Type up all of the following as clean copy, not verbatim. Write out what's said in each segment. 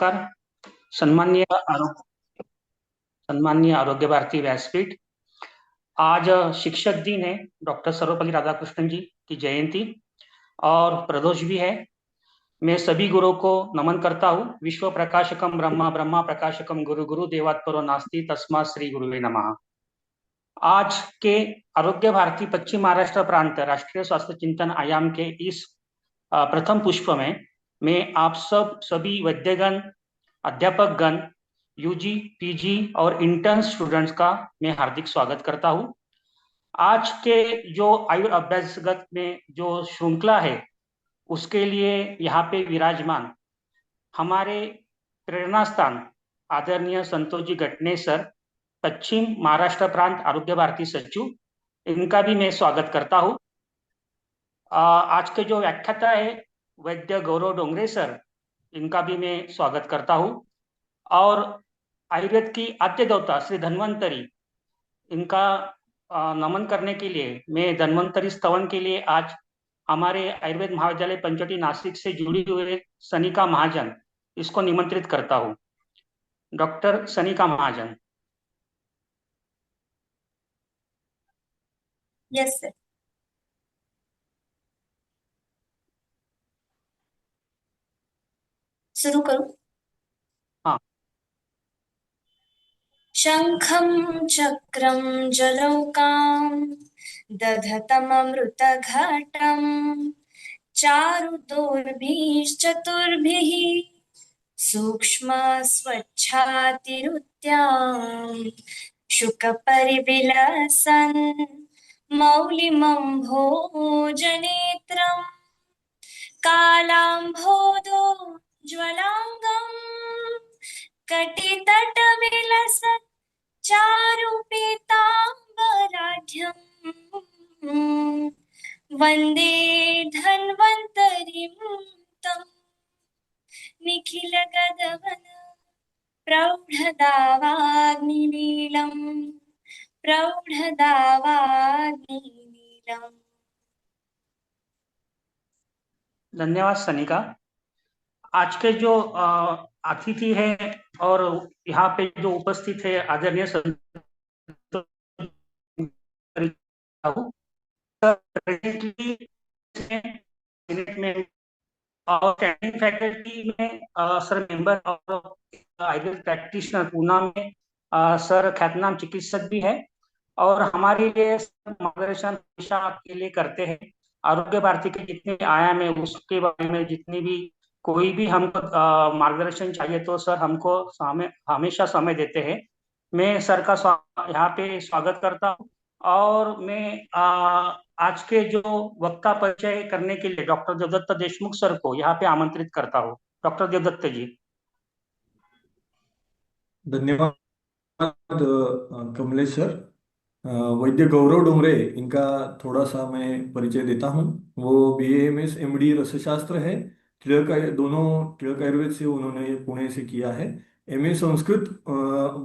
नमस्कार। सन्माननीय आरोग्य भारती व्यासपीठ। आज शिक्षक दिन है, डॉक्टर सर्वपल्ली राधाकृष्णन जी की जयंती और प्रदोष भी है। मैं सभी गुरुओं को नमन करता हूँ। विश्व प्रकाशकम ब्रह्मा, ब्रह्मा प्रकाशकम गुरु, गुरु देवात्परो नास्ति, तस्मात् श्री गुरुवे नमः। आज के आरोग्य भारती पश्चिम महाराष्ट्र प्रांत राष्ट्रीय स्वास्थ्य चिंतन आयाम के इस प्रथम पुष्प में मैं आप सभी वैद्यगण, अध्यापकगण, यूजी, पीजी और इंटर्न स्टूडेंट्स का मैं हार्दिक स्वागत करता हूं। आज के जो आयु अभ्यासगत में जो श्रृंखला है, उसके लिए यहाँ पे विराजमान हमारे प्रेरणा स्थान आदरणीय संतोष जी गटने सर, पश्चिम महाराष्ट्र प्रांत आरोग्य भारती सचिव, इनका भी मैं स्वागत करता हूँ। आज के जो व्याख्याता है वैद्य गौरव डोंगरे सर, इनका भी मैं स्वागत करता हूँ। और आयुर्वेद की आद्य देवता श्री धन्वंतरी, इनका नमन करने के लिए मैं धन्वंतरी स्तवन के लिए आज हमारे आयुर्वेद महाविद्यालय पंचवटी नासिक से जुड़ी हुए सनिका महाजन, इसको निमंत्रित करता हूँ। Doctor Sanika Mahajan. Yes sir. शुरू करूं? हाँ। शंखं चक्रं जलौकां दधतममृतघटं चारुदोर्भिश्चतुर्भिः सूक्ष्म स्वच्छातिरुत्यां शुकपरिविलसन् मौलिमं भोजनेत्रम् कालाम्भोदो ज्वलांगम् कटितटविलसत् चारुपीताम्बराढ्यम् वन्दे धन्वन्तरिं तं निखिलगगन प्रौढदावाग्निनीलम्। धन्यवाद सनिका। आज के जो अतिथि है और यहाँ पे जो उपस्थित है आदरणीय में और स्टैंडिंग फैकल्टी में सर मेंबर और आयुर्वेद प्रैक्टिशनर पूना में सर ख्यातनाम चिकित्सक भी है और हमारे लिए मार्गदर्शन हमेशा आपके लिए करते हैं। आरोग्य भारती के जितने आयाम है उसके बारे में जितनी भी कोई भी हमको मार्गदर्शन चाहिए तो सर हमको हमेशा समय देते हैं। मैं सर का यहाँ पे स्वागत करता हूँ और मैं आज के जो वक्ता परिचय करने के लिए डॉक्टर देवदत्त देशमुख सर को यहाँ पे आमंत्रित करता हूँ। डॉक्टर देवदत्त जी। धन्यवाद कमलेश सर। वैद्य गौरव डोंगरे, इनका थोड़ा सा मैं परिचय देता हूँ। वो BA MS MD रसशास्त्र है। दोनों टिळक आयुर्वेद से उन्होंने पुणे से किया है। MA संस्कृत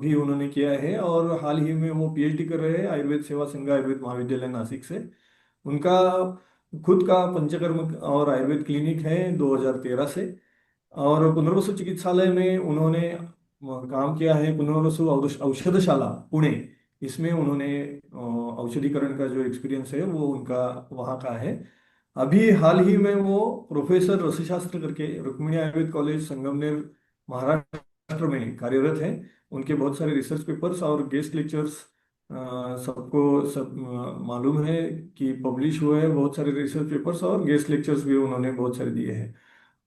भी उन्होंने किया है और हाल ही में वो PhD कर रहे हैं आयुर्वेद सेवा संघ आयुर्वेद महाविद्यालय नासिक से। उनका खुद का पंचकर्म और आयुर्वेद क्लिनिक है 2013 से। और पुनर्वसु चिकित्सालय में उन्होंने काम किया है। पुनर्वसु औषधशाला पुणे, इसमें उन्होंने औषधीकरण का जो एक्सपीरियंस है वो उनका वहाँ का है। अभी हाल ही में वो प्रोफेसर रसशास्त्र करके रुक्मिणी आयुर्वेद कॉलेज संगमनेर महाराष्ट्र में कार्यरत हैं। उनके बहुत सारे रिसर्च पेपर्स और गेस्ट लेक्चर्स सबको सब मालूम है कि पब्लिश हुए हैं। बहुत सारे रिसर्च पेपर्स और गेस्ट लेक्चर्स भी उन्होंने बहुत सारे दिए हैं।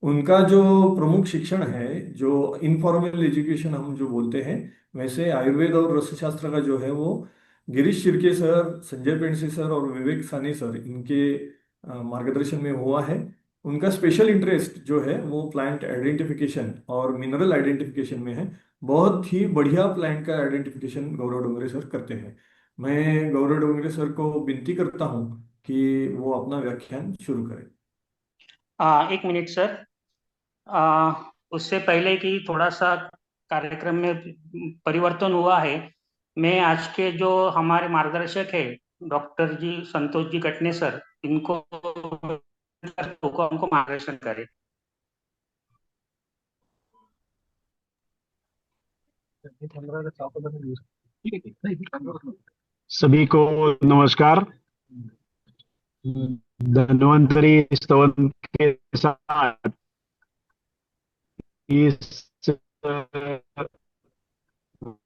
उनका जो प्रमुख शिक्षण है, जो इनफॉर्मल एजुकेशन हम जो बोलते हैं, वैसे आयुर्वेद और रसशास्त्र का जो है वो गिरीश शिर्के सर, संजय पेंडसे सर और विवेक सानी सर, इनके मार्गदर्शन में हुआ है। उनका स्पेशल इंटरेस्ट जो है वो प्लांट आइडेंटिफिकेशन और मिनरल आइडेंटिफिकेशन में है। बहुत ही बढ़िया प्लांट का आइडेंटिफिकेशन गौरव डोंगरे सर करते हैं। मैं गौरव डोंगरे सर को विनती करता हूँ कि वो अपना व्याख्यान शुरू करें। एक मिनट सर। उससे पहले कि थोड़ा सा कार्यक्रम में परिवर्तन हुआ है, मैं आज के जो हमारे मार्गदर्शक है डॉक्टर जी संतोष जी कटने सर, इनको हमको मार्गदर्शन करें। सभी को नमस्कार। धन्वंतरी स्तवन के साथ इस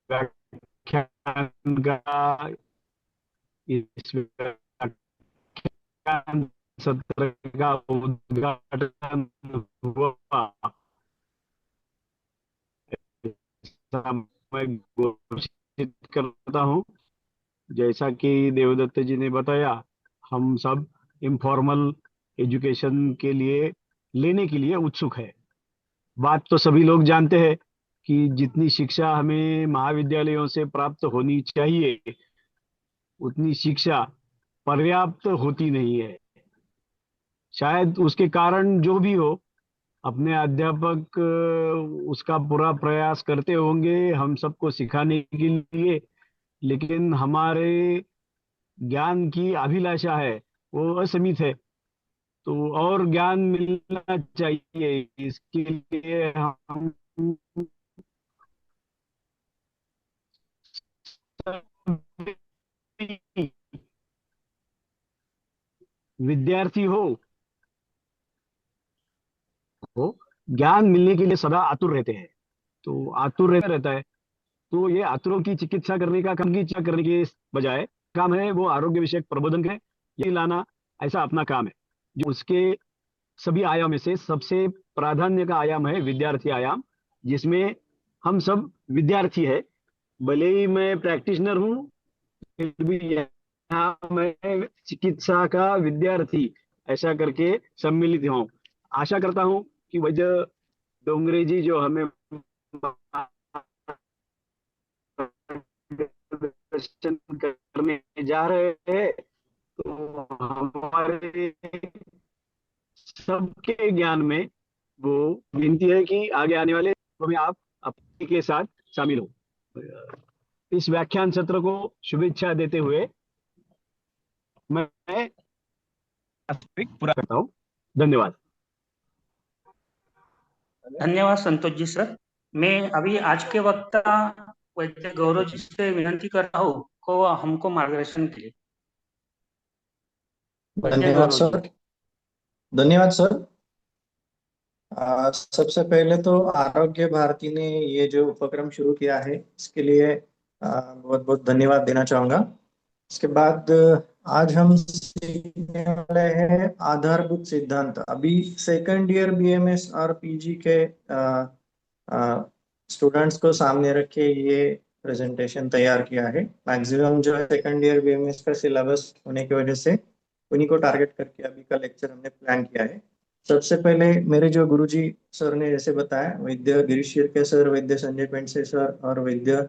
व्याख्यान का इस व्याख्यान सत्र का उद्घाटन हुआ। ऐसा मैं घोषित करता हूँ। जैसा कि देवदत्त जी ने बताया, हम सब इनफॉर्मल एजुकेशन के लिए लेने के लिए उत्सुक है। बात तो सभी लोग जानते हैं कि जितनी शिक्षा हमें महाविद्यालयों से प्राप्त होनी चाहिए उतनी शिक्षा पर्याप्त होती नहीं है। शायद उसके कारण जो भी हो, अपने अध्यापक उसका पूरा प्रयास करते होंगे हम सबको सिखाने के लिए, लेकिन हमारे ज्ञान की अभिलाषा है वो असीमित है। तो और ज्ञान मिलना चाहिए, इसके लिए हम सभी विद्यार्थी हो ज्ञान मिलने के लिए सदा आतुर रहते हैं। तो आतुर रहता है, तो ये आतुरों की चिकित्सा करने का काम की चिकित्सा करने के बजाय काम है वो आरोग्य विषयक प्रबोधन है, ये लाना ऐसा अपना काम है। जो उसके सभी आयाम में से सबसे प्राधान्य का आयाम है विद्यार्थी आयाम, जिसमें हम सब विद्यार्थी है। भले ही मैं प्रैक्टिशनर हूँ, फिर भी यहाँ मैं चिकित्सा का विद्यार्थी ऐसा करके सम्मिलित हूँ। आशा करता हूँ कि वैद्य डोंगरे जी जो हमें मार्गदर्शन करने जा रहे हैं, तो हमारे सबके ज्ञान में वो विनती है कि आगे आने वाले में आप अपने के साथ शामिल हो। इस व्याख्यान सत्र को शुभेच्छा देते हुए मैं पूरा करता हूँ। धन्यवाद। धन्यवाद संतोष जी सर। मैं अभी आज के वक्ता वैद्य गौरव जी से विनंती कर रहा हूँ को हमको मार्गदर्शन के लिए। वैद्य धन्यवाद गौरव जी। सर। धन्यवाद सर। सबसे पहले तो आरोग्य भारती ने ये जो उपक्रम शुरू किया है इसके लिए बहुत बहुत धन्यवाद देना चाहूंगा। इसके बाद आज हम सीखने वाले हैं आधारभूत सिद्धांत। अभी सेकंड ईयर बीएमएस और पीजी के स्टूडेंट्स को सामने रखे ये प्रेजेंटेशन तैयार किया है। मैक्सिमम जो है सेकंड ईयर बीएमएस का सिलेबस होने की वजह से उन्हीं को टारगेट करके अभी का लेक्चर हमने प्लान किया है। सबसे पहले मेरे जो गुरुजी सर ने जैसे बताया, वैद्य गिरीश शिर्के सर, वैद्य संजय पेंडसे सर और वैद्य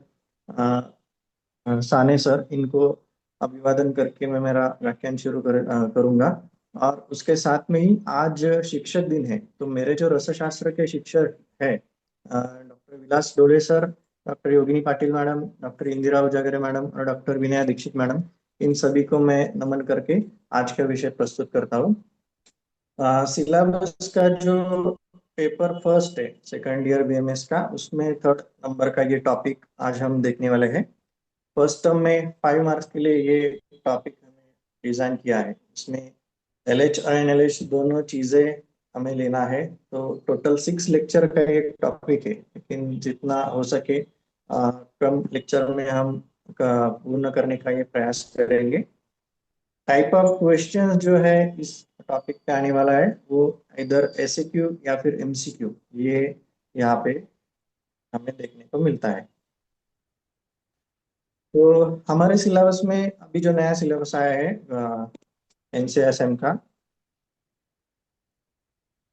साने सर, इनको अभिवादन करके मैं मेरा व्याख्यान शुरू करूंगा। और उसके साथ में ही आज शिक्षक दिन है, तो मेरे जो रसशास्त्र के शिक्षक है doctor Vilas Dole sir, doctor Yogini Patil madam, doctor Indira Ujagare madam और डॉक्टर विनया दीक्षित मैडम, इन सभी को मैं नमन करके आज का विषय प्रस्तुत करता हूँ। सिलेबस का जो पेपर फर्स्ट है सेकंड ईयर बीएमएस का, उसमें थर्ड नंबर का ये टॉपिक आज हम देखने वाले हैं। फर्स्ट टर्म में 5 मार्क्स के लिए ये टॉपिक हमें डिजाइन किया है। इसमें एलएच और एनएलएच दोनों चीजें हमें लेना है। तो टोटल 6 लेक्चर का ये टॉपिक है, लेकिन जितना हो सके कम लेक्चर में हम पूर्ण करने का ये प्रयास करेंगे। टाइप ऑफ क्वेश्चन जो है इस टॉपिक पे आने वाला है वो इधर एसएक्यू या फिर एमसीक्यू, ये यहाँ पे हमें देखने को मिलता है। तो हमारे सिलेबस में अभी जो नया सिलेबस आया है एनसीएसएम का,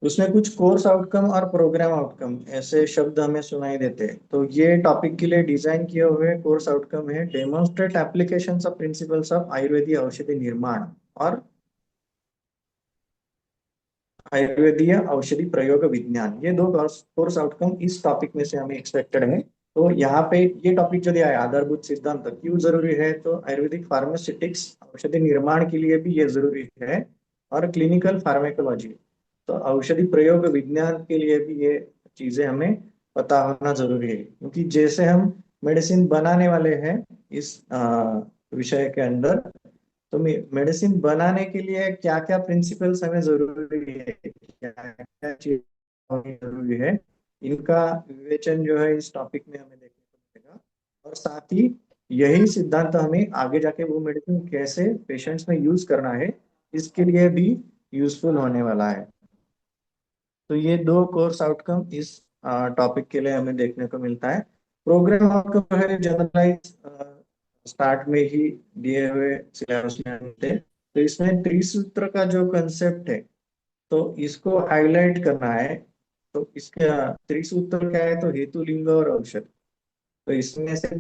उसमें कुछ कोर्स आउटकम और प्रोग्राम आउटकम ऐसे शब्द हमें सुनाई देते हैं। तो ये टॉपिक के लिए डिजाइन किए हुए कोर्स आउटकम है demonstrate applications of principles of Ayurvedic औषधि निर्माण और आयुर्वेदीय औषधि प्रयोग विज्ञान। ये दो कोर्स आउटकम इस टॉपिक में से हमें एक्सपेक्टेड है। तो यहाँ पे ये टॉपिक जो दिया है आधारभूत सिद्धांत क्यों जरूरी है, तो आयुर्वेदिक फार्मास्यूटिक्स औषधि निर्माण के लिए भी ये जरूरी है, और क्लिनिकल फार्मेकोलॉजी, तो औषधि प्रयोग विज्ञान के लिए भी ये चीजें हमें पता होना जरूरी है। क्योंकि जैसे हम मेडिसिन बनाने वाले हैं इस विषय के अंदर। तो मेडिसिन बनाने के लिए क्या क्या प्रिंसिपल्स हमें जरूरी है, क्या क्या चीज होनी जरूरी है, इनका विवेचन जो है इस टॉपिक में हमें देखने को मिलेगा। और साथ ही यही सिद्धांत हमें आगे जाके वो मेडिसिन कैसे पेशेंट्स में यूज करना है इसके लिए भी यूजफुल होने वाला है। तो ये दो कोर्स आउटकम इस टॉपिक के लिए हमें देखने को मिलता है। प्रोग्राम आउटकम जो है जनरलाइज स्टार्ट में ही दिए हुए सिलेबस में मिलते हैं। तो इसमें त्रिसूत्र का जो कंसेप्ट है तो इसको हाईलाइट करना है। तो इसके त्रिसूत्र क्या है, तो हेतु, लिंग और औषध। तो इसमें से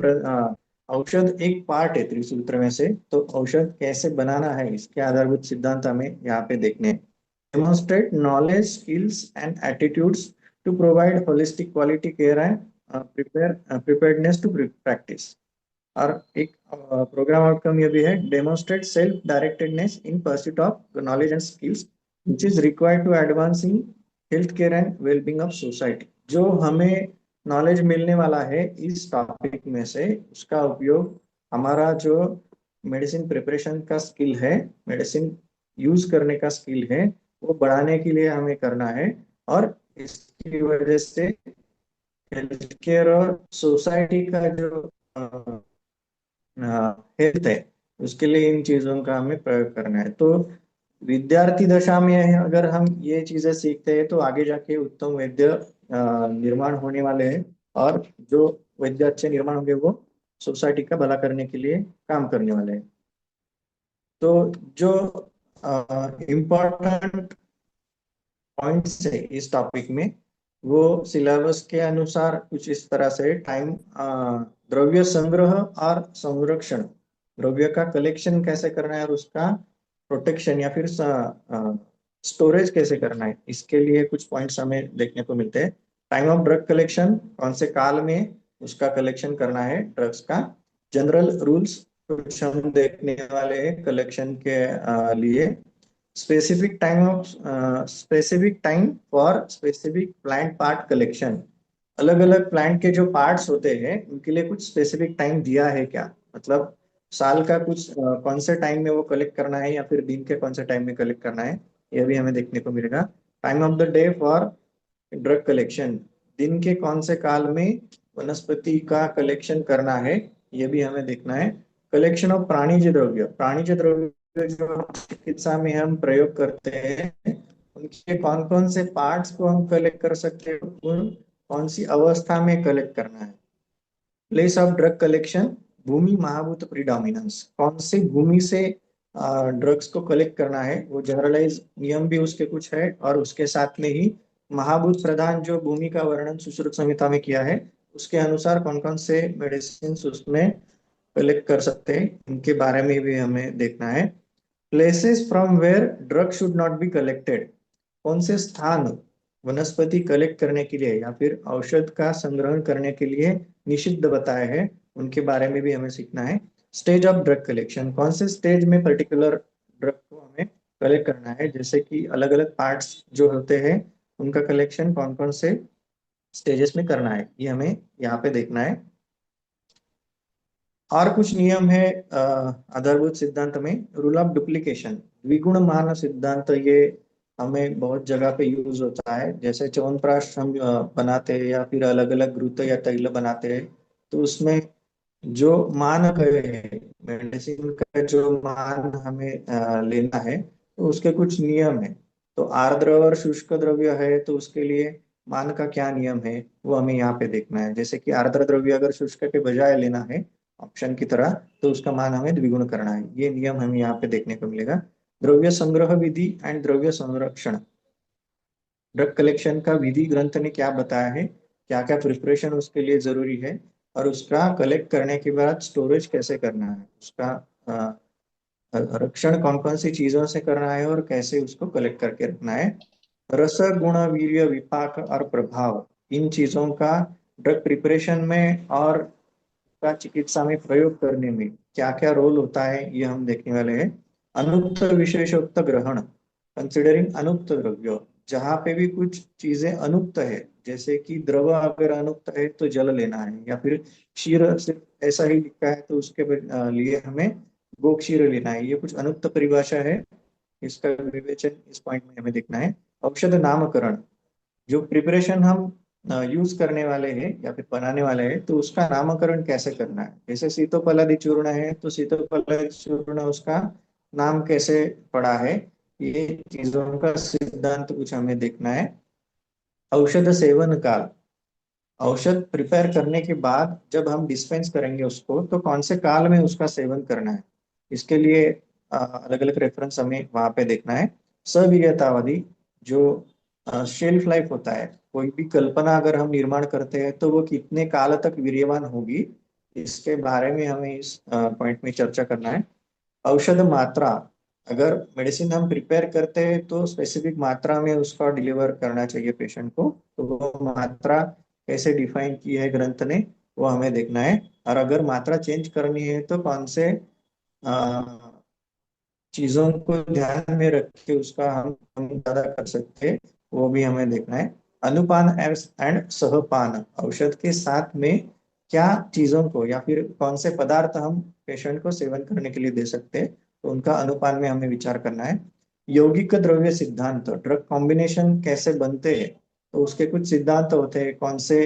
औषध एक पार्ट है त्रिसूत्र में से। तो औषध कैसे बनाना है इसके आधारभूत सिद्धांत हमें यहाँ पे देखने हैं। Demonstrate knowledge, skills, and attitudes to provide holistic quality care and preparedness to practice. और एक प्रोग्राम आउटकम ये भी है, demonstrate self directedness in pursuit of knowledge and skills which is required to advance in health care and wellbeing of society. जो हमें knowledge मिलने वाला है इस टॉपिक में से उसका उपयोग हमारा जो मेडिसिन प्रिपरेशन का स्किल है, मेडिसिन यूज करने का स्किल है, वो बढ़ाने के लिए हमें करना है। और इसकी वजह से हेल्थ केयर और सोसाइटी का जो हेल्थ है उसके लिए इन चीजों का हमें प्रयोग करना है। तो विद्यार्थी दशा में अगर हम ये चीजें सीखते हैं तो आगे जाके उत्तम वैद्य निर्माण होने वाले हैं। और जो वैद्य अच्छे निर्माण होंगे वो सोसाइटी का भला करने के लिए काम करने वाले हैं। तो जो इम्पोर्टेंट पॉइंट्स है इस टॉपिक में वो सिलेबस के अनुसार कुछ इस तरह से टाइम, द्रव्य संग्रह और संरक्षण, द्रव्य का कलेक्शन कैसे करना है और उसका प्रोटेक्शन या फिर स्टोरेज कैसे करना है, इसके लिए कुछ पॉइंट्स हमें देखने को मिलते हैं। टाइम ऑफ ड्रग कलेक्शन, कौन से काल में उसका कलेक्शन करना है ड्रग्स का। जनरल रूल्स कुछ हम देखने वाले हैं कलेक्शन के लिए। Specific time for specific plant part collection, अलग अलग प्लांट के जो पार्ट्स होते हैं उनके लिए कुछ स्पेसिफिक टाइम दिया है क्या, मतलब साल का कुछ कौन से टाइम में वो कलेक्ट करना है या फिर दिन के कौन से टाइम में कलेक्ट करना है, ये भी हमें देखने को मिलेगा। Time of the day for drug collection, दिन के कौन से काल में वनस्पति का कलेक्शन करना है, ये भी हमें देखना है। कलेक्शन ऑफ प्राणीज द्रव्य, प्राणीज द्रव्य जो चिकित्सा में हम प्रयोग करते हैं उनके कौन कौन से पार्ट्स को हम कलेक्ट कर सकते हैं, उन कौन सी अवस्था में कलेक्ट करना है। प्लेस ऑफ ड्रग कलेक्शन, भूमि महाभूत प्रीडोमिनेंस, कौन से भूमि से ड्रग्स को कलेक्ट करना है, वो जनरलाइज नियम भी उसके कुछ है। और उसके साथ में ही महाभूत प्रधान जो भूमि का वर्णन सुश्रुत संहिता में किया है उसके अनुसार कौन कौन से मेडिसिन उसमें कलेक्ट कर सकते हैं, इनके बारे में भी हमें देखना है। Places from where drug should not be collected, कौन से स्थान वनस्पति कलेक्ट करने के लिए या फिर औषध का संग्रहण करने के लिए निषिद्ध बताए हैं, उनके बारे में भी हमें सीखना है। स्टेज ऑफ ड्रग कलेक्शन, कौन से स्टेज में पर्टिकुलर ड्रग को हमें कलेक्ट करना है, जैसे कि अलग अलग पार्ट्स जो होते हैं उनका कलेक्शन कौन कौन से स्टेजेस में करना है, ये हमें यहाँ पे देखना है। और कुछ नियम है आधारभूत सिद्धांत में। रूल ऑफ डुप्लीकेशन, द्विगुण मान सिद्धांत, ये हमें बहुत जगह पे यूज होता है। जैसे च्यवनप्राश हम बनाते हैं या फिर अलग अलग घृत या तैल बनाते हैं तो उसमें जो मान है मेडिसिन का, जो मान हमें लेना है तो उसके कुछ नियम है। तो आर्द्र और शुष्क द्रव्य है तो उसके लिए मान का क्या नियम है वो हमें यहाँ पे देखना है। जैसे कि आर्द्र द्रव्य अगर शुष्क के बजाय लेना है ऑप्शन की तरह तो उसका मान हमें द्विगुण करना है, ये नियम हमें यहाँ पे देखने को मिलेगा। द्रव्य संग्रह विधि एंड द्रव्य संरक्षण, ड्रग कलेक्शन का विधि ग्रंथ ने क्या बताया है, क्या क्या प्रिपरेशन उसके लिए जरूरी है और उसका कलेक्ट करने के बाद स्टोरेज कैसे करना है, उसका रक्षण कौन कौन सी चीजों से करना है और कैसे उसको कलेक्ट करके रखना है। रस, गुण, वीर्य, विपाक और प्रभाव, इन चीजों का ड्रग प्रिपरेशन में और का चिकित्सा में प्रयोग करने में क्या क्या रोल होता है ये हम देखने वाले हैं। अनुक्त विशेषोक्त ग्रहण, कंसिडरिंग अनुक्त द्रव्य, जहाँ पे भी कुछ चीजें अनुक्त है, जैसे कि द्रव अगर अनुक्त है तो जल लेना है, या फिर क्षीर सिर्फ ऐसा ही लिखा है तो उसके लिए हमें गोक्षीर लेना है, ये कुछ अनुक्त परिभाषा है। इसका विवेचन इस पॉइंट में हमें देखना है। औषध नामकरण, जो प्रिपरेशन हम यूज करने वाले हैं या फिर बनाने वाले हैं, तो उसका नामकरण कैसे करना है। जैसे सीतोपलादि चूर्ण है तो सीतोपलादि चूर्ण उसका नाम कैसे पड़ा है, ये चीजों का सिद्धांत कुछ हमें देखना है। औषध सेवन काल, औषध प्रिपेयर करने के बाद जब हम डिस्पेंस करेंगे उसको तो कौन से काल में उसका सेवन करना है, इसके लिए अलग अलग रेफरेंस हमें वहां पे देखना है। सवीर्यतावधि, जो शेल्फ लाइफ होता है, कोई भी कल्पना अगर हम निर्माण करते हैं तो वो कितने काल तक वीर्यवान होगी, इसके बारे में हमें इस पॉइंट में चर्चा करना है। औषध मात्रा, अगर मेडिसिन हम प्रिपेयर करते हैं तो स्पेसिफिक मात्रा में उसका डिलीवर करना चाहिए पेशेंट को, तो वो मात्रा कैसे डिफाइन की है ग्रंथ ने, वो हमें देखना है। और अगर मात्रा चेंज करनी है तो कौन से चीजों को ध्यान में रख के उसका हम ज्यादा कर सकते हैं, वो भी हमें देखना है। अनुपान एंड सहपान, औषध के साथ में क्या चीजों को या फिर कौन से पदार्थ हम पेशेंट को सेवन करने के लिए दे सकते हैं, तो उनका अनुपान में हमें विचार करना है। यौगिक द्रव्य सिद्धांत, ड्रग कॉम्बिनेशन कैसे बनते हैं, तो उसके कुछ सिद्धांत होते हैं, कौन से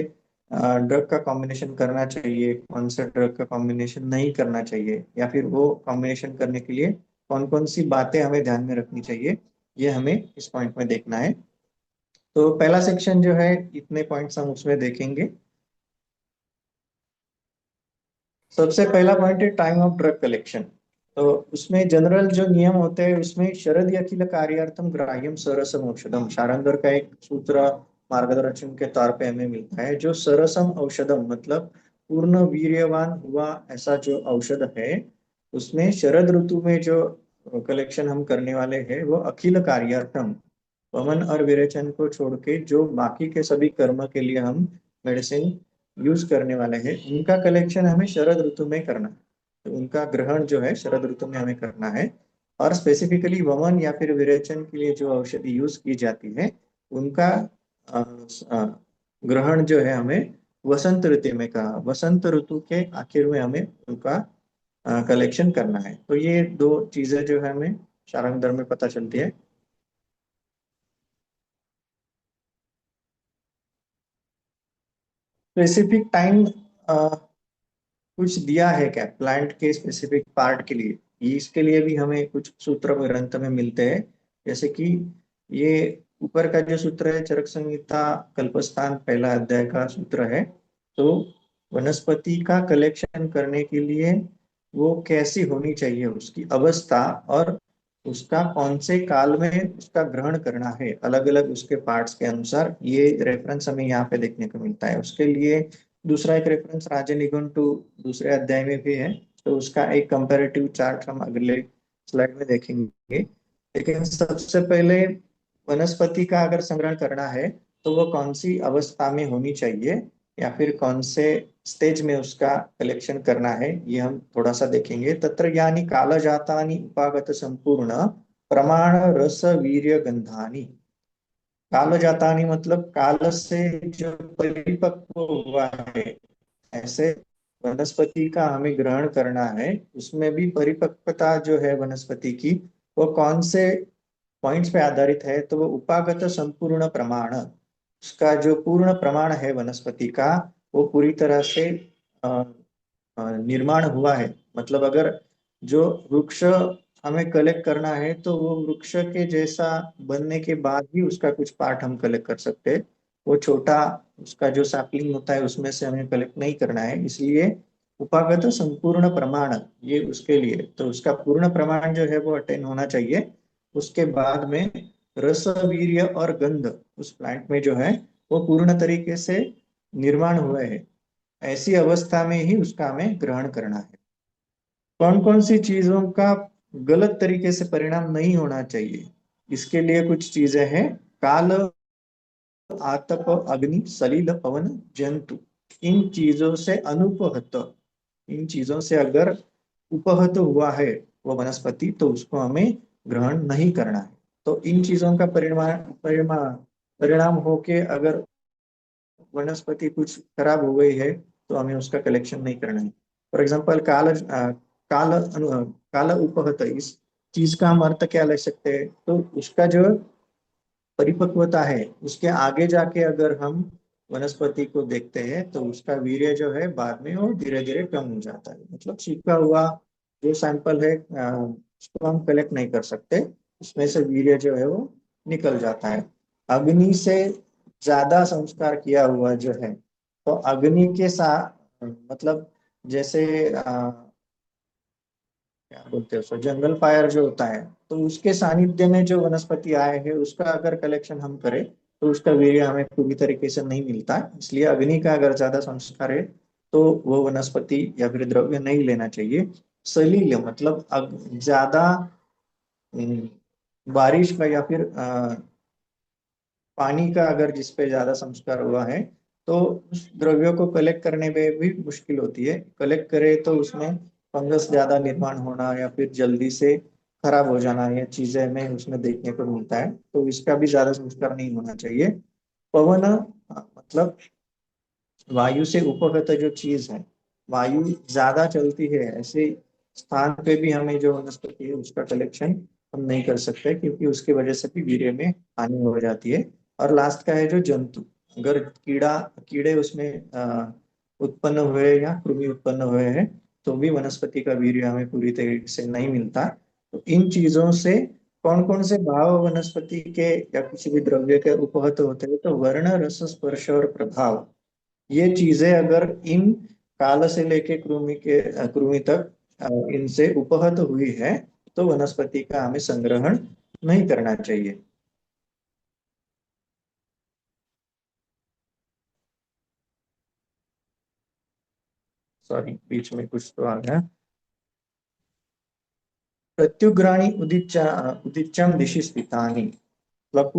ड्रग का कॉम्बिनेशन करना चाहिए, कौन से ड्रग का कॉम्बिनेशन नहीं करना चाहिए, या फिर वो कॉम्बिनेशन करने के लिए कौन कौन सी बातें हमें ध्यान में रखनी चाहिए, ये हमें इस पॉइंट में देखना है। तो पहला सेक्शन जो है, इतने पॉइंट्स हम उसमें देखेंगे। सबसे पहला पॉइंट है टाइम ऑफ ड्रग कलेक्शन। तो उसमें जनरल जो नियम होते हैं, उसमें शरद अखिल कार्यार्थम ग्राह्यम सरसम औषधम, शारंगर का एक सूत्र मार्गदर्शन के तौर पे हमें मिलता है। जो सरसम औषधम मतलब पूर्ण वीर्यवान हुआ ऐसा जो औषध है, उसमें शरद ऋतु में जो कलेक्शन हम करने वाले हैं वो अखिल कार्यार्थम, वमन और विरेचन को छोड़ के जो बाकी के सभी कर्म के लिए हम मेडिसिन यूज करने वाले हैं, उनका कलेक्शन हमें शरद ऋतु में करना है। तो उनका ग्रहण जो है शरद ऋतु में हमें करना है। और स्पेसिफिकली वमन या फिर विरेचन के लिए जो औषधि यूज की जाती है, उनका अ, अ, ग्रहण जो है हमें वसंत ऋतु में कहा, वसंत ऋतु के आखिर में हमें उनका कलेक्शन करना है। तो ये दो चीजें जो है हमें शारंग धर्म में पता चलती है। स्पेसिफिक टाइम कुछ दिया है क्या प्लांट के स्पेसिफिक पार्ट के लिए, ये इसके लिए भी हमें कुछ सूत्र ग्रंथ में मिलते हैं। जैसे कि ये ऊपर का जो सूत्र है, चरक संहिता कल्पस्थान पहला अध्याय का सूत्र है। तो वनस्पति का कलेक्शन करने के लिए वो कैसी होनी चाहिए, उसकी अवस्था, और उसका कौन से काल में उसका ग्रहण करना है, अलग अलग उसके पार्ट्स के अनुसार, ये रेफरेंस हमें यहाँ पे देखने को मिलता है। उसके लिए दूसरा एक रेफरेंस राजे निघंटु दूसरे अध्याय में भी है, तो उसका एक कंपैरेटिव चार्ट हम अगले स्लाइड में देखेंगे। लेकिन सबसे पहले वनस्पति का अगर संग्रहण करना है तो वो कौन सी अवस्था में होनी चाहिए या फिर कौन से स्टेज में उसका कलेक्शन करना है, ये हम थोड़ा सा देखेंगे। तत्र यानी काल जातानि उपागत संपूर्ण प्रमाण रस वीर्य गंधानी। काल जातानी मतलब काल से जो परिपक्व हुआ है, ऐसे वनस्पति का हमें ग्रहण करना है। उसमें भी परिपक्वता जो है वनस्पति की, वो कौन से पॉइंट्स पे आधारित है, तो वो उपागत संपूर्ण प्रमाण, उसका जो पूर्ण प्रमाण है वनस्पति का, वो पूरी तरह से अ, निर्माण हुआ है। मतलब अगर जो वृक्ष हमें कलेक्ट करना है तो वो वृक्ष के जैसा बनने के बाद ही उसका कुछ पार्ट हम कलेक्ट कर सकते हैं। वो छोटा उसका जो सैपलिंग होता है उसमें से हमें कलेक्ट नहीं करना है, इसलिए उपागत संपूर्ण प्रमाण ये उसके लिए, तो उसका पूर्ण प्रमाण जो है वो अटेन होना चाहिए। उसके बाद में रस वीर्य और गंध उस प्लांट में जो है वो पूर्ण तरीके से निर्माण हुए हैं, ऐसी अवस्था में ही उसका हमें ग्रहण करना है। कौन कौन सी चीजों का गलत तरीके से परिणाम नहीं होना चाहिए, इसके लिए कुछ चीजें हैं। काल, आतप, अग्नि, सलिल, पवन, जंतु, इन चीजों से अनुपहत, इन चीजों से अगर उपहत हुआ है वो वनस्पति, तो उसको हमें ग्रहण नहीं करना है। तो इन चीजों का परिणाम परिणाम परिणाम होके अगर वनस्पति कुछ खराब हो गई है तो हमें उसका कलेक्शन नहीं करना है। फॉर एग्जाम्पल काल उपहत, इस चीज का हम अर्थ क्या ले सकते हैं? तो उसका जो परिपक्वता है उसके आगे जाके अगर हम वनस्पति को देखते हैं तो उसका वीर्य जो है बाद में वो धीरे धीरे कम हो जाता है। मतलब सूखा हुआ जो सैंपल है उसको हम कलेक्ट नहीं कर सकते, उसमें से वीर्य जो है वो निकल जाता है। अग्नि से ज्यादा संस्कार किया हुआ जो है, तो अग्नि के साथ मतलब जैसे क्या बोलते हैं उसको, जंगल फायर जो होता है, तो उसके सानिध्य में जो वनस्पति आए हैं उसका अगर कलेक्शन हम करें तो उसका वीर्य हमें पूरी तरीके से नहीं मिलता। इसलिए अग्नि का अगर ज्यादा संस्कार है तो वो वनस्पति या फिर द्रव्य नहीं लेना चाहिए। सलील मतलब ज्यादा बारिश का या फिर पानी का अगर जिस पे ज्यादा संस्कार हुआ है तो उस द्रव्यों को कलेक्ट करने में भी मुश्किल होती है। कलेक्ट करे तो उसमें फंगस ज्यादा निर्माण होना या फिर जल्दी से खराब हो जाना, ये चीजें हमें उसमें देखने को मिलता है। तो इसका भी ज्यादा संस्कार नहीं होना चाहिए। पवन मतलब वायु से उपगत जो चीज है, वायु ज्यादा चलती है ऐसे स्थान पे भी हमें जो वनस्पति है उसका कलेक्शन हम नहीं कर सकते, क्योंकि उसकी वजह से भी वीर्य में हानि हो जाती है। और लास्ट का है जो जंतु, अगर कीड़े उसमें उत्पन्न हुए या कृमि उत्पन्न हुए हैं तो भी वनस्पति का वीर्य हमें पूरी तरीके से नहीं मिलता। तो इन चीजों से कौन कौन से भाव वनस्पति के या किसी भी द्रव्य के उपहत होते हैं? तो वर्ण, रस, स्पर्श और प्रभाव, ये चीजें अगर इन काल से लेके कृमि तक इनसे उपहत हुई है तो वनस्पति का हमें संग्रहण नहीं करना चाहिए। सॉरी, बीच में कुछ तो आ गया। प्रत्युग्राणी उदिच्यम दिशि स्थितानि, मतलब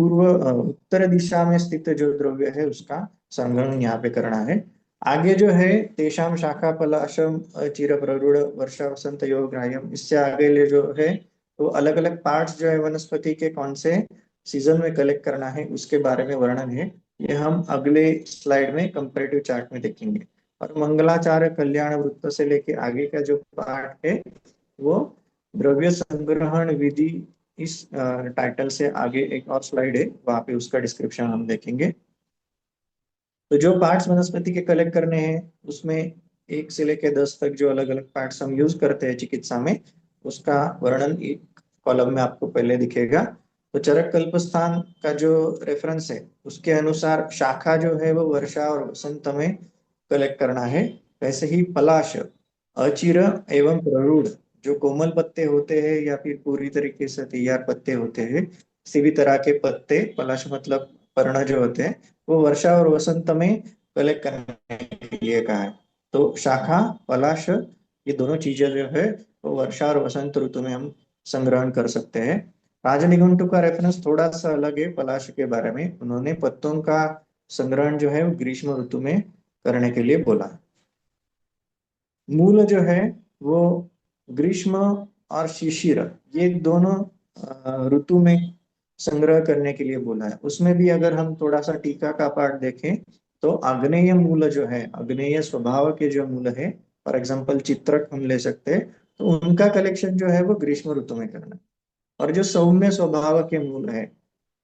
उत्तर दिशा में स्थित जो द्रव्य है उसका संग्रहण यहाँ पे करना है। आगे जो है तेषाम शाखा पलाशम चिर प्ररूढ़ वर्षा वसंत योग ग्राह्यम, इससे आगे ले जो है तो अलग अलग पार्ट्स जो है वनस्पति के कौन से सीजन में कलेक्ट करना है उसके बारे में वर्णन है। ये हम अगले स्लाइड में कंपैरेटिव चार्ट में देखेंगे। और मंगलाचार्य कल्याण वृत्त से लेके आगे का जो पार्ट है वो द्रव्य संग्रहण विधि, इस टाइटल से आगे एक और स्लाइड है, वहां पे उसका डिस्क्रिप्शन हम देखेंगे। तो जो पार्ट्स वनस्पति के कलेक्ट करने हैं उसमें 1 से लेकर 10 तक जो अलग अलग पार्ट्स हम यूज करते हैं चिकित्सा में, उसका वर्णन एक कॉलम में आपको पहले दिखेगा। तो चरक कल्पस्थान का जो रेफरेंस है उसके अनुसार शाखा जो है वो वर्षा और वसंत में कलेक्ट करना है। वैसे ही पलाश अचिर एवं प्ररूढ़, जो कोमल पत्ते होते हैं या फिर पूरी तरीके से तैयार पत्ते होते हैं, किसी भी तरह के पत्ते, पलाश मतलब पर्ण जो होते हैं, वो वर्षा और वसंत में कलेक्ट करने के लिए कहा है। तो शाखा, पलाश, ये दोनों चीजें जो है वो वर्षा और वसंत ऋतु में हम संग्रहण कर सकते हैं। राजनिघंटु का रेफरेंस थोड़ा सा अलग है पलाश के बारे में, उन्होंने पत्तों का संग्रहण जो है वो ग्रीष्म ऋतु में करने के लिए बोला। मूल जो है वो ग्रीष्म और शिशिर, ये दोनों ऋतु में संग्रह करने के लिए बोला है। उसमें भी अगर हम थोड़ा सा टीका का पार्ट देखें तो आग्नेय मूल जो है, आग्नेय स्वभाव के जो मूल है, फॉर एग्जाम्पल चित्रक हम ले सकते हैं, तो उनका कलेक्शन जो है वो ग्रीष्म ऋतु में करना है। और जो सौम्य स्वभाव के मूल है,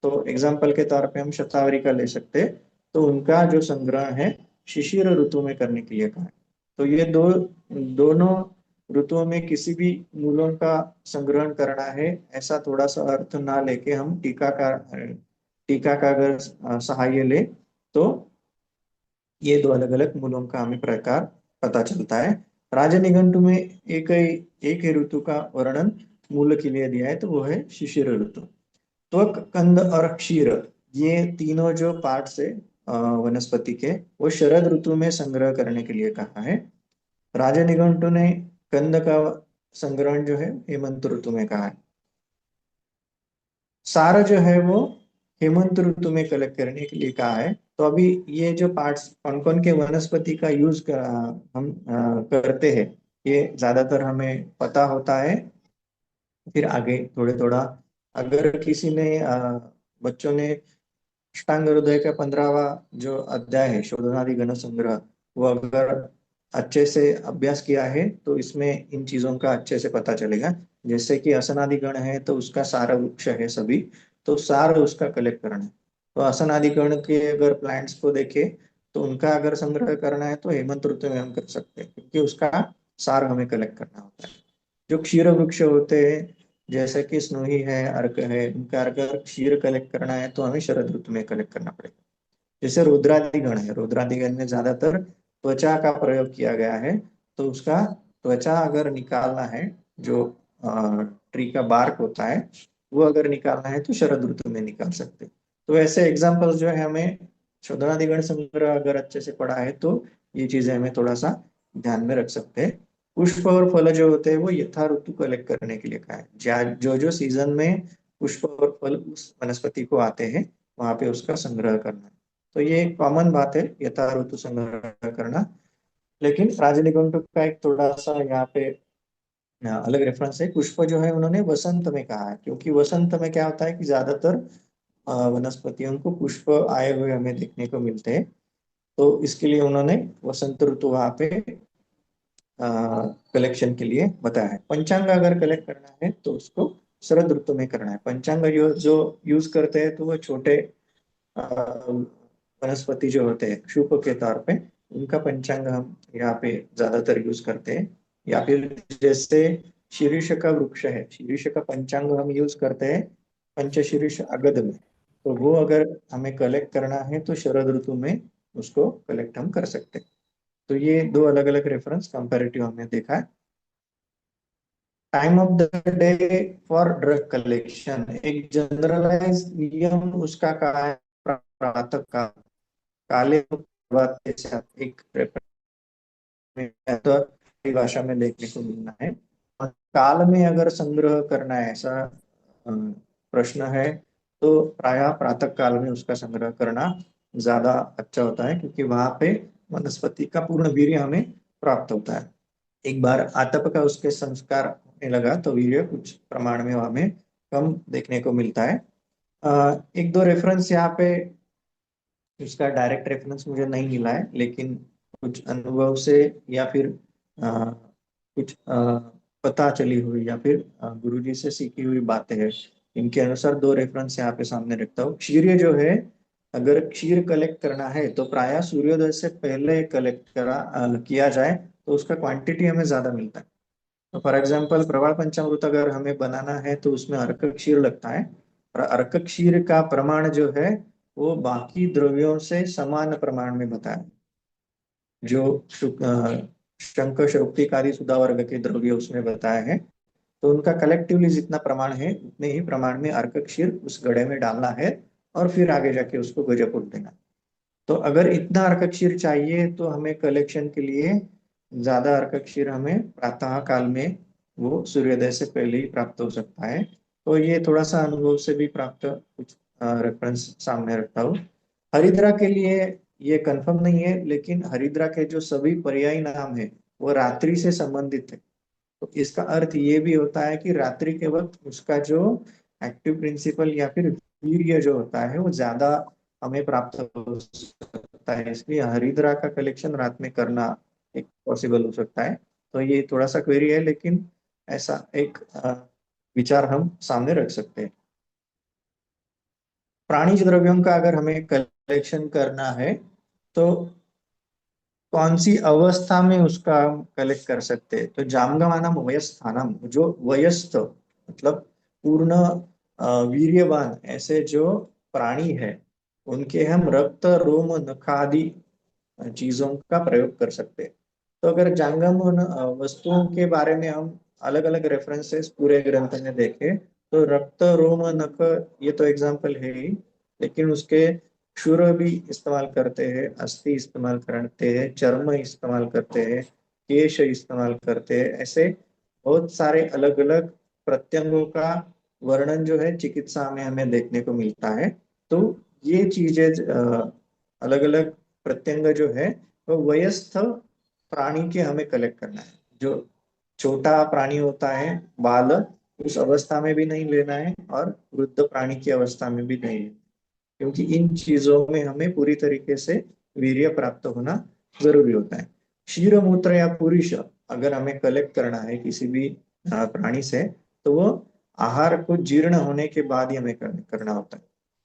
तो एग्जाम्पल के तौर पे हम शतावरी का ले सकते हैं, तो उनका जो संग्रह है शिशिर ऋतु में करने के लिए कहा है। तो ये दोनों ऋतुओं में किसी भी मूलों का संग्रहण करना है, ऐसा थोड़ा सा अर्थ ना लेके हम टीका का अगर सहाय ले तो ये दो अलग अलग मूलों का हमें प्रकार पता चलता है। राजनिघंटु में एक ही ऋतु का वर्णन मूल के लिए दिया है, तो वो है शिशिर ऋतु। त्वक, कंद और क्षीर, ये तीनों जो पार्ट्स है वनस्पति के, वो शरद ऋतु में संग्रह करने के लिए कहा है। राजनिघंटु ने कंद का संग्रहण जो है हेमंत ऋतु में कहा है। सार जो है वो हेमंत ऋतु में कलेक्ट करने के लिए कहा है। तो अभी ये जो पार्ट्स कौन कौन के वनस्पति का यूज हम करते हैं, ये ज्यादातर हमें पता होता है, फिर आगे थोड़े थोड़ा अगर किसी ने बच्चों ने अष्टांग हृदय का 15वां जो अध्याय है शोधनादि गण संग्रह, वो अगर अच्छे से अभ्यास किया है तो इसमें इन चीजों का अच्छे से पता चलेगा। जैसे कि असनादि गण है तो उसका सार वृक्ष है सभी, तो सार उसका कलेक्ट करना है। तो असनादि गण के अगर प्लांट्स को देखे तो उनका अगर संग्रह करना है तो हेमंत ऋतु में हम कर सकते हैं, क्योंकि उसका सार हमें कलेक्ट करना होता है। जो क्षीर वृक्ष होते हैं जैसे कि स्नोही है, अर्क है, उनका अगर क्षीर कलेक्ट करना है तो हमें शरद ऋतु में कलेक्ट करना पड़ेगा। जैसे रुद्रादि गण है, रुद्रादि गण में ज्यादातर त्वचा का प्रयोग किया गया है, तो उसका त्वचा अगर निकालना है, जो ट्री का बार्क होता है वो अगर निकालना है तो शरद ऋतु में निकाल सकते हैं। तो ऐसे एग्जाम्पल्स जो है हमें शोधनादि गण संग्रह अगर अच्छे से पढ़ा है तो ये चीजें हमें थोड़ा सा ध्यान में रख सकते हैं। पुष्प और फल जो होते हैं वो यथा ऋतु कलेक्ट करने के लिए कहा है। जो जो सीजन में पुष्प और फल उस वनस्पति को आते हैं वहां पे उसका संग्रह करना है। तो ये एक कॉमन बात है यथा ऋतु संग्रह करना। लेकिन राजनिकुंठ का एक थोड़ा सा यहाँ पे अलग रेफरेंस है। पुष्प जो है उन्होंने वसंत में कहा है, क्योंकि वसंत में क्या होता है कि ज्यादातर वनस्पतियों को पुष्प आए हुए हमें देखने को मिलते हैं, तो इसके लिए उन्होंने वसंत ऋतु वहां पे कलेक्शन के लिए बताया है। पंचांग अगर कलेक्ट करना है तो उसको शरद ऋतु में करना है। पंचांग जो यूज करते हैं तो वो छोटे वनस्पति जो होते हैं शुभ के तौर पे, उनका पंचांग हम यहाँ पे ज्यादातर यूज करते हैं। या फिर जैसे शीर्ष का वृक्ष है, शीर्ष का पंचांग हम यूज करते हैं पंचशीर्ष अगद में, तो वो अगर हमें कलेक्ट करना है तो शरद ऋतु में उसको कलेक्ट हम कर सकते हैं। तो ये दो अलग अलग रेफरेंस कंपैरेटिव हमने देखा है। Time of the day for drug collection, एक जनरलाइज नियम उसका कहा है प्रातः काल, काले बात के साथ एक तो भाषा में देखने को मिलना है। और काल में अगर संग्रह करना है ऐसा प्रश्न है तो प्रायः प्रातः काल में उसका संग्रह करना ज्यादा अच्छा होता है, क्योंकि वहां पे वनस्पति का पूर्ण वीर्य हमें प्राप्त होता है। एक बार आतप का उसके संस्कार होने लगा तो वीर्य कुछ प्रमाण में हमें कम देखने को मिलता है। एक दो रेफरेंस यहाँ पे, उसका डायरेक्ट रेफरेंस मुझे नहीं मिला है, लेकिन कुछ अनुभव से या फिर कुछ पता चली हुई या फिर गुरुजी से सीखी हुई बातें हैं, इनके अनुसार दो रेफरेंस यहाँ पे सामने रखता हूँ। क्षीर जो है, अगर क्षीर कलेक्ट करना है तो प्रायः सूर्योदय से पहले कलेक्ट किया जाए तो उसका क्वांटिटी हमें ज्यादा मिलता है। तो फॉर एग्जाम्पल प्रवाल पंचामृत अगर हमें बनाना है तो उसमें अर्क क्षीर लगता है, और अर्क क्षीर का प्रमाण जो है वो बाकी द्रव्यों से समान प्रमाण में बताया है। जो शंख शौक्तिक आदि सुधा वर्ग के द्रव्य उसमें बताया है, तो उनका कलेक्टिवली जितना प्रमाण है उतने ही प्रमाण में अर्क क्षीर उस घड़े में डालना है और फिर आगे जाके उसको गजपुट देना। तो अगर इतना अर्क क्षीर चाहिए तो हमें कलेक्शन के लिए ज्यादा अर्क क्षीर हमें प्रातः काल में वो सूर्योदय से पहले ही प्राप्त हो सकता है। तो ये थोड़ा सा अनुभव से भी प्राप्त कुछ रेफरेंस सामने रखता हूँ। हरिद्रा के लिए ये कंफर्म नहीं है, लेकिन हरिद्रा के जो सभी पर्यायी नाम है वो रात्रि से संबंधित है। तो इसका अर्थ ये भी होता है कि रात्रि के वक्त उसका जो एक्टिव प्रिंसिपल या फिर वीर्य जो होता है वो ज्यादा हमें प्राप्त हो सकता है, इसलिए हरिद्रा का कलेक्शन रात में करना एक पॉसिबल हो सकता है। तो ये थोड़ा सा क्वेरी है, लेकिन ऐसा एक विचार हम सामने रख सकते हैं। प्राणिज द्रव्यों का अगर हमें कलेक्शन करना है तो कौन सी अवस्था में उसका हम कलेक्ट कर सकते हैं, तो जामगमानम वयस्थानम, जो वयस्थ मतलब पूर्ण वीर्यवान ऐसे जो प्राणी है उनके हम रक्त रोम नखादि चीजों का प्रयोग कर सकते हैं। तो अगर जांगम वस्तुओं के बारे में हम अलग अलग रेफरेंसेस पूरे ग्रंथ में देखें तो रक्त रोम नख ये तो एग्जाम्पल है ही, लेकिन उसके क्षुर भी इस्तेमाल करते हैं, अस्थि इस्तेमाल करते हैं, चर्म इस्तेमाल करते हैं, केश इस्तेमाल करते हैं। ऐसे बहुत सारे अलग अलग प्रत्यंगों का वर्णन जो है चिकित्सा में हमें देखने को मिलता है। तो ये चीजें अलग अलग प्रत्यंग जो है वो वयस्थ प्राणी के हमें कलेक्ट करना है। जो छोटा प्राणी होता है बाल, उस अवस्था में भी नहीं लेना है और वृद्ध प्राणी की अवस्था में भी नहीं, क्योंकि इन चीजों में हमें पूरी तरीके से वीर्य प्राप्त होना जरूरी होता है। क्षीर मूत्र या पुरुष अगर हमें कलेक्ट करना है किसी भी प्राणी से, तो वो आहार को जीर्ण होने के बाद ही हमें करना होता है।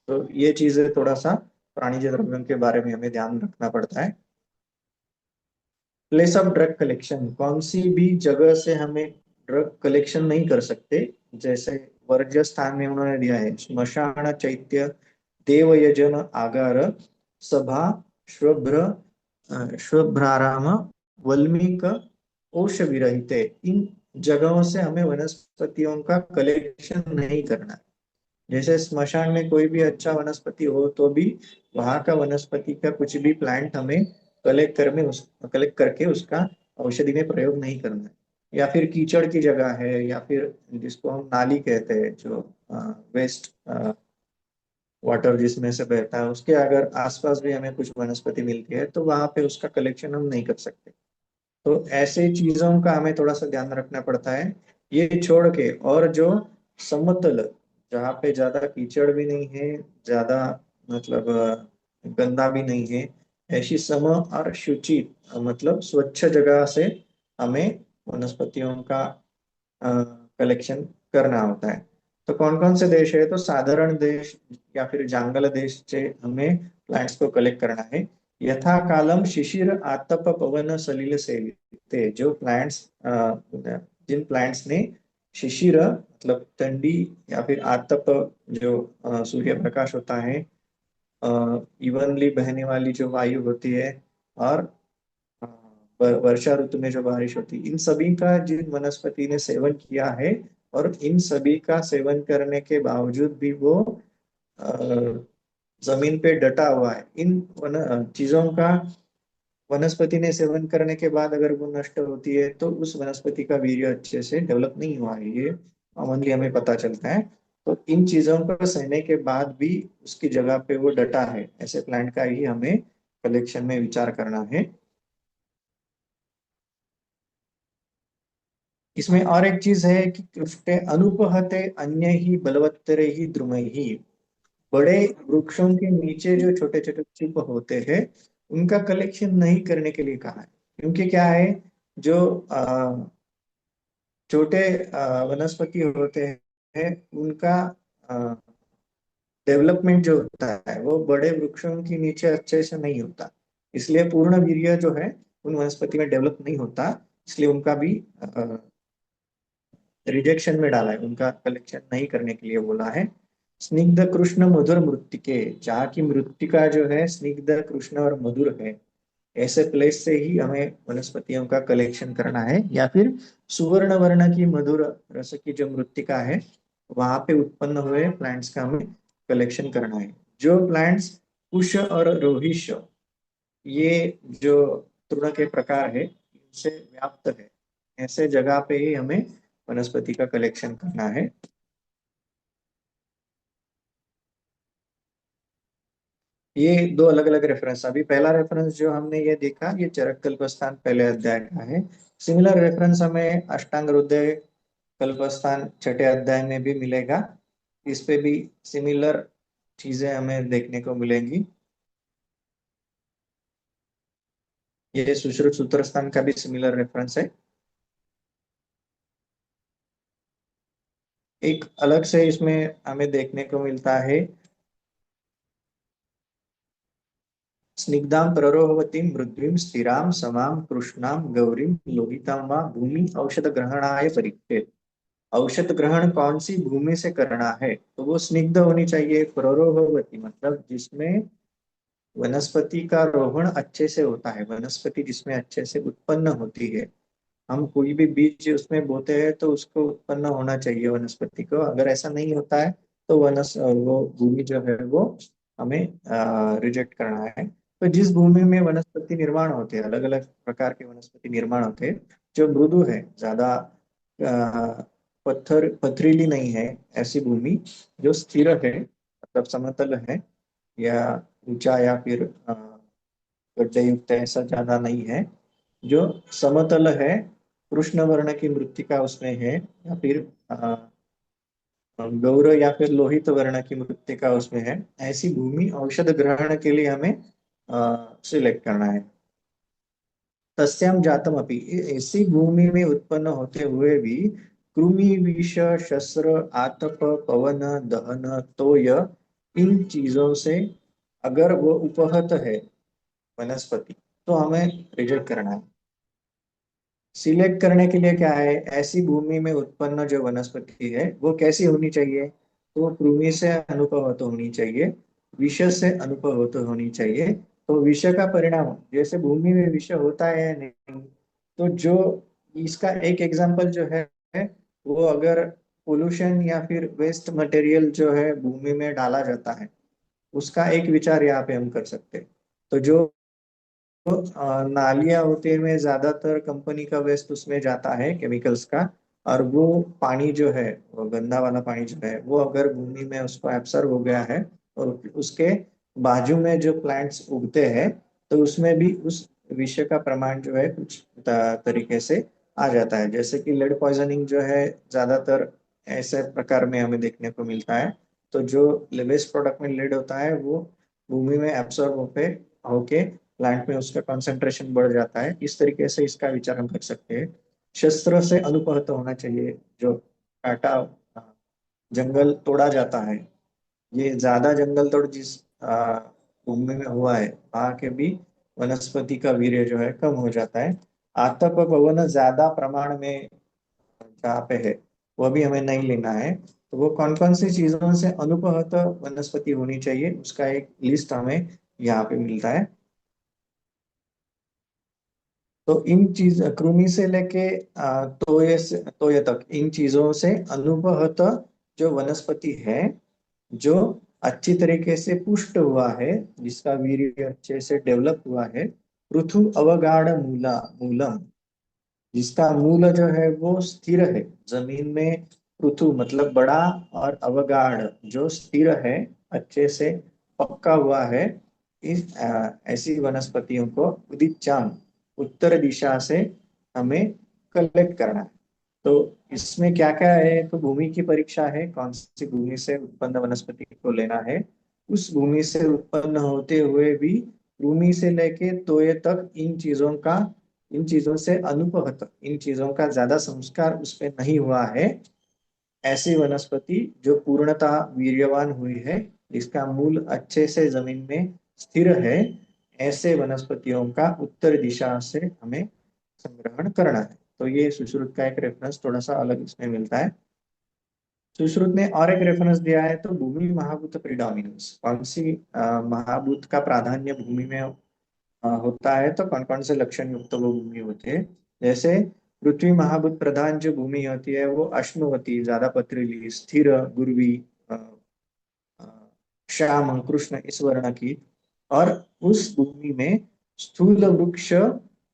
तो ये चीजें थोड़ा सा प्राणिज द्रव्यों के बारे में हमें ध्यान रखना पड़ता है। प्लेस ऑफ ड्रग कलेक्शन, कौन सी भी जगह से हमें ड्रग कलेक्शन नहीं कर सकते, जैसे वर्ज्य स्थान में उन्होंने दिया है श्मशान, चैत्य, देवयजन, आगार, सभा, श्वभ्र, श्वभ्राराम, वल्मीक, ओष विरहित। इन जगहों से हमें वनस्पतियों का कलेक्शन नहीं करना। जैसे स्मशान में कोई भी अच्छा वनस्पति हो तो भी वहां का वनस्पति का कुछ भी प्लांट हमें कलेक्ट करके उसका औषधि में प्रयोग नहीं करना है। या फिर कीचड़ की जगह है, या फिर जिसको हम नाली कहते हैं, जो वेस्ट वाटर जिसमें से बहता है, उसके अगर आसपास भी हमें कुछ वनस्पति मिलती है तो वहां पे उसका कलेक्शन हम नहीं कर सकते। तो ऐसे चीजों का हमें थोड़ा सा ध्यान रखना पड़ता है। ये छोड़ के और जो समतल, जहाँ पे ज्यादा कीचड़ भी नहीं है, ज्यादा मतलब गंदा भी नहीं है, ऐसी सम और शुचि मतलब स्वच्छ जगह से हमें वनस्पतियों का कलेक्शन करना होता है। तो कौन कौन से देश है, तो साधारण देश या फिर जंगल देश से हमें प्लांट्स को कलेक्ट करना है। यथा कालम शिशिर आतप पवन सलिल सेविते, जो प्लांट्स जिन प्लांट्स ने शिशिर मतलब ठंडी या फिर आतप जो सूर्य प्रकाश होता है, इवनली बहने वाली जो वायु होती है, और वर्षा ऋतु में जो बारिश होती है, इन सभी का जिन वनस्पति ने सेवन किया है और इन सभी का सेवन करने के बावजूद भी वो जमीन पे डटा हुआ है, इन चीजों का वनस्पति ने सेवन करने के बाद अगर वो नष्ट होती है तो उस वनस्पति का वीर्य अच्छे से डेवलप नहीं हुआ है, ये कॉमनली हमें पता चलता है। तो इन चीजों को सहने के बाद भी उसकी जगह पे वो डटा है, ऐसे प्लांट का ही हमें कलेक्शन में विचार करना है। इसमें और एक चीज है कि कृष्टे अनुपहते अन्य ही बलवत्तरे ही द्रुम ही, बड़े वृक्षों के नीचे जो छोटे छोटे चिप होते हैं उनका कलेक्शन नहीं करने के लिए कहा है। क्योंकि क्या है, जो छोटे वनस्पति होते हैं उनका डेवलपमेंट जो होता है वो बड़े वृक्षों के नीचे अच्छे से नहीं होता, इसलिए पूर्ण वीर्य जो है उन वनस्पति में डेवलप नहीं होता, इसलिए उनका भी रिजेक्शन में डाला है, उनका कलेक्शन नहीं करने के लिए बोला है। स्निग्ध कृष्ण मधुर मृत्तिके, जहाँ की मृत्तिका जो है स्निग्ध कृष्ण और मधुर है, ऐसे प्लेस से ही हमें वनस्पतियों का कलेक्शन करना है। या फिर सुवर्ण वर्ण की मधुर रस की जो मृत्तिका है वहां पे उत्पन्न हुए प्लांट्स का हमें कलेक्शन करना है। जो प्लांट्स कुश और रोहिश, ये जो तृण के प्रकार है इनसे व्याप्त है, ऐसे जगह पे ही हमें वनस्पति का कलेक्शन करना है। ये दो अलग अलग रेफरेंस, अभी पहला रेफरेंस जो हमने ये देखा ये चरक कल्पस्थान पहले अध्याय का है। सिमिलर रेफरेंस हमें अष्टांग हृदय कल्पस्थान छठे अध्याय में भी मिलेगा, इस पे भी सिमिलर चीजें हमें देखने को मिलेंगी। ये सुश्रुत सूत्र स्थान का भी सिमिलर रेफरेंस है। एक अलग से इसमें हमें देखने को मिलता है स्निग्धां प्ररोहवतीं मृद्वीं स्थिरां समां कृष्णां गौरीं लोहितां वा भूमि औषध ग्रहणाय परीक्षेत। औषध ग्रहण कौन सी भूमि से करना है, तो वो स्निग्ध होनी चाहिए, प्ररोहवती मतलब जिसमें वनस्पति का रोहण अच्छे से होता है, वनस्पति जिसमें अच्छे से उत्पन्न होती है। हम कोई भी बीज उसमें बोते हैं तो उसको उत्पन्न होना चाहिए वनस्पति को, अगर ऐसा नहीं होता है तो वो भूमि जो है वो हमें रिजेक्ट करना है। तो जिस भूमि में वनस्पति निर्माण होते हैं, अलग अलग प्रकार के वनस्पति निर्माण होते हैं, जो मृदु है, ज्यादा पथरीली नहीं है, ऐसी भूमि जो स्थिर है मतलब समतल है, या ऊंचा या फिर गड्ढे युक्त ऐसा ज्यादा नहीं है, जो समतल है, कृष्ण वर्ण की मृत्तिका उसमें है, या फिर गौर या फिर लोहित वर्ण की मृत्तिका उसमें है, ऐसी भूमि औषध ग्रहण के लिए हमें सिलेक्ट करना है। तस्याम जातम अपि, ऐसी भूमि में उत्पन्न होते हुए भी कृमि, विष, शस्त्र, आतप, पवन, दहन, तोय, इन चीजों से अगर वो उपहत है वनस्पति, तो हमें रिजेक्ट करना है। सिलेक्ट करने के लिए क्या है, ऐसी भूमि में उत्पन्न जो वनस्पति है वो कैसी होनी चाहिए, तो कृमि से अनुपहत होनी चाहिए, विष से अनुपहत होनी चाहिए। तो विष का परिणाम, जैसे भूमि में विष होता है या नहीं, तो जो इसका एक एग्जांपल जो है वो अगर पोल्यूशन या फिर वेस्ट मटेरियल जो है भूमि में डाला जाता है, उसका एक विचार यहाँ पे हम कर सकते हैं। तो जो नालियां होते हैं ज्यादातर कंपनी का वेस्ट उसमें जाता है, केमिकल्स का, और वो पानी जो है, वो गंदा वाला पानी जो है, वो अगर भूमि में उसको एब्सर्व हो गया है और उसके बाजू में जो प्लांट्स उगते हैं, तो उसमें भी उस विषय का प्रमाण जो है कुछ तरीके से आ जाता है। जैसे कि लेड पॉइजनिंग जो है ज्यादातर ऐसे प्रकार में हमें देखने को मिलता है। तो जो वेस्ट प्रोडक्ट में लेड होता है वो भूमि में एब्सॉर्ब होके प्लांट में उसका कंसंट्रेशन बढ़ जाता है। इस तरीके से इसका विचार हम कर सकते हैं। शस्त्र से अनुपहत होना चाहिए, जो काटा जंगल तोड़ा जाता है, ये ज्यादा जंगल तोड़ जिस भूमि में हुआ है वहां के भी वनस्पति का वीर्य जो है कम हो जाता है। आतप पवन ज्यादा प्रमाण में जहाँ पे है वो भी हमें नहीं लेना है। तो वो कौन कौन सी चीजों से अनुपहत वनस्पति होनी चाहिए उसका एक लिस्ट हमें यहाँ पे मिलता है। तो इन चीज कृमि से लेके तोय तक इन चीजों से अनुपहत जो वनस्पति है, जो अच्छी तरीके से पुष्ट हुआ है, जिसका वीर्य अच्छे से डेवलप हुआ है, पृथु अवगाढ़ मूलम, जिसका मूल जो है वो स्थिर है जमीन में। पृथु मतलब बड़ा, और अवगाढ़ जो स्थिर है, अच्छे से पक्का हुआ है। ऐसी वनस्पतियों को उदिचाम, उत्तर दिशा से हमें कलेक्ट करना है। तो इसमें क्या क्या है, तो भूमि की परीक्षा है, कौन सी भूमि से उत्पन्न वनस्पति को लेना है। उस भूमि से उत्पन्न होते हुए भी भूमि से लेके तोय तक इन चीजों से अनुपहत, इन चीजों का ज्यादा संस्कार उस पर नहीं हुआ है, ऐसी वनस्पति जो पूर्णतः वीर्यवान हुई है, जिसका मूल अच्छे से जमीन में स्थिर है, ऐसे वनस्पतियों का उत्तर दिशा से हमें संग्रहण करना है। तो ये सुश्रुत का एक रेफरेंस थोड़ा सा अलग इसमें मिलता है। सुश्रुत ने और एक रेफरेंस दिया है, तो भूमि महाभूत प्रिडोमिनेंस, कौन सी महाभूत का प्राधान्य भूमि में होता है, तो कौन कौन से लक्षण युक्त वो भूमि होती है। जैसे पृथ्वी महाभूत प्रधान जो भूमि होती है वो अश्नुवती, ज्यादा पथरीली, स्थिर, गुरवी, अ, अ, श्याम कृष्ण इस वर्ण की, और उस भूमि में स्थूल वृक्ष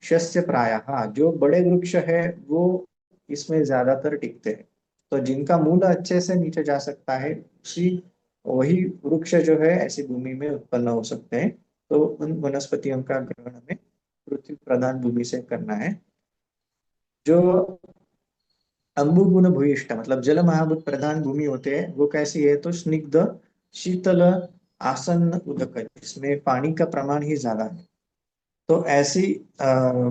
शस्य प्रायः, जो बड़े वृक्ष है वो इसमें ज्यादातर टिकते हैं। तो जिनका मूल अच्छे से नीचे जा सकता है, उसी वही वृक्ष जो है ऐसी भूमि में उत्पन्न हो सकते हैं। तो उन वनस्पतियों का ग्रहण हमें पृथ्वी प्रधान भूमि से करना है। जो अंबुगुण भूयिष्ठ मतलब जल महाभूत प्रधान भूमि होते हैं, वो कैसी है, तो स्निग्ध, शीतल, आसन्न उदक, इसमें पानी का प्रमाण ही ज्यादा है। तो ऐसी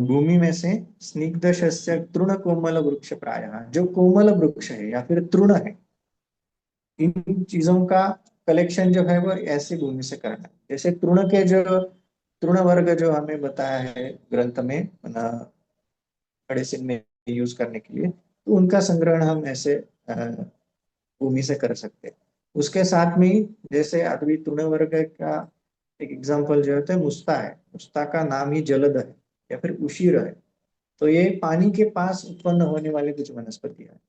भूमि में से स्निग्ध शस्य तृण कोमल वृक्ष प्रायः, जो कोमल वृक्ष है या फिर तृण है, इन चीजों का कलेक्शन जो है वो ऐसी भूमि से करना है। जैसे तृण वर्ग जो हमें बताया है ग्रंथ में मेडिसिन में यूज करने के लिए, तो उनका संग्रहण हम ऐसे भूमि से कर सकते हैं। उसके साथ में ही जैसे अभी तृण वर्ग का एक एग्जांपल जो होता है मुस्ता है, मुस्ता का नाम ही जलद है या फिर उशीर है। तो ये पानी के पास उत्पन्न होने वाले कुछ वनस्पति है।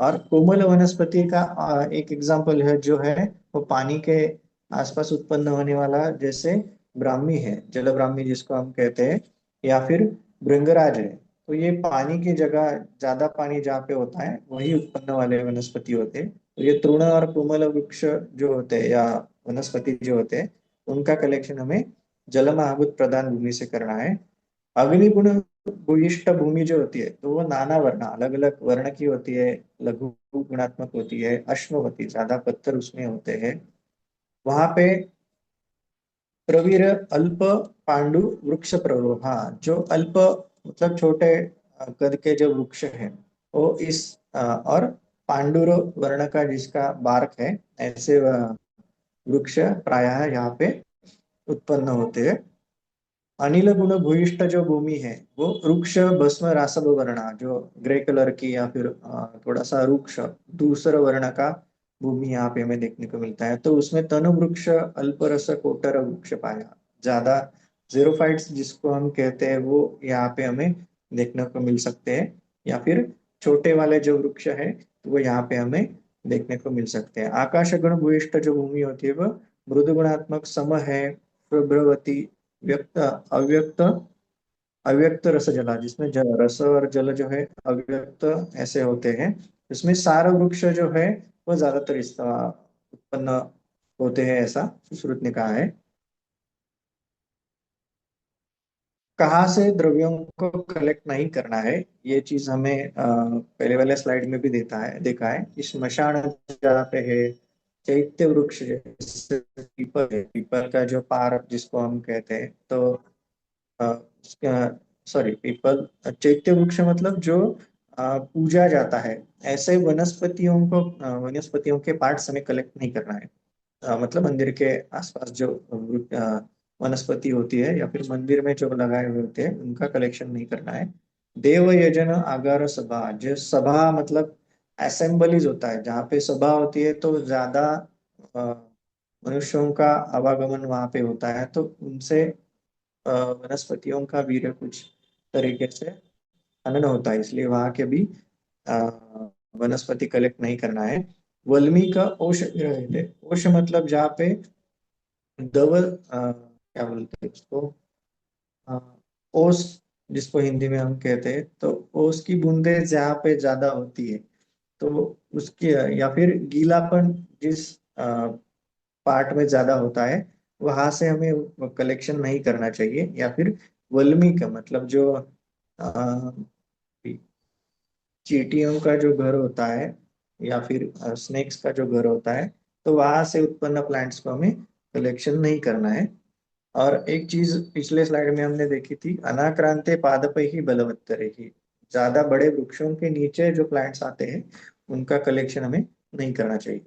और कोमल वनस्पति का एक एग्जांपल है जो है वो पानी के आसपास उत्पन्न होने वाला, जैसे ब्राह्मी है, जल ब्राह्मी जिसको हम कहते हैं, या फिर भृंगराज है। तो ये पानी की जगह, ज्यादा पानी जहाँ पे होता है वही उत्पन्न वाले वनस्पति होते हैं। तो ये तृण और कोमल वृक्ष जो होते हैं या वनस्पति जो होते हैं, उनका कलेक्शन हमें जल महाभूत प्रधान भूमि से करना है। अग्निगुण भूयिष्ठ भूमि जो होती है तो वो नाना वर्ण, अलग अलग वर्ण की होती है, लघु गुणात्मक होती है, अश्ववती, ज्यादा पत्थर उसमें होते हैं। वहां पे प्रवीर अल्प पांडु वृक्ष प्ररोहा, जो अल्प मतलब छोटे कद के जो वृक्ष हैं वो इस और पांडुर वर्ण का जिसका बार्क है, ऐसे वृक्ष प्रायः यहाँ पे उत्पन्न होते हैं। अनिल गुण भूयिष्ठ जो भूमि है वो वृक्ष भस्म रासव वर्णा, जो ग्रे कलर की या फिर थोड़ा सा वृक्ष दूसरा वर्ण का भूमि यहाँ पे हमें देखने को मिलता है। तो उसमें तनु वृक्ष अल्परस कोटर वृक्ष पाया, ज्यादा जेरोफाइट्स जिसको हम कहते हैं वो यहाँ पे हमें देखने को मिल सकते हैं, या फिर छोटे वाले जो वृक्ष है तो वो यहाँ पे हमें देखने को मिल सकते हैं। आकाश गुण भूयिष्ठ जो भूमि होती है वह मृदु गुणात्मक सम है, प्रभ्रवती, व्यक्त, अव्यक्त, अव्यक्त रस जला, जिसमें रस और जल जो है अव्यक्त ऐसे होते हैं। इसमें सार वृक्ष जो है वो ज्यादातर इस उत्पन्न होते हैं, ऐसा सुश्रुत ने कहा है। कहाँ से द्रव्यों को कलेक्ट नहीं करना है, ये चीज हमें पहले वाले स्लाइड में भी देता है, देखा है। इस स्मशान जहाँ पे है, चैत्य वृक्ष जैसे पीपल है, पीपल का जो पार जिसको हम कहते हैं, तो सॉरी पीपल, चैत्य वृक्ष मतलब जो पूजा जाता है, ऐसे वनस्पतियों को वनस्पतियों के पार्ट्स हमें कलेक्ट नहीं करना है। मतलब मंदिर के आसपास जो वनस्पति होती है या फिर मंदिर में जो लगाए हुए होते हैं उनका कलेक्शन नहीं करना है। देव यजन आगार सभा, जो सभा मतलब असेंबलीज होता है, जहाँ पे सभा होती है तो ज्यादा मनुष्यों का आवागमन वहां पे होता है, तो उनसे वनस्पतियों का वीर्य कुछ तरीके से हनन होता है, इसलिए वहां के भी अ, वनस्पति कलेक्ट नहीं करना है। वल्मी का ओष रहते, ओष मतलब जहाँ पे दव क्या बोलते हैं उसको, अ, ओस जिसको हिंदी में हम कहते हैं, तो ओस की बूंदे जहाँ पे ज्यादा होती है तो उसकी, या फिर गीलापन जिस पार्ट में ज्यादा होता है वहां से हमें कलेक्शन नहीं करना चाहिए। या फिर वल्मी का मतलब जो अ, चींटियों का जो घर होता है या फिर स्नेक्स का जो घर होता है, तो वहां से उत्पन्न प्लांट्स को हमें कलेक्शन नहीं करना है। और एक चीज पिछले स्लाइड में हमने देखी थी, अनाक्रांते पादप ही बलवत्तरे ही, ज्यादा बड़े वृक्षों के नीचे जो प्लांट्स आते हैं उनका कलेक्शन हमें नहीं करना चाहिए।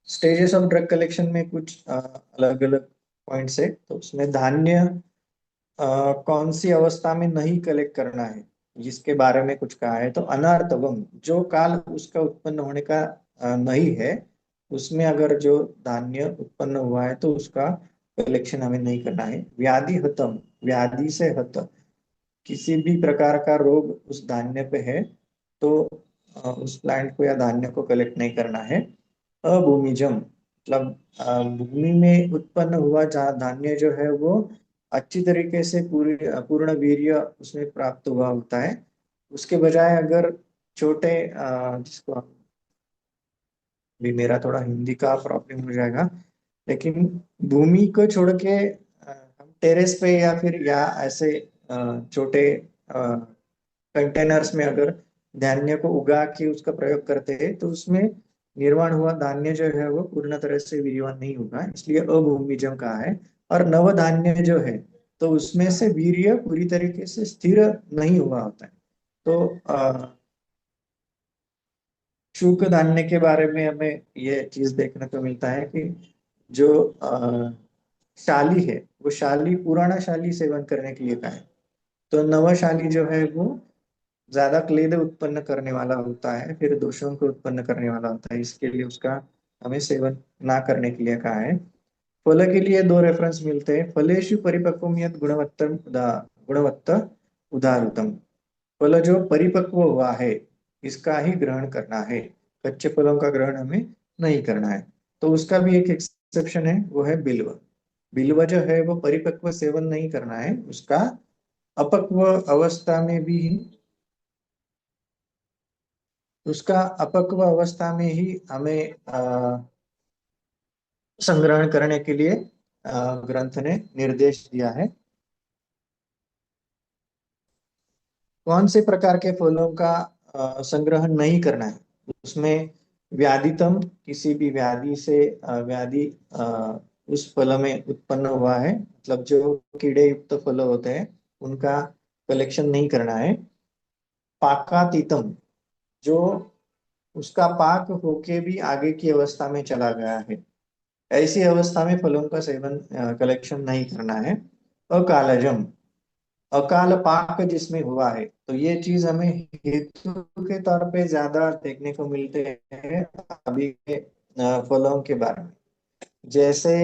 स्टेजेस ऑफ ड्रग कलेक्शन में कुछ अलग अलग पॉइंट्स है, तो उसमें धान्य कौन सी अवस्था में नहीं कलेक्ट करना है जिसके बारे में कुछ कहा है, तो अनार्तवम, जो काल उसका उत्पन्न होने का नहीं है, उसमें अगर जो धान्य उत्पन्न हुआ है तो उसका कलेक्शन हमें नहीं करना है। व्याधि हतम, व्याधि से हत, किसी भी प्रकार का रोग उस धान्य पे है तो उस प्लांट को या धान्य को कलेक्ट नहीं करना है। अभूमिजम मतलब भूमि में उत्पन्न हुआ जहाँ धान्य जो है वो अच्छी तरीके से पूरी पूर्ण वीर्य उसमें प्राप्त हुआ होता है, उसके बजाय अगर छोटे जिसको भी, मेरा थोड़ा हिंदी का प्रॉब्लम हो जाएगा, लेकिन भूमि को छोड़ के हम टेरेस पे या फिर या ऐसे छोटे कंटेनर्स में अगर धान्य को उगा के उसका प्रयोग करते हैं तो उसमें निर्माण हुआ धान्य जो है वो पूर्ण तरह से वीर्यवान नहीं होगा, इसलिए अभूमिजम कहा है। और नव धान्य जो है तो उसमें से वीर्य पूरी तरीके से स्थिर नहीं हुआ होता है। तो शुष्क धान्य के बारे में हमें ये चीज देखने को मिलता है कि जो शाली है वो शाली पुराना शाली सेवन करने के लिए कहा है, तो नवशाली जो है वो ज्यादा क्लेद उत्पन्न करने वाला होता है, फिर दोषों को उत्पन्न करने वाला होता है, इसके लिए उसका हमें सेवन ना करने के लिए कहा है। फल के लिए दो रेफरेंस मिलते हैं, फलेषु परिपक्वमियत गुणवत्ता उदाहृतम, फल जो परिपक्व हुआ है इसका ही ग्रहण करना है, कच्चे फलों का ग्रहण हमें नहीं करना है। तो उसका भी एक एक्सेप्शन है, वो है बिल्व। बिल्व जो है वो परिपक्व सेवन नहीं करना है, उसका अपक्व अवस्था में भी, उसका अपक्व अवस्था में ही हमें संग्रहण करने के लिए ग्रंथ ने निर्देश दिया है। कौन से प्रकार के फलों का संग्रहण नहीं करना है। उसमें व्याधितम, किसी भी व्याधि से व्याधि उस फल में उत्पन्न हुआ है, मतलब जो कीड़े युक्त फल होते हैं उनका कलेक्शन नहीं करना है। पाकातीतम, जो उसका पाक होके भी आगे की अवस्था में चला गया है, ऐसी अवस्था में फलों का सेवन कलेक्शन नहीं करना है। अकालजम, अकाल पाक जिसमें हुआ है, तो ये चीज हमें हेतु के तौर पे ज्यादा देखने को मिलते हैं अभी के फलों के बारे में। जैसे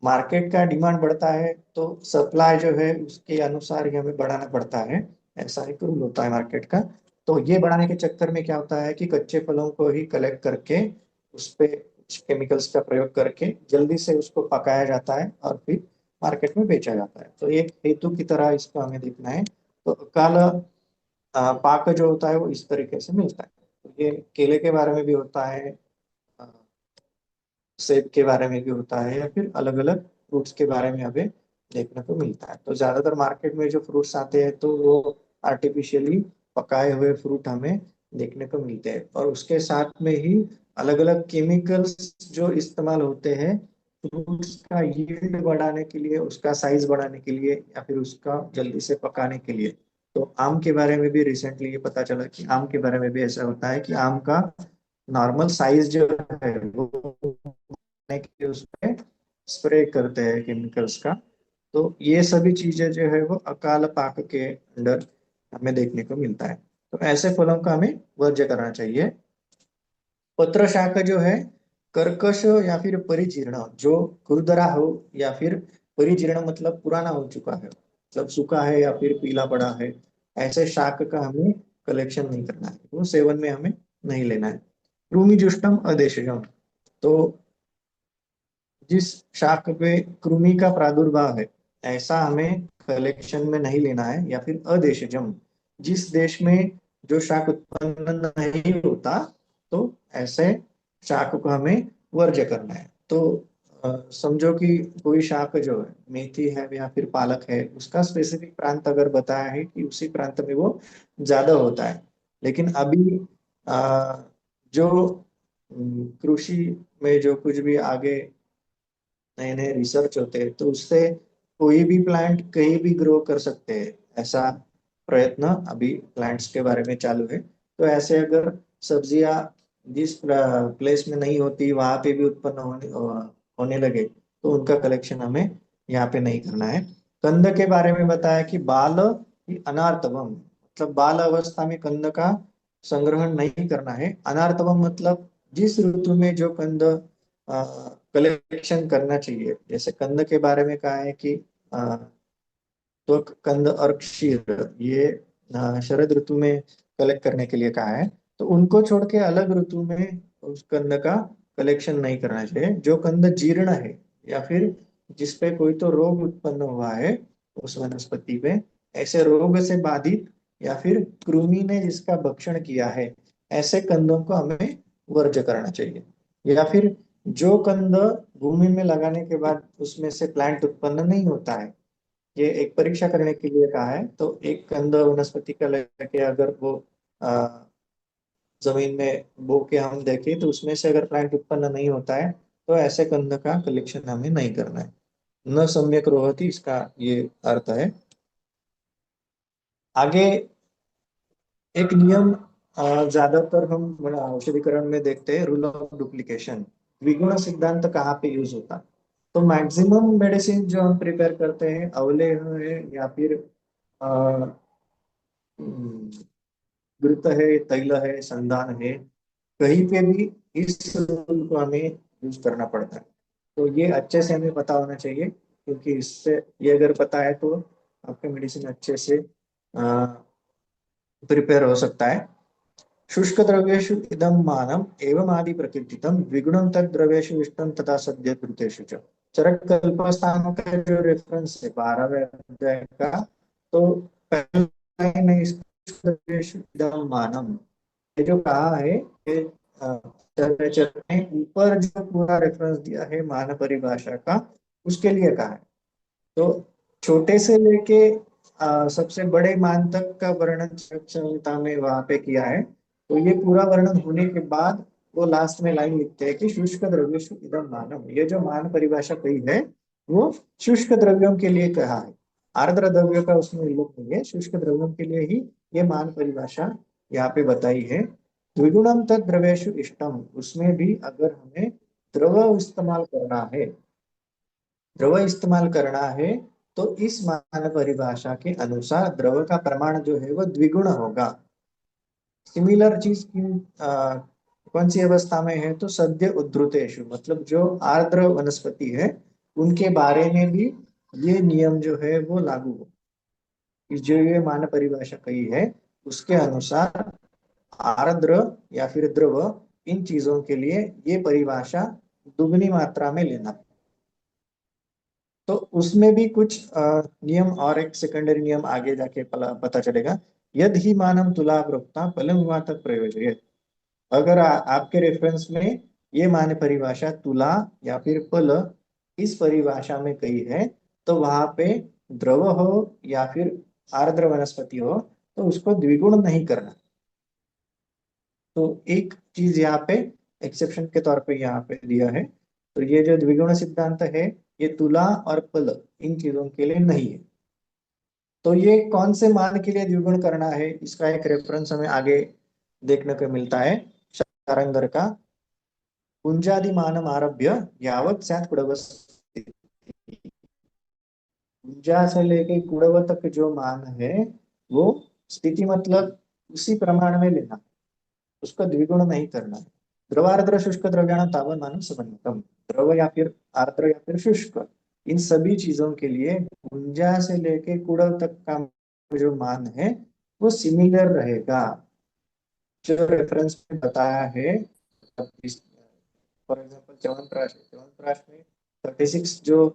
मार्केट का डिमांड बढ़ता है तो सप्लाई जो है उसके अनुसार ही हमें बढ़ाना पड़ता है, ऐसा एक रूल होता है मार्केट का। तो ये बढ़ाने के चक्कर में क्या होता है कि कच्चे फलों को ही कलेक्ट करके उस पे केमिकल्स का प्रयोग करके जल्दी से उसको पकाया जाता है और फिर मार्केट में बेचा जाता है। तो एक हेतु की तरह इसको हमें देखना है। तो काल पाक जो होता है वो इस तरीके से मिलता है। तो ये केले के बारे में भी होता है, अ, सेब के बारे में भी होता है, या फिर अलग अलग फ्रूट्स के बारे में हमें देखने को मिलता है। तो ज्यादातर मार्केट में जो फ्रूट्स आते हैं तो वो आर्टिफिशियली पकाए हुए फ्रूट हमें देखने को मिलते हैं, और उसके साथ में ही अलग अलग केमिकल्स जो इस्तेमाल होते हैं फ्रूट्स का यील्ड बढ़ाने के लिए, उसका साइज बढ़ाने के लिए, या फिर उसका जल्दी से पकाने के लिए। तो आम के बारे में भी रिसेंटली ये पता चला कि आम के बारे में भी ऐसा होता है कि आम का नॉर्मल साइज जो है वो के लिए उसमें स्प्रे करते हैं केमिकल्स का। तो ये सभी चीजें जो है वो अकाल पाक के अंडर हमें देखने को मिलता है। तो ऐसे फलों का हमें वर्ज्य करना चाहिए। पत्र शाक जो है कर्कश या फिर परिजीर्ण, जो खुरदरा हो या फिर परिजीर्ण मतलब पुराना हो चुका है, मतलब सूखा है या फिर पीला पड़ा है, ऐसे शाक का हमें कलेक्शन नहीं करना है, वो सेवन में हमें नहीं लेना है। कृमि जुष्टम अदेशजम, तो जिस शाक पे कृमि का प्रादुर्भाव है ऐसा हमें कलेक्शन में नहीं लेना है। या फिर अदेशजम, जिस देश में जो शाक उत्पन्न नहीं होता, तो ऐसे शाक को हमें वर्ज्य करना है। तो समझो कि कोई शाक जो है मेथी है या फिर पालक है, उसका स्पेसिफिक प्रांत अगर बताया है कि उसी प्रांत में वो ज्यादा होता है, लेकिन अभी जो कृषि में जो कुछ भी आगे नए नए रिसर्च होते हैं तो उससे कोई भी प्लांट कहीं भी ग्रो कर सकते हैं, ऐसा प्रयत्न अभी प्लांट्स के बारे में चालू है। तो ऐसे अगर सब्जियां जिस प्लेस में नहीं होती वहां पे भी उत्पन्न होने लगे तो उनका कलेक्शन हमें यहाँ पे नहीं करना है। कंद के बारे में बताया कि बाल की अनार्तवम, मतलब बाल अवस्था में कंद का संग्रहण नहीं करना है। अनार्तवम मतलब जिस ऋतु में जो कंद कलेक्शन करना चाहिए। जैसे कंद के बारे में कहा है कि तो कंद और क्षीर ये शरद ऋतु में कलेक्ट करने के लिए कहा है। तो उनको छोड़ के अलग ऋतु में उस कंद का कलेक्शन नहीं करना चाहिए। जो कंद जीर्ण है या फिर जिसपे कोई तो रोग उत्पन्न हुआ है उस वनस्पति पे, ऐसे रोग से बाधित या फिर कृमि ने जिसका भक्षण किया है, ऐसे कंदों को हमें वर्ज्य करना चाहिए। या फिर जो कंद भूमि में लगाने के बाद उसमें से प्लांट उत्पन्न नहीं होता है, ये एक परीक्षा करने के लिए कहा है। तो एक कंद वनस्पति का लेके अगर वो अ, जमीन में बो के हम देखें तो उसमें से अगर प्लांट उत्पन्न नहीं होता है तो ऐसे कंद का कलेक्शन हमें नहीं करना है। न सम्यक रोहति, इसका ये अर्थ है। आगे एक नियम ज्यादातर हम औषधिकरण में देखते हैं, रूल ऑफ डुप्लीकेशन। द्विगुण सिद्धांत कहाँ पे यूज होता है? तो मैक्सिमम मेडिसिन जो हम प्रिपेयर करते हैं, अवले है या फिर घृत है, तैल है, संधान है, कहीं पे भी इस रूल को हमें यूज करना पड़ता है। तो ये अच्छे से हमें पता होना चाहिए, क्योंकि इससे ये अगर पता है तो आपका मेडिसिन अच्छे से प्रिपेयर हो सकता है। शुष्क द्रव्येषु इदं मानम एवं आदि प्रकीर्तितम द्विगुणं तद द्रव्येषु इष्टं तथा सद्य कृतेषु च। चरक कल्पस्थान का जो रेफरेंस है 12वें अध्याय का, तो पहले लाइन है शुष्क द्रव्येषु इदं मानम, ये जो कहा है ये लिटरेचर ने ऊपर जो पूरा रेफरेंस दिया है मान परिभाषा का, उसके लिए कहा है। तो छोटे से लेके सबसे बड़े मान तक का वर्णन संहिता में वहां पे किया है। तो ये पूरा वर्णन होने के बाद वो लास्ट में लाइन लिखते हैं कि शुष्क द्रव्येषु इदं मानम। ये जो मान परिभाषा कही है वो शुष्क द्रव्यों के लिए कहा है, आर्द्र द्रव्यों का उसमें उल्लेख नहीं है, शुष्क द्रव्यों के लिए ही ये मान परिभाषा यहाँ पे बताई है। द्विगुणम तद द्रव्येषु इष्टम, उसमें भी अगर हमें द्रव इस्तेमाल करना है, द्रव इस्तेमाल करना है, तो इस मान परिभाषा के अनुसार द्रव का प्रमाण जो है वो द्विगुण होगा। सिमिलर चीज कौन सी अवस्था में है, तो सद्य उद्धृतेषु, मतलब जो आर्द्र वनस्पति है उनके बारे में भी ये नियम जो है वो लागू हो। जो ये मान परिभाषा कही है उसके अनुसार आर्द्र या फिर द्रव, इन चीजों के लिए ये परिभाषा दुगनी मात्रा में लेना। तो उसमें भी कुछ नियम और एक सेकेंडरी नियम आगे जाके पता चलेगा। यदि ही मानम तुला प्रोक्ता फलम तक प्रयोजयेत्, अगर आपके रेफरेंस में ये मान परिभाषा तुला या फिर पल इस परिभाषा में कही है, तो वहां पे द्रव हो या फिर आर्द्र वनस्पति हो तो उसको द्विगुण नहीं करना। तो एक चीज यहाँ पे एक्सेप्शन के तौर पे यहाँ पे दिया है। तो ये जो द्विगुण सिद्धांत है ये तुला और पल इन चीजों के लिए नहीं है। तो ये कौन से मान के लिए द्विगुण करना है, इसका एक रेफरेंस हमें आगे देखने को मिलता है शारंगर का। पुंजादिमानम आरभ्य यावत् स्यात् कुडव स्थिति, पुंजा से लेके कुडव तक जो मान है वो स्थिति मतलब उसी प्रमाण में लेना, उसका द्विगुण नहीं करना है। द्रवार्द्र शुष्क द्रव्याणाम तावन मानम समन्वितम, द्रव या फिर आर्द्र या फिर शुष्क इन सभी चीजों के लिए गुंजा से लेके कुड़व तक का जो मान है वो सिमिलर रहेगा। जो रेफरेंस में बताया है, फॉर एग्जाम्पल च्यवनप्राश, च्यवनप्राश में 36 जो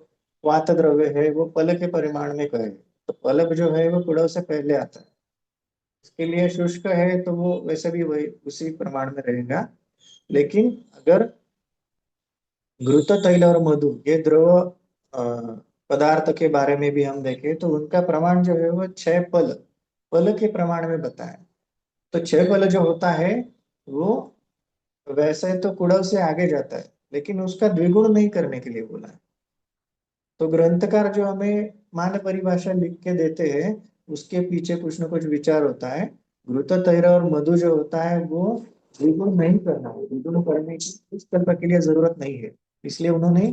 वात द्रव्य है वो पल के परिमाण में कहे, तो पलक जो है वो कुड़व से पहले आता है। इसके लिए शुष्क है तो वो वैसे भी वही उसी प्रमाण में रहेगा। लेकिन अगर घृत तैल और मधु ये द्रव पदार्थ के बारे में भी हम देखें तो उनका प्रमाण जो है वो 6 पल पल के प्रमाण में बताया। तो 6 पल जो होता है वो वैसे तो कुड़व से आगे जाता है, लेकिन उसका द्विगुण नहीं करने के लिए बोला है। तो ग्रंथकार जो हमें मान परिभाषा लिख के देते हैं उसके पीछे कुछ ना कुछ विचार होता है। घृत तैल और मधु जो होता है वो द्विगुण नहीं करना है, द्विगुण करने की इस कल्प के लिए जरूरत नहीं है, इसलिए उन्होंने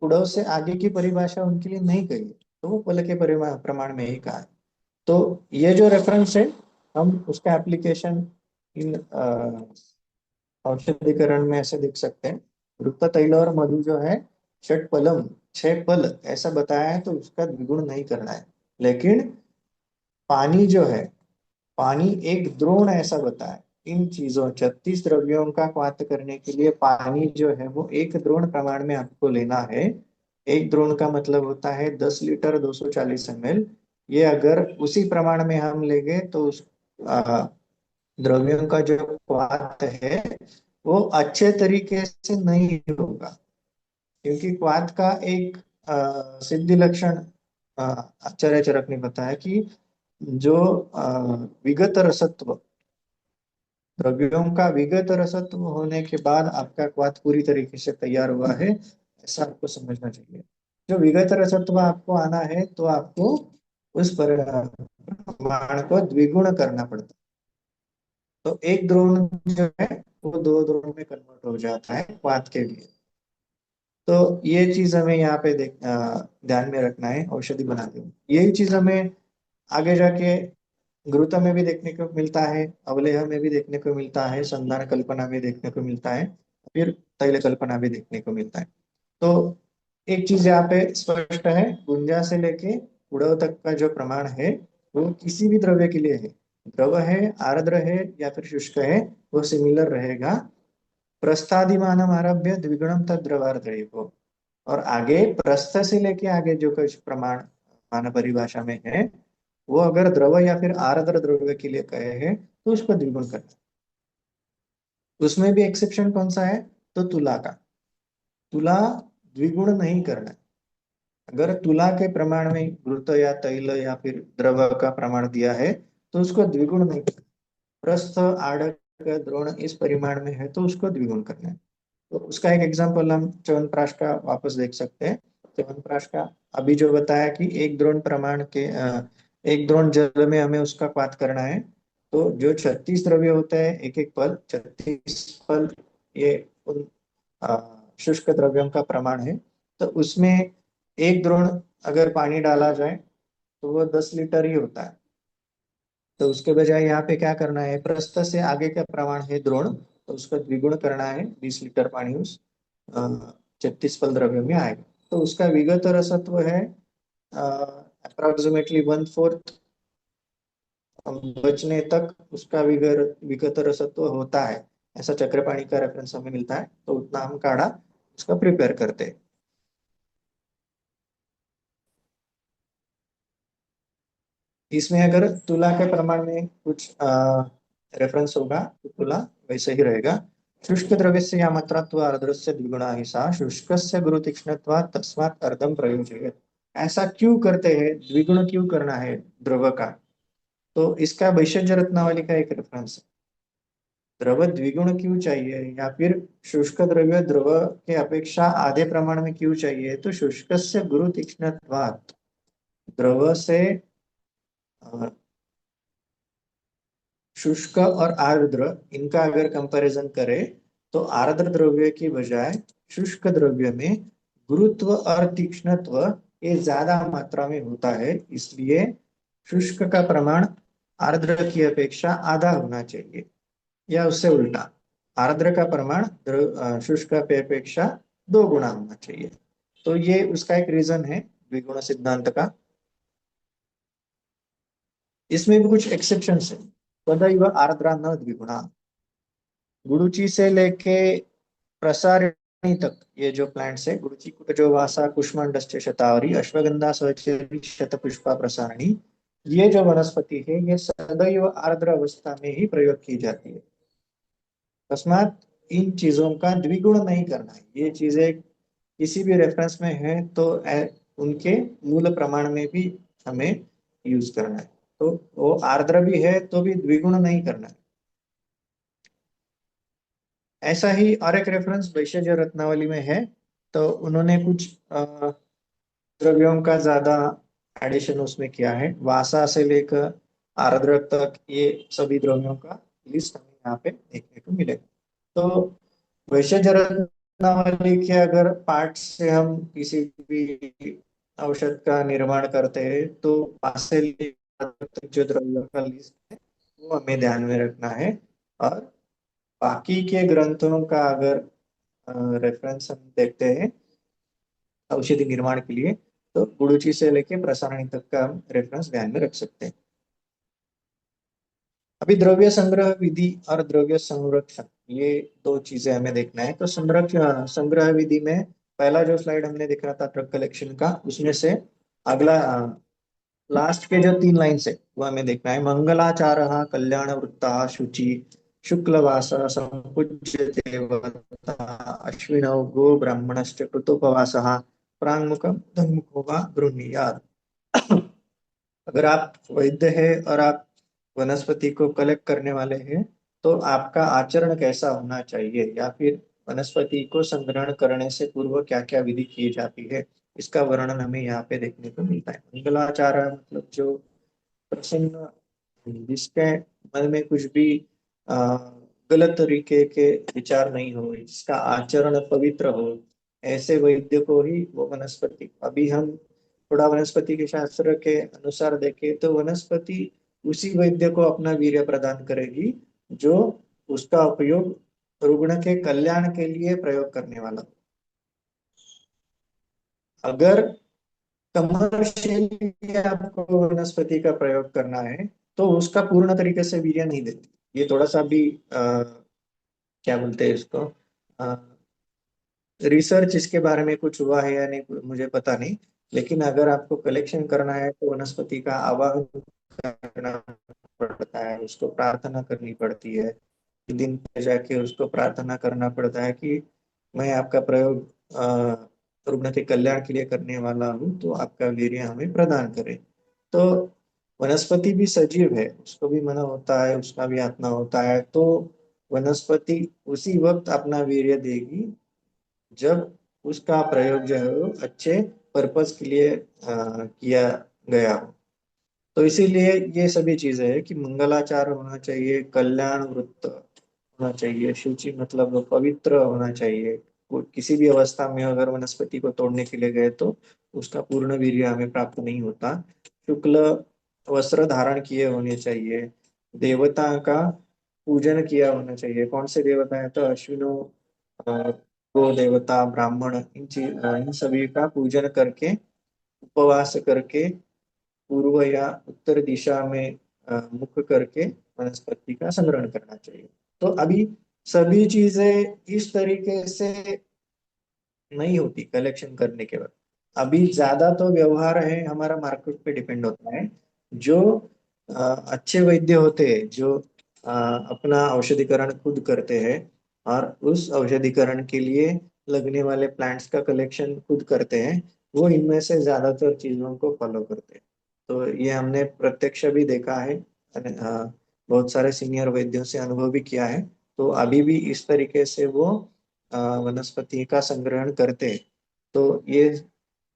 कुड़व से आगे की परिभाषा उनके लिए नहीं कही है, तो वो पल के प्रमाण में ही कहा है। तो ये जो रेफरेंस है हम उसका एप्लीकेशन इन औषधिकरण में ऐसे देख सकते हैं। घृत तैल और मधु जो है षट पलम 6 पल ऐसा बताया है, तो उसका द्विगुण नहीं करना है। लेकिन पानी जो है, पानी एक द्रोण ऐसा बताया, इन चीजों 36 द्रव्यों का क्वात करने के लिए पानी जो है वो एक द्रोण प्रमाण में आपको लेना है। एक द्रोण का मतलब होता है 10 लीटर 240 ml। ये अगर उसी प्रमाण में हम लेंगे तो उस द्रव्यों का जो क्वात है वो अच्छे तरीके से नहीं होगा, क्योंकि क्वात का एक सिद्धि लक्षण आचार्य चरक ने बताया कि जो विगत रसत्व, द्रव्यों का विगत रसत्व होने के बाद आपका क्वाथ पूरी तरीके से तैयार हुआ है, ऐसा आपको समझना चाहिए। जो विगत रसत्व आपको आना है तो आपको उस प्रमाण को द्विगुण करना पड़ता है। तो एक द्रोण जो है वो 2 द्रोण में कन्वर्ट हो जाता है क्वाथ के लिए। तो ये चीज हमें यहाँ पे ध्यान में रखना है औषधि बनाते हुए। यही चीज हमें आगे जाके घृत में भी देखने को मिलता है, अवलेह में भी देखने को मिलता है, संधान कल्पना में देखने को मिलता है, फिर तैल कल्पना भी देखने को मिलता है। तो एक चीज यहाँ पे स्पष्ट है, गुंजा से लेके उड़व तक का जो प्रमाण है वो किसी भी द्रव्य के लिए है, द्रव है आर्द्र है या फिर शुष्क है, वो सिमिलर रहेगा। प्रस्थादिमानम आरभ्य द्विगुणम तद द्रवार्द्र को, और आगे प्रस्थ से लेके आगे जो कुछ प्रमाण मान परिभाषा में है वो अगर द्रव या फिर आर्द्र द्रव्य के लिए कहे हैं तो उसको द्विगुण करना है। उसमें भी एक्सेप्शन कौन सा है, तो तुला का, तुला द्विगुण नहीं करना है। अगर तुला के प्रमाण में घृत या तैल या फिर द्रव का प्रमाण दिया है तो उसको द्विगुण नहीं, प्रस्थ आड़क द्रोण इस परिमाण में है तो उसको द्विगुण करना है। तो उसका एक एग्जांपल हम च्यवनप्राश का वापस देख सकते हैं। च्यवनप्राश का अभी जो बताया कि एक द्रोण प्रमाण के एक द्रोण जल में हमें उसका पात करना है। तो जो 36 द्रव्य होते हैं, एक एक पल 36 पल, ये उन अ, शुष्क द्रव्यों का प्रमाण है। तो उसमें एक द्रोण अगर पानी डाला जाए तो वो 10 लीटर ही होता है। तो उसके बजाय यहाँ पे क्या करना है, प्रस्थ से आगे का प्रमाण है द्रोण, तो उसका द्विगुण करना है, 20 लीटर पानी उस 36 फल द्रव्य में आएगा। तो उसका विगत रसत्व है अप्रोक्सीमेटली 1/4, बचने तक उसका विगत रसत्व होता है। ऐसा चक्रपाणी का रेफरेंस हमें मिलता है, तो उतना हम काढ़ा उसका प्रिपेयर करते हैं। इसमें अगर तुला के प्रमाण में कुछ रेफरेंस होगा तो तुला वैसे ही रहेगा। शुष्क द्रव्यस्य या मात्रात्व आर्द्रस्य द्विगुणा ही सा शुष्कस्य गुरु तीक्ष्णत्वात् तस्मात् अर्धम प्रयोजयेत्। ऐसा क्यों करते हैं, द्विगुण क्यों करना है द्रव का? तो इसका वैशज्य रत्नावली का एक रेफरेंस है। द्रव द्विगुण क्यों चाहिए या फिर शुष्क द्रव्य द्रव के अपेक्षा आधे प्रमाण में क्यों चाहिए? तो शुष्कस्य गुरु तीक्ष्णत्वात्, द्रव से शुष्क और आर्द्र इनका अगर कंपैरिजन करें तो आर्द्र द्रव्य की बजाय शुष्क द्रव्य में गुरुत्व और तीक्ष्णत्व ये ज्यादा मात्रा में होता है, इसलिए शुष्क का प्रमाण आर्द्र की अपेक्षा आधा होना चाहिए, या उससे उल्टा आर्द्र का प्रमाण शुष्क की अपेक्षा 2 गुना होना चाहिए। तो ये उसका एक रीजन है द्विगुण सिद्धांत का। इसमें भी कुछ एक्सेप्शंस है। सदैव आर्द्रा न द्विगुणा, गुड़ुची से लेके प्रसारिणी तक ये जो प्लांट्स है, गुड़ुची कुटजो वासा कुष्मांडश्च शतावरी अश्वगंधा सहचरी शतपुष्पा प्रसारिणी, ये जो वनस्पति है ये सदैव आर्द्र अवस्था में ही प्रयोग की जाती है। तस्मात इन चीजों का द्विगुण नहीं करना है। ये चीजें किसी भी रेफरेंस में है तो उनके मूल प्रमाण में भी हमें यूज करना है। तो वो आर्द्र भी है तो भी द्विगुण नहीं करना है। ऐसा ही और एक रेफरेंस वैशज रत्नावली में है, तो उन्होंने कुछ द्रव्यों का ज्यादा एडिशन उसमें किया है। वासा से लेकर आर्द्र तक ये सभी द्रव्यों का लिस्ट हमें यहाँ पे देखने को मिलेगा। तो वैशज रत्नावली के अगर पार्ट से हम किसी भी औषध का निर्माण करते हैं तो वासा से लेकर आर्द्र तक जो द्रव्यों का लिस्ट है वो हमें ध्यान में रखना है। और बाकी के ग्रंथों का अगर रेफरेंस हम देखते हैं औषधि निर्माण के लिए, तो गुड़ुची से लेके प्रसारणी तक का हम रेफरेंस ध्यान में रख सकते हैं। अभी द्रव्य संग्रह विधि और द्रव्य संरक्षण, ये 2 चीजें हमें देखना है। तो संरक्षण संग्रह विधि में पहला जो स्लाइड हमने देखा था ड्रग कलेक्शन का, उसमें से अगला लास्ट के जो 3 लाइन से वो हमें देखना है। मंगलाचार कल्याण वृत्ता शुचि शुक्लवास संपूज्यते वत्ता अश्विनौ गो ब्राह्मणश्च कृतोपवास प्रांगमुखम धन्मुखो वा गृह्णीयात्। अगर आप वैद्य है और आप वनस्पति को कलेक्ट करने वाले हैं तो आपका आचरण कैसा होना चाहिए, या फिर वनस्पति को संग्रहण करने से पूर्व क्या क्या विधि की जाती है, इसका वर्णन हमें यहाँ पे देखने को मिलता है। मंगलाचार मतलब जो प्रसन्न, जिसके मन में कुछ भी गलत तरीके के विचार नहीं हो, जिसका आचरण पवित्र हो, ऐसे वैद्य को ही वो वनस्पति। अभी हम थोड़ा वनस्पति के शास्त्र के अनुसार देखें तो वनस्पति उसी वैद्य को अपना वीर्य प्रदान करेगी जो उसका उपयोग रुग्ण के कल्याण के लिए प्रयोग करने वाला हो। अगर कमर्शियली आपको वनस्पति का प्रयोग करना है तो उसका पूर्ण तरीके से वीर्य नहीं देती। ये थोड़ा सा भी क्या बोलते हैं इसको, रिसर्च इसके बारे में कुछ हुआ है या नहीं मुझे पता नहीं, लेकिन अगर आपको कलेक्शन करना है तो वनस्पति का आवाहन करना पड़ता है, उसको प्रार्थना करनी पड़ती है। दिन पे जाके उसको प्रार्थना करना पड़ता है कि मैं आपका प्रयोग रुग्ण के कल्याण के लिए करने वाला हूँ, तो आपका वीर्य हमें प्रदान करे। तो वनस्पति भी सजीव है, उसको भी मन होता है, उसका भी आत्मा होता है, तो वनस्पति उसी वक्त अपना वीर्य देगी जब उसका प्रयोग जो है वो अच्छे पर्पस के लिए किया गया हो। तो इसीलिए ये सभी चीजें है कि मंगलाचार होना चाहिए, कल्याण वृत्त होना चाहिए, शुचि मतलब पवित्र होना चाहिए। किसी भी अवस्था में अगर वनस्पति को तोड़ने के लिए गए तो उसका पूर्ण वीर्य हमें प्राप्त नहीं होता। शुक्ल वस्त्र धारण किए होने चाहिए, देवता का पूजन किया होना चाहिए। कौन से देवता है? तो अश्विनों, गो देवता, ब्राह्मण, इन सभी का पूजन करके, उपवास करके, पूर्व या उत्तर दिशा में मुख करके वनस्पति का संग्रहण करना चाहिए। तो अभी सभी चीजें इस तरीके से नहीं होती कलेक्शन करने के बाद। अभी ज्यादा तो व्यवहार है हमारा मार्केट पे डिपेंड होता है। जो अच्छे वैद्य होते हैं, जो अपना औषधिकरण खुद करते हैं और उस औषधिकरण के लिए लगने वाले प्लांट्स का कलेक्शन खुद करते हैं, वो इनमें से ज्यादातर चीजों को फॉलो करते हैं। तो ये हमने प्रत्यक्ष भी देखा है, बहुत सारे सीनियर वैद्यों से अनुभव भी किया है। तो अभी भी इस तरीके से वो वनस्पति का संग्रहण करते हैं। तो ये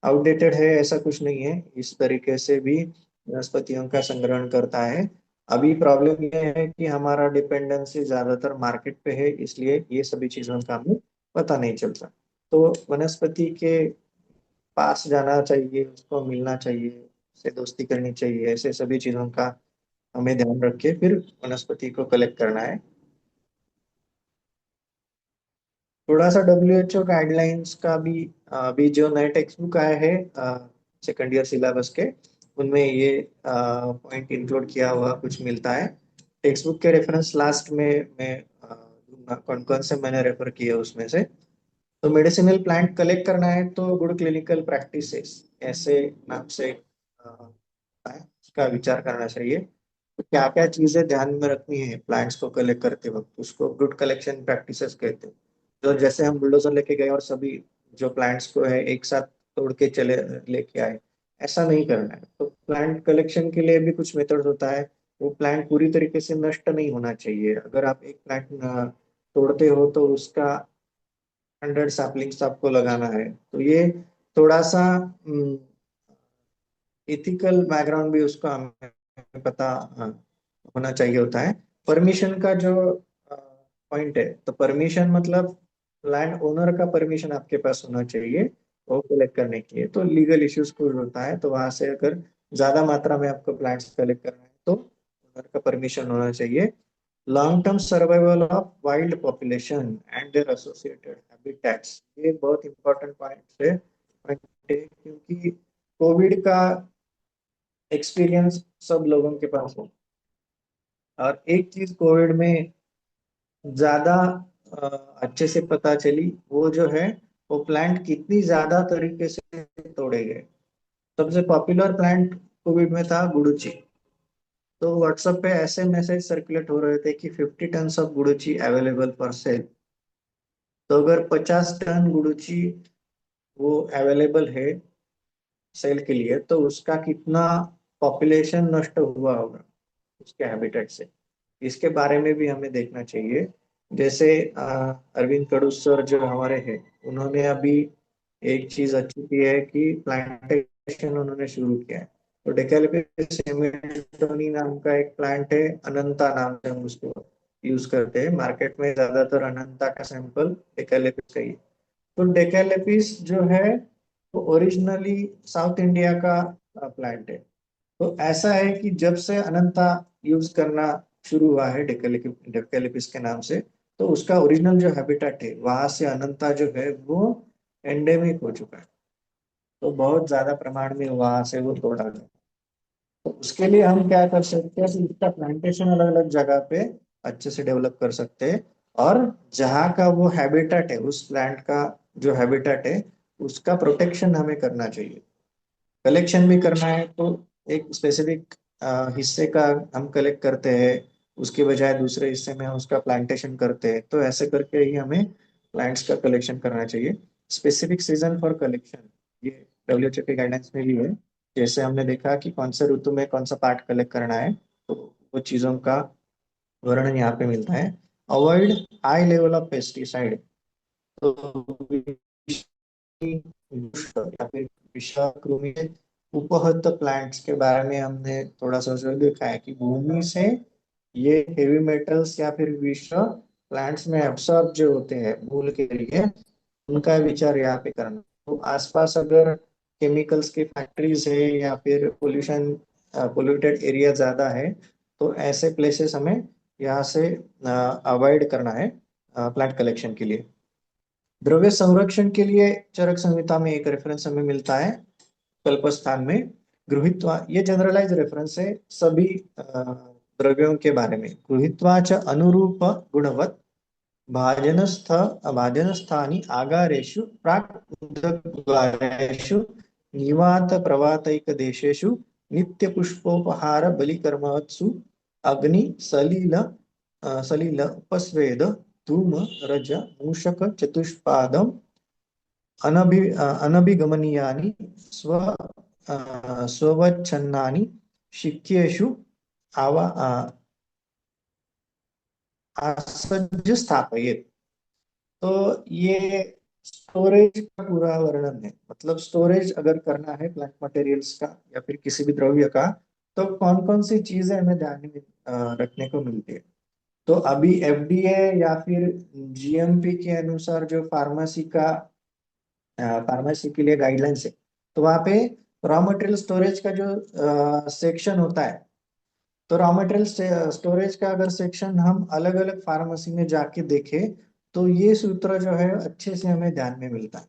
आउटडेटेड है ऐसा कुछ नहीं है, इस तरीके से भी वनस्पतियों का संग्रहण करता है। अभी प्रॉब्लम ये है कि हमारा डिपेंडेंसी ज्यादातर मार्केट पे है, इसलिए ये सभी चीजों का हमें पता नहीं चलता। तो वनस्पति के पास जाना चाहिए, उसको मिलना चाहिए, उससे दोस्ती करनी चाहिए, ऐसे सभी चीजों का हमें ध्यान रख के फिर वनस्पति को कलेक्ट करना है। थोड़ा सा WHO गाइडलाइंस का भी अभी जो नए टेक्स्ट बुक आए हैं सेकंड ईयर सिलेबस के, उनमें ये पॉइंट इंक्लूड किया हुआ कुछ मिलता है। टेक्स्ट बुक के रेफरेंस लास्ट में मैं दूंगा, कौन कौन से मैंने रेफर किए उसमें से। तो मेडिसिनल प्लांट कलेक्ट करना है तो गुड क्लिनिकल प्रैक्टिसेस ऐसे नाम से है, उसका विचार करना चाहिए। तो क्या क्या चीजें ध्यान में रखनी है प्लांट्स को कलेक्ट करते वक्त, उसको गुड कलेक्शन प्रैक्टिसेस कहते हैं। तो जैसे हम बुलडोजर लेके गए और सभी जो प्लांट्स को है एक साथ तोड़ के चले लेके आए, ऐसा नहीं करना है। तो प्लांट कलेक्शन के लिए भी कुछ मेथड होता है। वो प्लांट पूरी तरीके से नष्ट नहीं होना चाहिए। अगर आप एक प्लांट तोड़ते हो तो उसका 100 सैपलिंग्स आपको लगाना है। तो ये थोड़ा सा इथिकल बैकग्राउंड भी उसका हमें पता होना चाहिए होता है। परमिशन का जो पॉइंट है, तो परमिशन मतलब लैंड ओनर का परमिशन आपके पास होना चाहिए वो कलेक्ट करने के लिए। तो लीगल इश्यूज कुछ होता है, तो वहां से अगर ज्यादा मात्रा में आपको प्लांट्स कलेक्ट करना है तो ओनर का परमिशन होना चाहिए। Long term survival of wild population and their associated habitats, ये बहुत इंपॉर्टेंट पॉइंट है, क्योंकि कोविड का एक्सपीरियंस सब लोगों के पास है। और एक चीज कोविड में ज्यादा अ, अच्छे से पता चली, वो जो है वो प्लांट कितनी ज्यादा तरीके से तोड़े गए। सबसे पॉपुलर प्लांट कोविड में था गुडुचि। तो व्हाट्सएप पे ऐसे मैसेज सर्कुलेट हो रहे थे कि 50 ton of guduchi available for sale. तो अगर 50 टन गुडुचि वो अवेलेबल है सेल के लिए, तो उसका कितना पॉपुलेशन नष्ट हुआ होगा उसके हैबिटेट से, इसके बारे में भी हमें देखना चाहिए। जैसे अरविंद कडू सर जो हमारे हैं, उन्होंने अभी एक चीज अच्छी की है कि प्लांटेशन उन्होंने शुरू किया है। तो डेकेलिपिस हेमिल्टोनी नाम का एक प्लांट है, अनंता नाम से हम उसको यूज करते हैं। मार्केट में ज्यादातर अनंता का सैंपल डेकेलिपिस का ही है। तो डेकेलिपिस जो है वो ओरिजिनली साउथ इंडिया का प्लांट है। तो ऐसा है कि जब से अनंता यूज करना शुरू हुआ है डेकेलिपिस के नाम से, तो उसका ओरिजिनल जो हैबिटेट है वहां से अनंता जो है वो एंडेमिक हो चुका है। तो बहुत ज्यादा प्रमाण में वहां से वो तोड़ा गया। तो उसके लिए हम क्या कर सकते हैं कि इसका प्लांटेशन अलग अलग जगह पे अच्छे से डेवलप कर सकते हैं। और जहाँ का वो हैबिटेट है, उस प्लांट का जो हैबिटेट है उसका प्रोटेक्शन हमें करना चाहिए। कलेक्शन भी करना है तो एक स्पेसिफिक हिस्से का हम कलेक्ट करते हैं, उसके बजाय दूसरे हिस्से में हम उसका प्लांटेशन करते हैं। तो ऐसे करके ही हमें प्लांट्स का कलेक्शन करना चाहिए। स्पेसिफिक सीजन फॉर कलेक्शन, ये डब्ल्यूएचओ के गाइडेंस में भी है। जैसे हमने देखा कि कौन से ऋतु में कौन सा पार्ट कलेक्ट करना है, तो वो चीजों का वर्णन यहाँ पे मिलता है। Avoid high level of pesticide, तो या फिर विषाक्रुमि उपहत प्लांट्स के बारे में हमने थोड़ा सा जो देखा है कि भूमि से ये हेवी मेटल्स या फिर विष प्लांट्स में एब्सॉर्ब जो होते हैं मूल के लिए, उनका विचार यहाँ पे करना। तो आसपास अगर केमिकल्स की फैक्ट्रीज है या फिर पोल्यूशन पोल्यूटेड एरिया ज्यादा है, तो ऐसे प्लेसेस हमें यहाँ से अवॉइड करना है प्लांट कलेक्शन के लिए। द्रव्य संरक्षण के लिए चरक संहिता में एक रेफरेंस हमें मिलता है कल्पस्थान में। गृहीत्वा, ये जनरलाइज रेफरेंस है सभी द्रव्यों के बारे में। गृहीत्वा च अनुरूप गुणवत् भाजनस्थ भाजनस्थानि आगारेषु प्राक् निवात प्रवातैक देशेषु नित्य पुष्पोपहार बलिकर्मत्सु अग्नि सलिल उपस्वेद धूम रज मूषक चतुष्पादम अनभिगमनीयानि स्वच्छन्नानि शिक्येषु आवा आसज्य स्थापयेत्। तो ये स्टोरेज का पूरा वर्णन है, मतलब स्टोरेज अगर करना है प्लांट मटेरियल्स का या फिर किसी भी द्रव्य का, तो कौन कौन सी चीजें हमें ध्यान में रखने को मिलती है। तो अभी एफडीए या फिर जीएमपी के अनुसार जो फार्मेसी के लिए गाइडलाइंस है, तो वहाँ पे रॉ मटेरियल स्टोरेज का जो सेक्शन होता है, तो रॉ मटेरियल स्टोरेज का अगर सेक्शन हम अलग अलग फार्मेसी में जाके देखें, तो ये सूत्र जो है अच्छे से हमें ध्यान में मिलता है।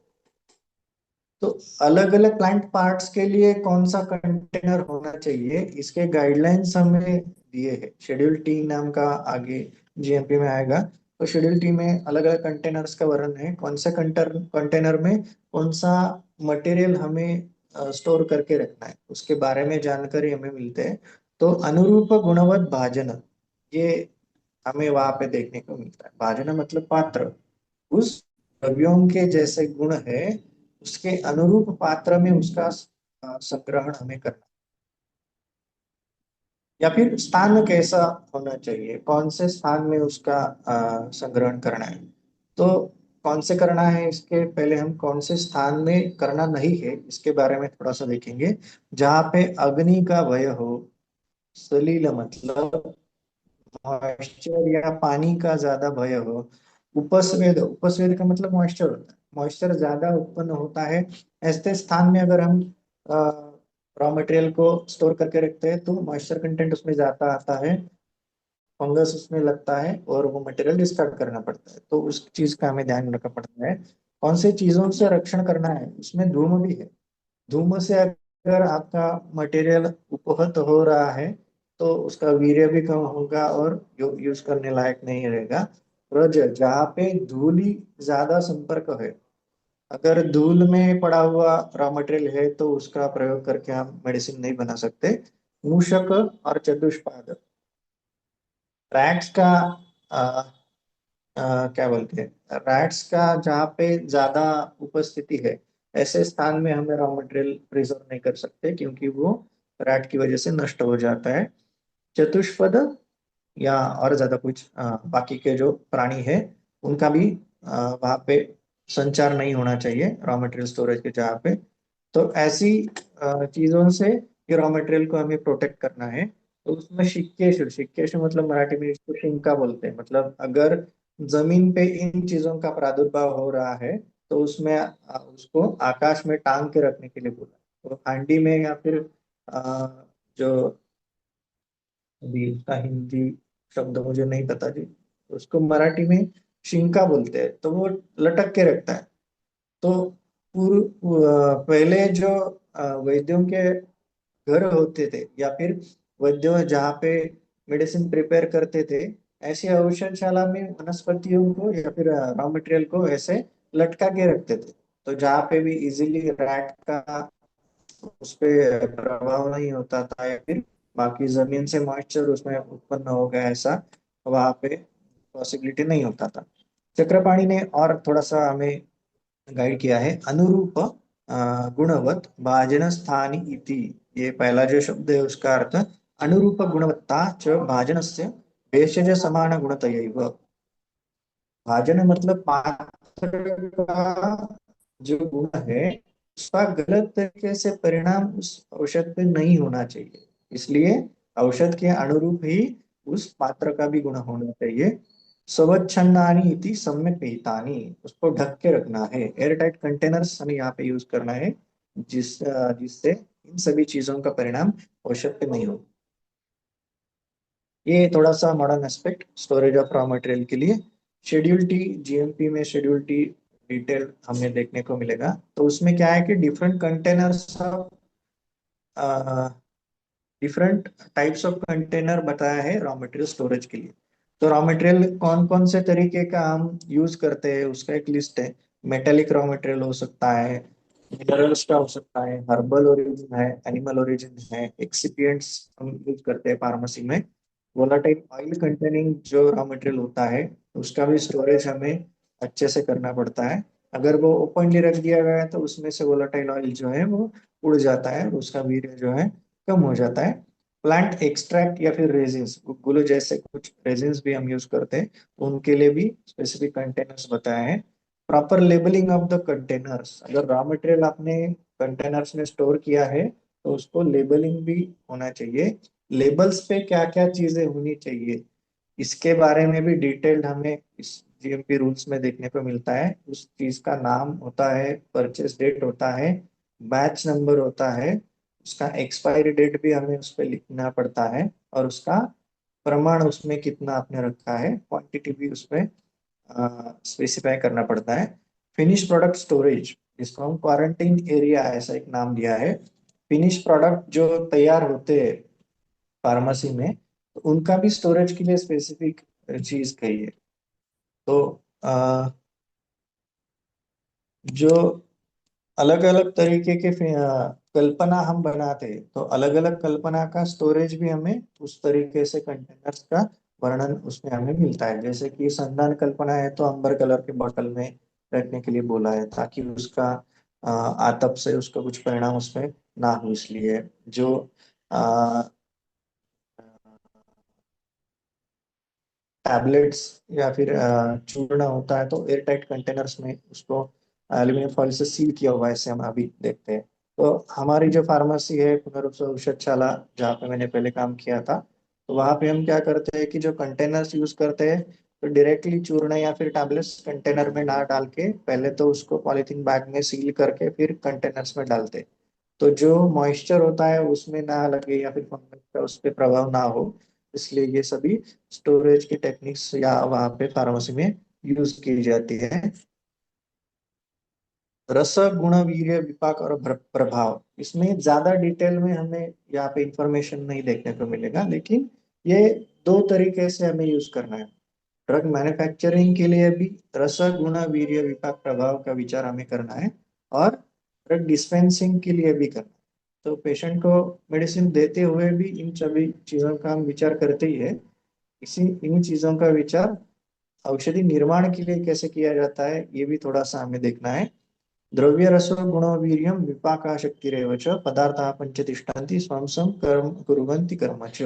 तो अलग अलग प्लांट पार्ट्स के लिए कौन सा कंटेनर होना चाहिए, इसके गाइडलाइंस हमें दिए हैं। शेड्यूल टी नाम का आगे जीएमपी में आएगा। तो शेड्यूल टी में अलग अलग कंटेनर्स का वर्णन है, कौन सा कंटेनर में कौन सा मटेरियल हमें स्टोर करके रखना है, उसके बारे में जानकारी हमें मिलते हैं। तो अनुरूप गुणवत्त भाजन, ये हमें वहां पे देखने को मिलता है। भाजन मतलब पात्र, उस द्रव्यों के जैसे गुण है उसके अनुरूप पात्र में उसका संग्रहण हमें करना, या फिर स्थान कैसा होना चाहिए, कौन से स्थान में उसका संग्रहण करना है। तो कौन से करना है, इसके पहले हम कौन से स्थान में करना नहीं है इसके बारे में थोड़ा सा देखेंगे। जहाँ पे अग्नि का भय हो, सलील मतलब मॉइस्चर या पानी का ज्यादा भय हो, उपस्वेद, उपस्वेद का मतलब मॉइस्चर होता है, मॉइस्चर ज्यादा उत्पन्न होता है, ऐसे स्थान में अगर हम रॉ मटेरियल को स्टोर करके रखते हैं, तो मॉइस्चर कंटेंट उसमें ज्यादा आता है, फंगस उसमें लगता है और वो मटेरियल डिस्कार्ड करना पड़ता है। तो उस चीज का हमें ध्यान रखना पड़ता है। कौन सी चीजों से रक्षण करना है, उसमें धूम भी है। धूम से अगर आपका मटेरियल उपहत हो रहा है, तो उसका वीर्य भी कम होगा और यूज करने लायक नहीं रहेगा। रज, जहाँ पे धूली ज्यादा संपर्क है, अगर धूल में पड़ा हुआ रॉ मटेरियल है, तो उसका प्रयोग करके हम मेडिसिन नहीं बना सकते। मूषक और चतुष्पाद, रैट्स का क्या बोलते हैं, रैट्स का जहाँ पे ज्यादा उपस्थिति है, ऐसे स्थान में हमें रॉ मटेरियल प्रिजर्व नहीं कर सकते, क्योंकि वो रैट की वजह से नष्ट हो जाता है। चतुष्पद या और ज्यादा कुछ बाकी के जो प्राणी है, उनका भी वहाँ पे संचार नहीं होना चाहिए रॉ मटेरियल स्टोरेज के जहाँ पे। तो ऐसी चीजों से ये रॉ मटेरियल को हमें प्रोटेक्ट करना है। तो उसमें शिक्केशु, शिक्केशु मतलब मराठी में इसको शिंका बोलते हैं, मतलब अगर जमीन पे इन चीजों का प्रादुर्भाव हो रहा है, तो उसमें उसको आकाश में टांग के रखने के लिए बोला। तो हांडी में या फिर जो, अभी उसका हिंदी शब्द मुझे नहीं पता जी, उसको मराठी में शिंका बोलते हैं। तो वो लटक के रखता है। तो पहले जो वैद्यों के घर होते थे या फिर वैद्य जहाँ पे मेडिसिन प्रिपेयर करते थे, ऐसी औषधशाला में वनस्पतियों को या फिर रॉ मटेरियल को ऐसे लटका के रखते थे। तो जहाँ पे भी इजीली रैट का उस पे प्रभाव नहीं होता था, या फिर बाकी जमीन से मॉइस्चर उसमें उत्पन्न हो गया, ऐसा वहां पे पॉसिबिलिटी नहीं होता था। चक्रपाणी ने और थोड़ा सा हमें गाइड किया है। अनुरूप गुणवत् भाजन स्थानी इति, ये पहला जो शब्द है उसका अर्थ अनुरूप गुणवत्ता च भाजनस्य भेषज समान गुणतयैव। भाजन मतलब पात्र का जो गुण है उसका गलत तरीके से परिणाम उस औषध पे नहीं होना चाहिए, इसलिए औषध के अनुरूप ही उस पात्र का भी गुण होना चाहिए। स्वच्छंदानी इति सम्यक पिहितानि, उसको ढक के रखना है, एयर टाइट कंटेनर्स हमें यहाँ पे यूज करना है, जिससे इन सभी चीजों का परिणाम औषध पे नहीं हो। ये थोड़ा सा modern aspect storage of raw material के लिए। शेड्यूल टी, जीएमपी में शेड्यूल टी डिटेल हमें देखने को मिलेगा। तो उसमें क्या है कि different containers of different types of container बताया है रॉ मटेरियल स्टोरेज के लिए। तो रॉ मटेरियल कौन कौन से तरीके का हम यूज करते हैं उसका एक लिस्ट है। मेटेलिक रॉ मटेरियल हो सकता है, मिनरल्स का हो सकता है, हर्बल ओरिजिन है, एनिमल ओरिजिन है, एक्सिपिएंट्स हम यूज करते हैं फार्मेसी में। वोलाटाइल ऑयल कंटेनिंग जो रॉ मटेरियल होता है उसका भी स्टोरेज हमें अच्छे से करना पड़ता है। अगर वो ओपनली रख दिया गया है तो उसमें से वोलाटाइल ऑयल जो है वो उड़ जाता है और उसका वीर्य जो है कम हो जाता है। प्लांट एक्सट्रैक्ट या फिर रेजिन्स, गुग्गुलो जैसे कुछ रेजिन्स भी हम यूज करते हैं, उनके लिए भी स्पेसिफिक कंटेनर्स बताए हैं। Proper labelling of the containers, अगर रॉ मटेरियल आपने कंटेनर्स में स्टोर किया है तो उसको लेबलिंग भी होना चाहिए। लेबल्स पे क्या क्या चीजें होनी चाहिए इसके बारे में भी डिटेल्ड हमें इस जीएमपी रूल्स में देखने को मिलता है। उस चीज का नाम होता है, परचेस डेट होता है, बैच नंबर होता है, उसका एक्सपायरी डेट भी हमें उस पर लिखना पड़ता है, और उसका प्रमाण उसमें कितना आपने रखा है क्वांटिटी भी उसमें स्पेसिफाई करना पड़ता है। फिनिश प्रोडक्ट स्टोरेज, जिसको हम क्वारंटीन एरिया ऐसा एक नाम दिया है। फिनिश प्रोडक्ट जो तैयार होते हैं फार्मेसी में तो उनका भी स्टोरेज के लिए स्पेसिफिक चीज कही है। तो जो अलग अलग तरीके के कल्पना हम बनाते हैं तो अलग अलग कल्पना का स्टोरेज भी हमें उस तरीके से कंटेनर्स का वर्णन उसमें हमें मिलता है। जैसे कि संधान कल्पना है तो अंबर कलर के बोतल में रखने के लिए बोला है ताकि उसका आतप से उसका कुछ परिणाम उसमें ना हो, इसलिए जो टैबलेट्स या फिर चूर्ण होता है तो एयर टाइट कंटेनर्स में उसको एल्यूमिनियम फॉइल से सील किया हुआ है, ऐसे हम अभी देखते हैं। तो हमारी जो फार्मेसी है पुनरुप औषधशाला जहाँ पे मैंने पहले काम किया था, तो वहाँ पे हम क्या करते हैं कि जो कंटेनर्स यूज करते हैं तो डायरेक्टली चूर्ण या फिर टैबलेट्स कंटेनर में ना डाल के पहले तो उसको पॉलीथीन बैग में सील करके फिर कंटेनर्स में डालते हैं। तो जो मॉइस्चर होता है उसमें ना लगे या फिर फंगस का उस पर प्रभाव ना हो, इसलिए ये सभी स्टोरेज की टेक्निक्स या वहाँ पे फार्मेसी में यूज की जाती है। रस गुण वीर्य विपाक और प्रभाव, इसमें ज्यादा डिटेल में हमें यहाँ पे इंफॉर्मेशन नहीं देखने को मिलेगा, लेकिन ये दो तरीके से हमें यूज करना है। ड्रग मैन्युफैक्चरिंग के लिए भी रस गुण वीर्य विपाक प्रभाव का विचार हमें करना है, और ड्रग डिस्पेंसिंग के लिए भी करना है। तो पेशेंट को मेडिसिन देते हुए भी इन सभी चीजों का हम विचार करते ही है। इसी इन चीजों का विचार औषधि निर्माण के लिए कैसे किया जाता है ये भी थोड़ा सा हमें देखना है। द्रव्य रसो गुणो वीर्यं विपाका शक्तिरेव च पदार्थाः पंच तिष्ठन्ति स्वं स्वं कर्म कुर्वन्ति कर्म च।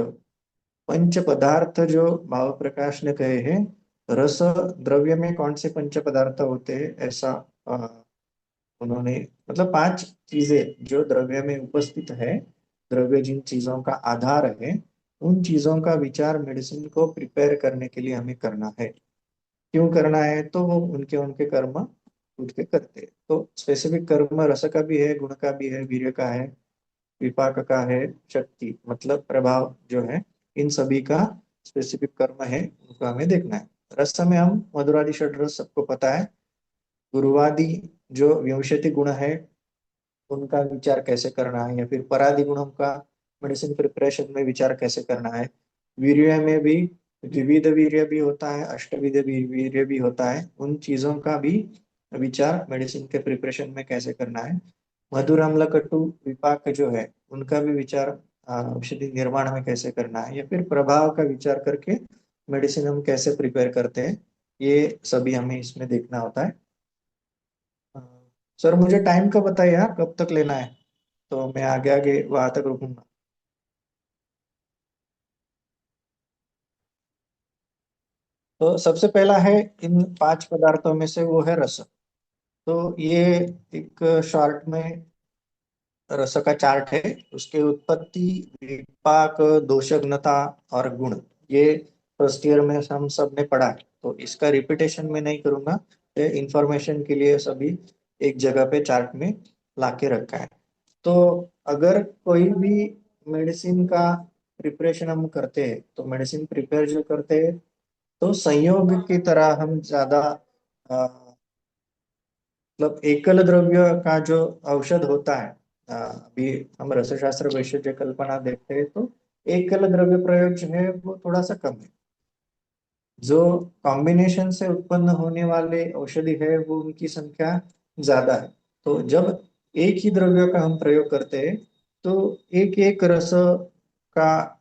पंच पदार्थ जो भाव प्रकाश ने कहे हैं, रस द्रव्य में कौन से पंच पदार्थ होते हैं ऐसा उन्होंने, मतलब पांच चीजें जो द्रव्य में उपस्थित है, द्रव्य जिन चीजों का आधार है, उन चीजों का विचार मेडिसिन को प्रिपेयर करने के लिए हमें करना है। क्यों करना है, तो वो उनके उनके कर्म खुद के करते हैं। तो स्पेसिफिक कर्म रस का भी है, गुण का भी है, वीर्य का है, विपाक का है, शक्ति मतलब प्रभाव जो है, इन सभी का स्पेसिफिक कर्म है, उनको हमें देखना है। रस में हम मधुरादि षड्रस सबको पता है। गुरुवादि जो विंशति गुण है उनका विचार कैसे करना है, या फिर परादि गुणों का मेडिसिन प्रिपरेशन में विचार कैसे करना है। वीर्य में भी द्विविध वीर्य भी होता है, अष्टविध वीर्य भी होता है, उन चीजों का भी विचार मेडिसिन के प्रिपरेशन में कैसे करना है। मधुर अम्ल कटु विपाक जो है उनका भी विचार औषधि निर्माण में कैसे करना है, या फिर प्रभाव का विचार करके मेडिसिन हम कैसे प्रिपेयर करते हैं, ये सभी हमें इसमें देखना होता है। सर मुझे टाइम का बताइए, हाँ, कब तक लेना है, तो मैं आगे आगे वहां तक रुकूंगा। तो सबसे पहला है, इन 5 पदार्थों में से वो है रस। तो ये एक शॉर्ट में रस का चार्ट है। उसके उत्पत्ति, विपाक, दोषघ्नता और गुण, ये फर्स्ट ईयर में हम सब ने पढ़ा है, तो इसका रिपीटेशन में नहीं करूंगा। ये इंफॉर्मेशन के लिए सभी एक जगह पे चार्ट में लाके रखा है। तो अगर कोई भी मेडिसिन का प्रिपरेशन हम करते हैं, तो मेडिसिन प्रिपेयर जो करते हैं, तो संयोग की तरह हम ज्यादा मतलब एकल द्रव्य का जो औषध होता है, अभी हम रसशास्त्र वैशिष्ट्य कल्पना देखते हैं, तो एकल द्रव्य प्रयोग जो है वो थोड़ा सा कम है। जो कॉम्बिनेशन से उत्पन्न होने वाले औषधि है वो उनकी संख्या ज्यादा है। तो जब एक ही द्रव्य का हम प्रयोग करते हैं, तो एक एक रस का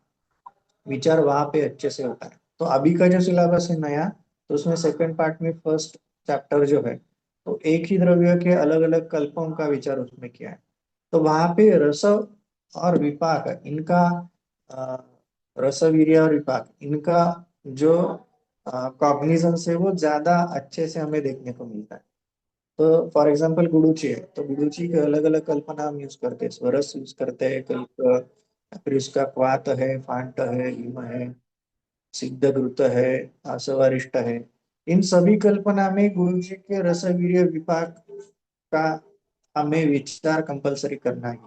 विचार वहां पे अच्छे से होता है। तो अभी का जो सिलेबस है नया, तो उसमें सेकंड पार्ट में फर्स्ट चैप्टर जो है, तो एक ही द्रव्य के अलग अलग कल्पों का विचार उसमें किया है। तो वहां पे रस और विपाक इनका, अ, रस वीर्य और विपाक इनका जो कॉग्निजेंस है वो ज्यादा अच्छे से हमें देखने को मिलता है। तो फॉर एग्जांपल गुडुची है, तो गुडुची के अलग अलग कल्पना हम यूज करते हैं, स्वरस यूज करते हैं, कल्प, फिर उसका क्वात है, फांट है, हिम है, सिद्धघृत है, आसवारिष्ट है। इन सभी कल्पना में गुरु जी के रसवीर्य विपाक का हमें विचार कंपलसरी करना है।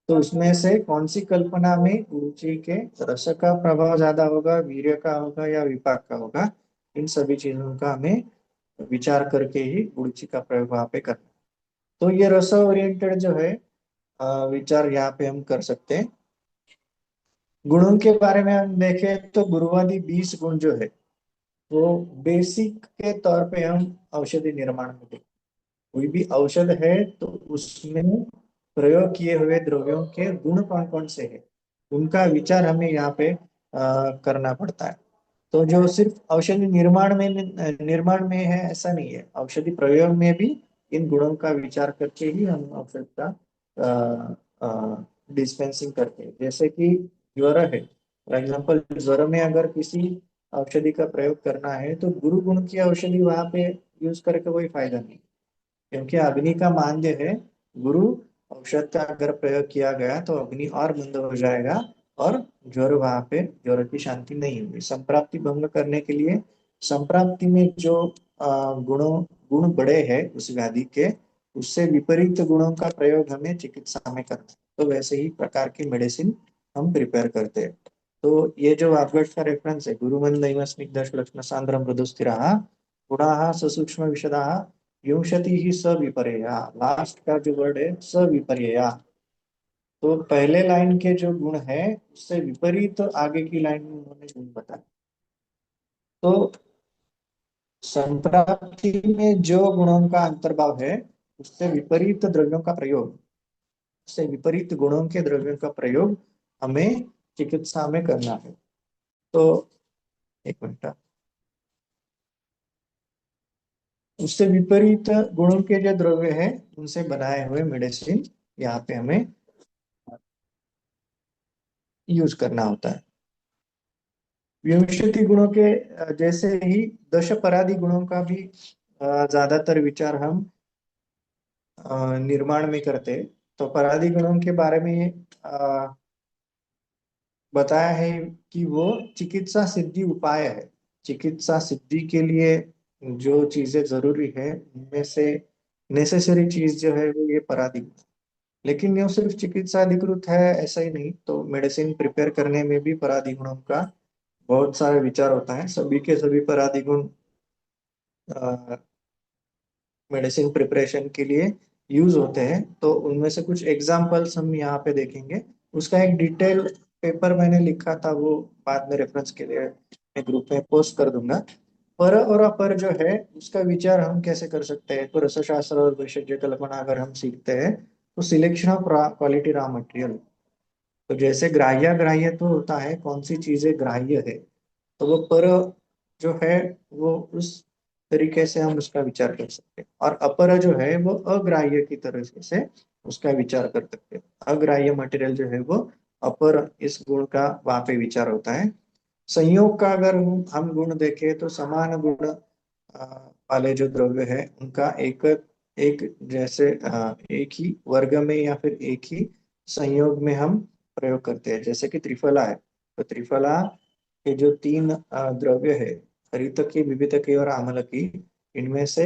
तो उसमें से कौन सी कल्पना में गुरु जी के रस का प्रभाव ज्यादा होगा, वीर्य का होगा या विपाक का होगा, इन सभी चीजों का हमें विचार करके ही गुरु जी का प्रयोग वहां पे करना है। तो ये रस ओरिएंटेड जो है विचार यहाँ पे हम कर सकते हैं। गुणों के बारे में हम देखें तो गुरुवादी 20 गुण जो है, वो बेसिक के तौर पे हम औषधि निर्माण में देखते हैं। कोई भी औषध है तो उसमें प्रयोग किए हुए द्रव्यों के गुण कौन कौन से हैं, उनका विचार हमें यहाँ पे करना पड़ता है। तो जो सिर्फ औषधि निर्माण में है ऐसा नहीं है, औषधि प्रयोग में भी इन गुणों का विचार करके ही हम औषध का डिस्पेंसिंग करते हैं। जैसे कि ज्वर है, फॉर एग्जाम्पल ज्वर में अगर किसी औषधि का प्रयोग करना है, तो गुरु गुण की औषधि वहां पे यूज करके कोई फायदा नहीं, क्योंकि अग्नि का मान्य है। गुरु औषध का अगर प्रयोग किया गया तो अग्नि और मंद हो जाएगा, और ज्वर वहां पे ज्वर की शांति नहीं होगी। संप्राप्ति भंग करने के लिए संप्राप्ति में जो गुण बड़े हैं उस व्याधि के, उससे विपरीत गुणों का प्रयोग हमें चिकित्सा में करना है। तो वैसे ही प्रकार की मेडिसिन हम प्रिपेयर करते हैं। तो ये जो वाग्भट का रेफरेंस है, गुरुमंद स्निग्ध लक्ष्ण सांद्र मृदु स्थिरा गुणाः ससूक्ष्म विशदाः विंशति ही सविपर्यया, लास्ट का जो वर्ड है सविपर्यया, तो पहले लाइन के जो गुण है उससे विपरीत तो आगे की लाइन में उन्होंने गुण बताया। तो संप्राप्ति में जो गुणों का अंतर्भाव है, उससे विपरीत द्रव्यों का प्रयोग, उससे विपरीत गुणों के द्रव्यों का प्रयोग हमें चिकित्सा में करना है। तो एक मिनट, उससे विपरीत गुणों के जो द्रव्य है उनसे बनाए हुए मेडिसिन यहाँ पे हमें यूज करना होता है। विंशति गुणों के जैसे ही 10 परादी गुणों का भी ज्यादातर विचार हम निर्माण में करते हैं। तो परादी गुणों के बारे में बताया है कि वो चिकित्सा सिद्धि उपाय है। चिकित्सा सिद्धि के लिए जो चीजें जरूरी है उनमें से नेसेसरी चीज जो है वो ये परादी गुण। लेकिन ये सिर्फ चिकित्सा अधिकृत है ऐसा ही नहीं, तो मेडिसिन प्रिपेयर करने में भी परादी गुणों का बहुत सारे विचार होता है। सभी के सभी परादी गुण मेडिसिन प्रिपरेशन के लिए यूज होते हैं। तो उनमें से कुछ एग्जांपल्स हम यहाँ पे देखेंगे। उसका एक डिटेल पेपर मैंने लिखा था, वो बाद में रेफरेंस के लिए मैं ग्रुप में पोस्ट कर दूंगा। पर और अपर जो है उसका विचार हम कैसे कर सकते हैं, तो रसशास्त्र और वैशज्य कल्पना अगर हम सीखते हैं, तो selection of quality raw material. तो जैसे ग्राह्य ग्राह्य तो होता है कौन सी चीजें ग्राह्य है, तो वो पर जो है वो उस तरीके से हम उसका विचार कर सकते हैं। और अपर जो है वो अग्राह्य की तरह से उसका विचार कर सकते हैं। अग्राह्य मटेरियल जो है वो अपर इस गुण का वहां पे विचार होता है। संयोग का अगर हम गुण देखें तो समान गुण वाले जो द्रव्य है उनका एक एक जैसे एक ही वर्ग में या फिर एक ही संयोग में हम प्रयोग करते हैं। जैसे कि त्रिफला है, तो त्रिफला के जो तीन द्रव्य है, हरितकी, विवितकी और आम्लकी, इनमें से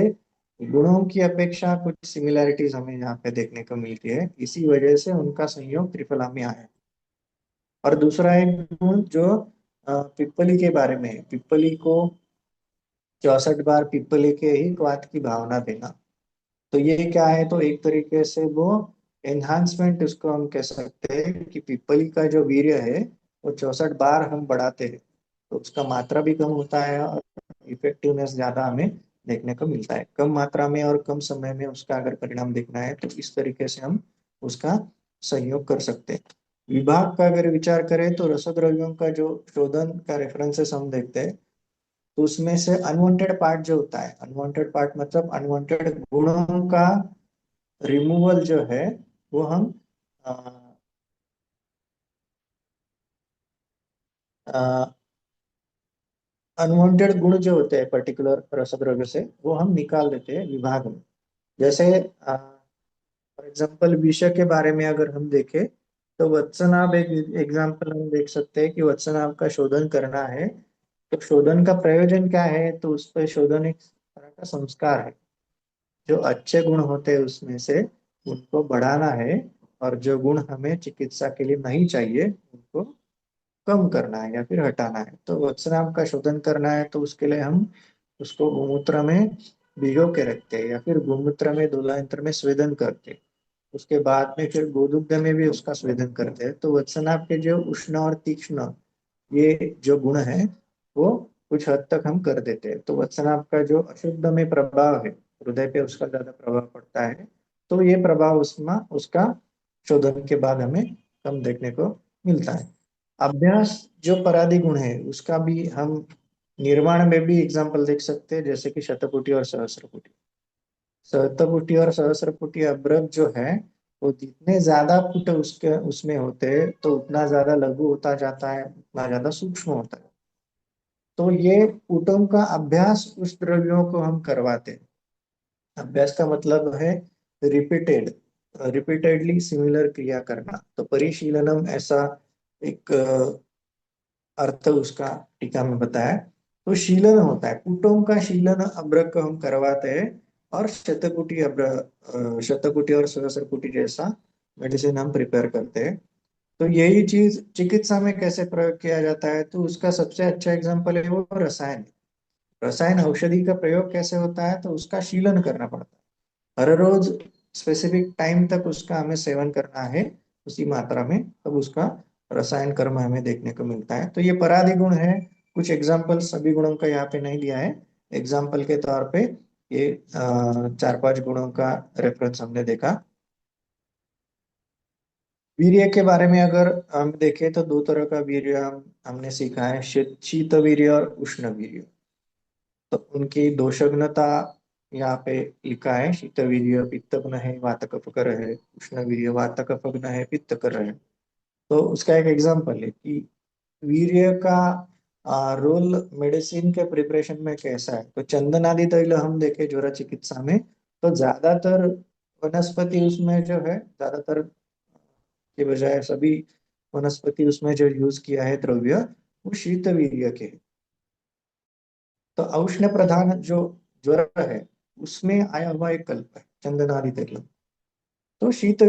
गुणों की अपेक्षा कुछ सिमिलैरिटीज हमें यहाँ पे देखने को मिलती है, इसी वजह से उनका संयोग त्रिफला में आया है। और दूसरा एक गुण जो पिप्पली के बारे में है, पिप्पली को 64 बार पिप्पली के ही क्वात की भावना देना, तो ये क्या है, तो एक तरीके से वो एनहांसमेंट उसको हम कह सकते हैं कि पिप्पली का जो वीर्य है वो 64 बार हम बढ़ाते हैं तो उसका मात्रा भी कम होता है और इफेक्टिवनेस ज्यादा हमें देखने को मिलता है। कम मात्रा में और कम समय में उसका अगर परिणाम देखना है तो इस तरीके से हम उसका संयोग कर सकते हैं। विभाग का अगर विचार करें तो रसद्रव्यों का जो शोधन का रेफरेंसेस हम देखते हैं, तो उसमें से अनवांटेड पार्ट जो होता है, अनवांटेड पार्ट मतलब अनवांटेड गुणों का रिमूवल जो है वो हम अनवांटेड गुण जो होते हैं पर्टिकुलर रसद्रव्य से वो हम निकाल देते हैं विभाग में। जैसे फॉर एग्जांपल विषय के बारे में अगर हम देखें तो वत्सनाभ एक एग्जांपल हम देख सकते हैं कि वत्सनाभ का शोधन करना है, तो शोधन का प्रयोजन क्या है, तो उस पर शोधन एक तरह का संस्कार है। जो अच्छे गुण होते हैं उसमें से उनको बढ़ाना है और जो गुण हमें चिकित्सा के लिए नहीं चाहिए उनको कम करना है या फिर हटाना है। तो वत्सनाभ का शोधन करना है तो उसके लिए हम उसको गोमूत्र में भिगो के रखते हैं या फिर गोमूत्र में दोलायंत्र में स्वेदन करते हैं। उसके बाद में फिर गोदुग्ध में भी उसका स्वेदन करते हैं। तो वत्सनाभ के जो उष्ण और तीक्ष्ण ये जो गुण है वो कुछ हद तक हम कर देते हैं। तो वत्सनाभ का जो अशुद्ध में प्रभाव है, हृदय पे उसका ज्यादा प्रभाव पड़ता है, तो ये प्रभाव उसमें उसका शोधन के बाद हमें कम देखने को मिलता है। अभ्यास जो परादी गुण है उसका भी हम निर्माण में भी एग्जाम्पल देख सकते हैं, जैसे कि शतपुटी और सहस्रपुटी। शतपुटी और सहस्रपुटी अभ्रक जो है वो जितने ज्यादा पुट उसके उसमें होते हैं तो उतना ज्यादा लघु होता जाता है, उतना ज्यादा सूक्ष्म होता है। तो ये पुटों का अभ्यास उस द्रव्यों को हम करवाते हैं। अभ्यास का मतलब है रिपीटेड, रिपीटेडली सिमिलर क्रिया करना। तो परिशीलनम ऐसा एक अर्थ उसका टीका में बताया। तो शीलन होता है, पुटों का शीलन अभ्रक को हम करवाते हैं और शतकुटी और सहस्रकुटी जैसा मेडिसिन हम प्रिपेयर करते हैं। तो यही चीज चिकित्सा में कैसे प्रयोग किया जाता है, तो उसका सबसे अच्छा एग्जाम्पल है वो रसायन। रसायन औषधि का प्रयोग कैसे होता है, तो उसका शीलन करना पड़ता है। हर रोज स्पेसिफिक टाइम तक उसका हमें सेवन करना है उसी मात्रा में, तब उसका रसायन कर्म हमें देखने को मिलता है। तो ये परादि गुण है। कुछ एग्जाम्पल, सभी गुणों का यहाँ पे नहीं दिया है, एग्जाम्पल के तौर पे ये 4-5 गुणों का रेफरेंस हमने देखा। वीर्य के बारे में अगर हम देखें तो दो तरह का वीर्य हमने सीखा है, शीत वीर्य और उष्ण वीर्य। तो उनकी दोषग्नता यहाँ पे लिखा है, शीत वीर्य पित्त गुण है वात कफकर है, उष्ण वीर्य वात कफ गुण है पित्त कर है। तो उसका एक एग्जाम्पल है कि वीर्य का रोल मेडिसिन के प्रिपरेशन में कैसा है। तो चंदन आदि तैल हम देखें ज्वर चिकित्सा में तो ज्यादातर वनस्पति उसमें जो है, ज्यादातर के बजाय सभी वनस्पति उसमें जो यूज किया है द्रव्य वो शीत वीर्य के है। तो औष्ण प्रधान जो ज्वर है उसमें आया हुआ एक कल्प है चंदन आदि तैल। तो शीत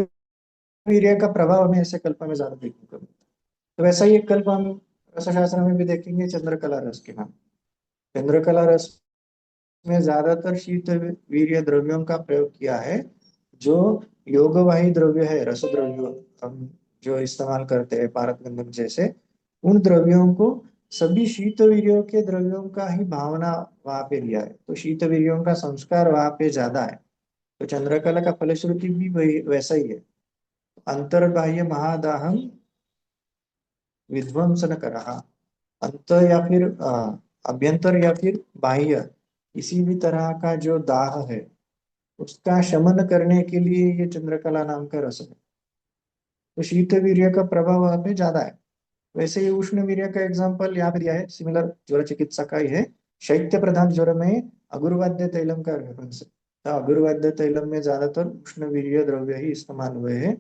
वीर्य का प्रभाव हमें ऐसे कल्प में ज्यादा देखने को मिलता है। तो वैसा ही एक कल्प हम रसशास्त्र में भी देखेंगे चंद्रकला रस के नाम। चंद्रकला रस में ज्यादातर शीत वीर्य द्रव्यों का प्रयोग किया है। जो योगवाही द्रव्य है, रस द्रव्य हम जो इस्तेमाल करते हैं पारद गंधक जैसे, उन द्रव्यों को सभी शीत वीर्यों के द्रव्यों का ही भावना वहां पे लिया है। तो शीत वीर्यों का संस्कार वहां पे ज्यादा है। तो चंद्रकला का फलश्रुति भी वही वैसा ही है। अंतर्बाह्य महादाहम विध्वंसन करा, अंत या फिर अभ्यंतर या फिर बाह्य, किसी भी तरह का जो दाह है उसका शमन करने के लिए ये चंद्रकला नाम का रस है। तो शीत वीर्य का प्रभाव वहां पे ज्यादा है। वैसे ही उष्ण वीर्य का एग्जाम्पल यहाँ पे दिया है, सिमिलर ज्वर चिकित्सा का ही है। शैत्य प्रधान ज्वर में अगुरुवाद्य तैलम का रेफरेंस है। तो अगुरुवाद्य तैलम में ज्यादातर उष्ण वीर्य द्रव्य ही इस्तेमाल हुए हैं,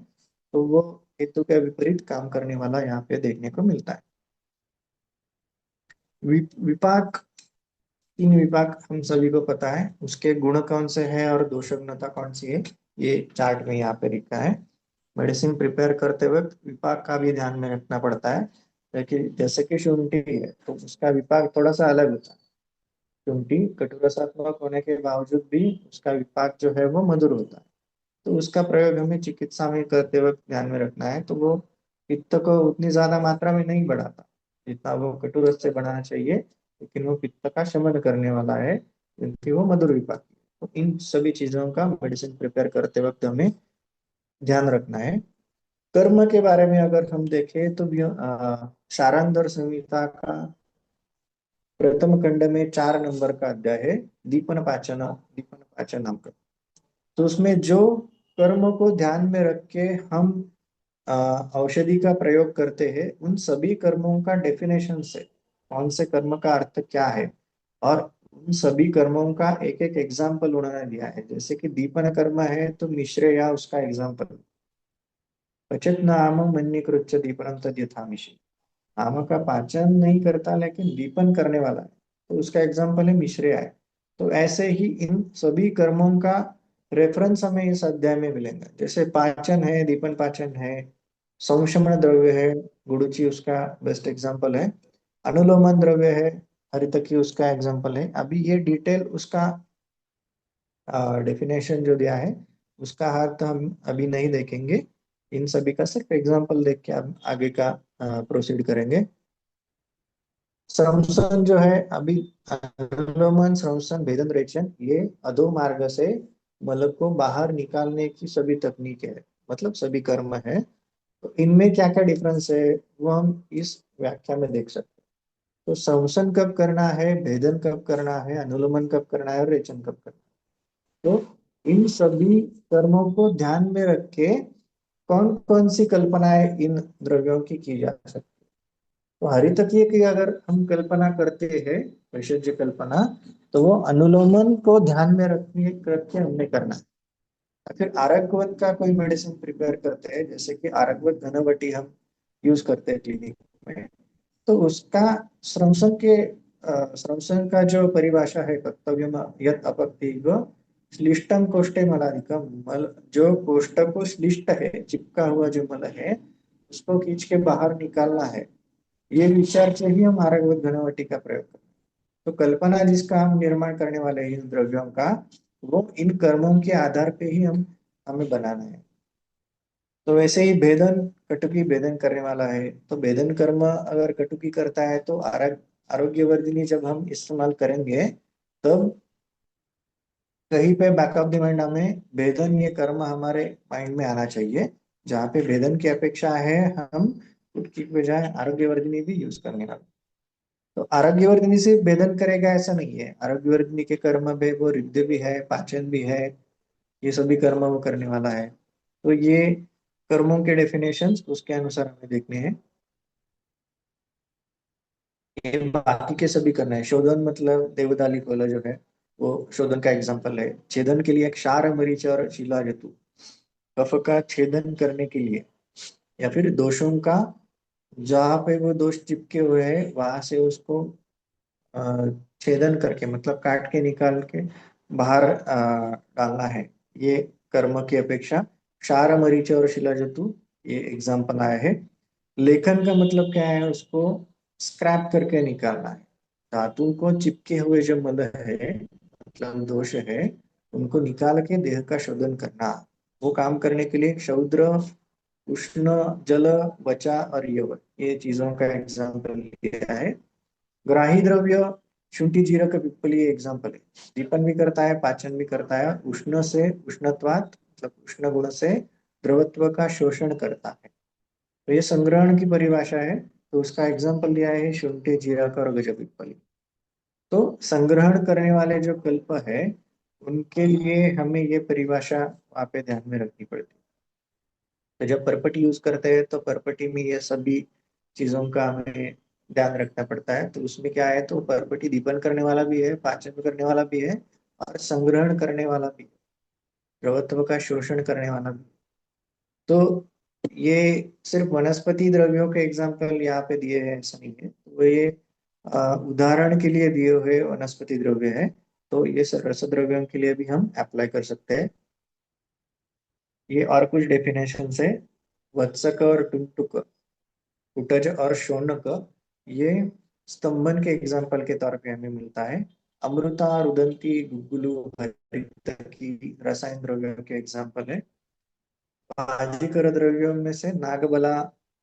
तो वो हेतु के विपरीत काम करने वाला यहाँ पे देखने को मिलता है। विपाक, तीन विपाक हम सभी को पता है, उसके गुण कौन से हैं और दोषज्ञता कौन सी है, ये चार्ट में यहाँ पे लिखा है। मेडिसिन प्रिपेयर करते वक्त विपाक का भी ध्यान में रखना पड़ता है, लेकिन जैसे कि शुंठी है तो उसका विपाक थोड़ा सा अलग होता है। शुंठी कटुरसात्मक होने के बावजूद भी उसका विपाक जो है वो मधुर होता है। तो उसका प्रयोग हमें चिकित्सा में करते वक्त ध्यान में रखना है। तो वो पित्त को उतनी ज्यादा मात्रा में नहीं बढ़ाता जितना वो कटुरस से बढ़ाना चाहिए, लेकिन वो पित्त का शमन करने वाला है क्योंकि वो मधुर विपाक है। तो इन सभी चीजों का मेडिसिन प्रिपेयर करते वक्त हमें ध्यान रखना है। कर्म के बारे में अगर हम देखें तो भी शारंदर संहिता का प्रथम खंड में 4 नंबर का अध्याय है, दीपन पाचन नाम का। तो उसमें जो कर्म को ध्यान में रख के हम औषधि का प्रयोग करते हैं, उन सभी कर्मों का डेफिनेशन से कौन से कर्म का अर्थ क्या है, और उन सभी कर्मों का एक एक एग्जाम्पल उन्होंने दिया है। जैसे कि दीपन कर्म है तो मिश्रेया उसका एग्जाम्पल, पचत नाम मन्यकृत्य दीपनम तद यथामिषि। आम का पाचन नहीं करता लेकिन दीपन करने वाला है, तो उसका एग्जाम्पल है मिश्रेया है। तो ऐसे ही इन सभी कर्मों का रेफरेंस हमें इस अध्याय में मिलेगा। जैसे पाचन है, दीपन पाचन है, संशमन द्रव्य है, गुड़ुचि उसका बेस्ट एग्जाम्पल है, अनुलोमन द्रव्य है, हरितकी उसका एग्जाम्पल है। अभी ये डिटेल उसका डेफिनेशन जो दिया है उसका अर्थ हम अभी नहीं देखेंगे। इन सभी का सिर्फ एग्जाम्पल देख के हम आगे का प्रोसीड करेंगे। श्रमसन जो है अभी, अनुलोमन श्रमसन भेदन रेचन, ये अधो मार्ग से मल को बाहर निकालने की सभी तकनीक है, मतलब सभी कर्म है। तो इनमें क्या क्या डिफरेंस है वो हम इस व्याख्या में देख सकते हैं। तो श्रमसन कब करना है, भेदन कब करना है, अनुलोमन कब करना है और रेचन कब करना है, तो इन सभी कर्मों को ध्यान में रख के कौन कौन सी कल्पनाएं इन द्रव्यों की जा सकती है। तो हरितकीय की अगर हम कल्पना करते हैं, वैशज्य कल्पना, तो वो अनुलोमन को ध्यान में रख के हमने करना है। फिर आरगवत का कोई मेडिसिन प्रिपेयर करते हैं, जैसे कि आरगवत घनवटी हम यूज करते हैं क्लिनिक में, तो उसका श्रमसन के श्रमसन का जो परिभाषा है, कर्तव्य यत अपत्ति श्लिष्टम कोष्ठे मलादिकम, मल जो कोष्ठ को श्लिष्ट है, चिपका हुआ जो मल है उसको खींच के बाहर निकालना है, ये विचार से ही हम आरगवत घनवटी का प्रयोग करते हैं। तो कल्पना जिसका हम निर्माण करने वाले हैं इन द्रव्यों का, वो इन कर्मों के आधार पे ही हम हमें बनाना है। तो वैसे ही भेदन, कटुकी भेदन करने वाला है, तो भेदन कर्म अगर कटुकी करता है तो आरोग्यवर्धिनी जब हम इस्तेमाल करेंगे तब कहीं पे बैकअप द माइंड हमें भेदन ये कर्म हमारे माइंड में आना चाहिए, जहाँ पे भेदन की अपेक्षा है हम उसकी बजाय आरोग्यवर्धिनी भी यूज करने वाले। तो आरोग्यवर्धिनी से भेदन करेगा ऐसा नहीं है, आरोग्यवर्धिनी के कर्म में वो रिद्ध भी है, पाचन भी है, ये सभी कर्म वो करने वाला है। तो ये कर्मों के डेफिनेशंस उसके अनुसार हमें देखने हैं। ये बाकी के सभी करना है। शोधन मतलब देवदाली कोला जो है वो शोधन का एग्जाम्पल है। छेदन के लिए क्षार मरीच और शिला जतु, कफ का छेदन करने के लिए, या फिर दोषों का जहाँ पे वो दोष चिपके हुए हैं वहां से उसको अ, छेदन करके, मतलब काट के निकाल के बाहर डालना है। ये कर्म की अपेक्षा क्षार मरीच और शिला जतु, ये एग्जाम्पल आया है। लेखन का मतलब क्या है, उसको स्क्रैप करके निकालना है। धातु को चिपके हुए जो मल है, मतलब दोष है, उनको निकाल के देह का शोधन करना। वो काम करने के लिए क्षौद्र, उष्ण, जल, वचा और यव, ये चीजों का एग्जाम्पल दिया है। ग्राही द्रव्य शुंठी जीरक पिप्पली एग्जाम्पल है। दीपन भी करता है, पाचन भी करता है, उष्ण से उष्णत्वात, मतलब उष्ण गुण से द्रवत्व का शोषण करता है। तो ये संग्रहण की परिभाषा है, तो उसका एग्जाम्पल दिया है शुंठी जीरक और गज पिप्पली। तो संग्रहण करने वाले जो कल्प है उनके लिए हमें ये परिभाषा वहाँ पे ध्यान में रखनी पड़ती है। तो जब परपटी यूज करते हैं तो परपटी में ये सभी चीजों का हमें ध्यान रखना पड़ता है। तो उसमें क्या है, तो परपटी दीपन करने वाला भी है, पाचन करने वाला भी है, और संग्रहण करने वाला भी है, द्रवत्व का शोषण करने वाला भी। तो ये सिर्फ वनस्पति द्रव्यों के एग्जाम्पल यहाँ पे दिए हैं ऐसा नहीं है, तो ये उदाहरण के लिए दिए हुए वनस्पति द्रव्य है। तो ये रस द्रव्यों के लिए भी हम अप्लाई कर सकते हैं। ये और कुछ डेफिनेशन है। वत्सक और टुंटुक, कुटज और शौनक, ये स्तंभन के एग्जाम्पल के तौर पे हमें मिलता है। अमृता, रुदंती, गुग्गुलु, हरितकी रसायन द्रव्यों के एग्जाम्पल है। बाजीकर द्रव्यों में से नागबला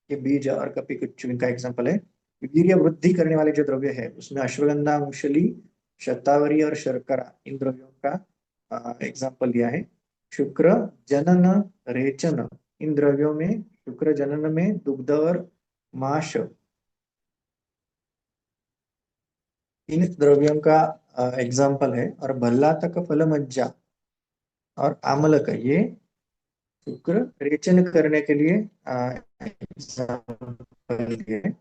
के बीज और कपिकुच्चु इनका एग्जाम्पल है। वीर्य वृद्धि करने वाले जो द्रव्य है उसमें अश्वगंधा, मुशली, शतावरी और शर्करा इन द्रव्यों का एग्जाम्पल दिया है। शुक्र, जनन, रेचन इन द्रव्यों में, शुक्र जनन में दुग्ध और माश इन द्रव्यों का एग्जाम्पल है। और भल्लातक, फलमज्जा और आमलक ये शुक्र रेचन करने के लिए एग्जाम्पल दिए।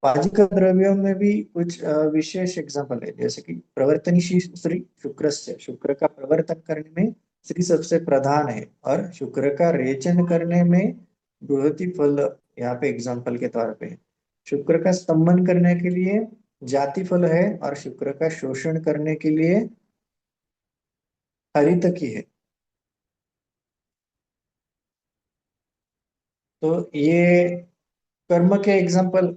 वाजिक द्रव्यों में भी कुछ विशेष एग्जाम्पल है, जैसे कि प्रवर्तनीशी श्री शुक्र से, शुक्र का प्रवर्तन करने में श्री सबसे प्रधान है, और शुक्र का रेचन करने में बृहति फल यहाँ पे एग्जाम्पल के तौर पे है। शुक्र का स्तंभन करने के लिए जाति फल है, और शुक्र का शोषण करने के लिए हरितकी है। तो ये कर्म के एग्जाम्पल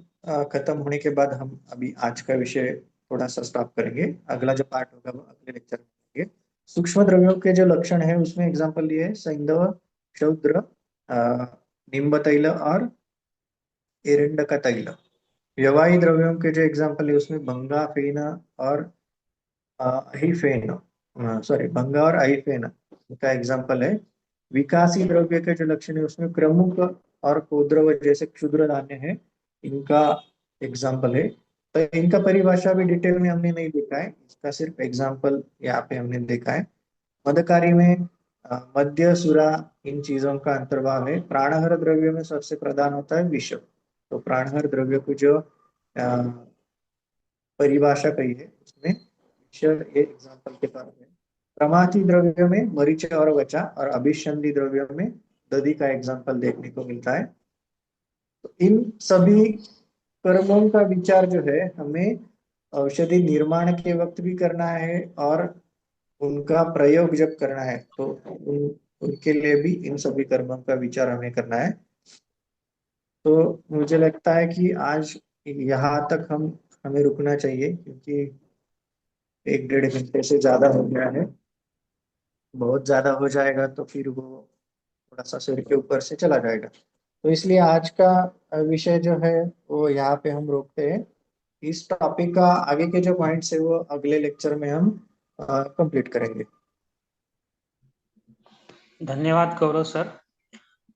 खत्म होने के बाद हम अभी आज का विषय थोड़ा सा स्टॉप करेंगे। अगला जो पार्ट होगा वो अगले लेक्चर में करेंगे। सूक्ष्म द्रव्यों के जो लक्षण है उसमें एग्जाम्पल लिए है सैंधव, क्षौद्र, निम्ब तैल और एरंड का तैल। व्यवहारी द्रव्यों के जो एग्जाम्पल है उसमें भंगा, फेन और अहिफेन, सॉरी भंगा और अहिफेन का एग्जाम्पल है। विकासी द्रव्य के जो लक्षण है उसमें क्रमुक और कोद्रव जैसे क्षुद्र धान्य है, इनका एग्जाम्पल है। तो इनका परिभाषा भी डिटेल में हमने नहीं देखा है, इसका सिर्फ एग्जाम्पल यहाँ पे हमने देखा है। मदकारी में मद्य, सुरा इन चीजों का अंतर्भाव है। प्राणहर द्रव्य में सबसे प्रधान होता है विष। तो प्राणहर द्रव्य को जो परिभाषा कही है उसमें विषय एक एग्जाम्पल के तौर पे। प्रमाथी द्रव्यों में मरीच और वचा, और अभिसंधि द्रव्यों में दधि का एग्जाम्पल देखने को मिलता है। तो इन सभी कर्मों का विचार जो है हमें औषधि निर्माण के वक्त भी करना है, और उनका प्रयोग जब करना है तो उनके लिए भी इन सभी कर्मों का विचार हमें करना है। तो मुझे लगता है कि आज यहाँ तक हमें रुकना चाहिए, क्योंकि 1-1.5 घंटे से ज्यादा हो गया है। बहुत ज्यादा हो जाएगा तो फिर वो थोड़ा सा सिर के ऊपर से चला जाएगा। तो इसलिए आज का विषय जो है वो यहाँ पे हम रोकते हैं। इस टॉपिक का आगे के जो पॉइंट्स है वो अगले लेक्चर में हम कंप्लीट करेंगे। धन्यवाद Gaurav sir.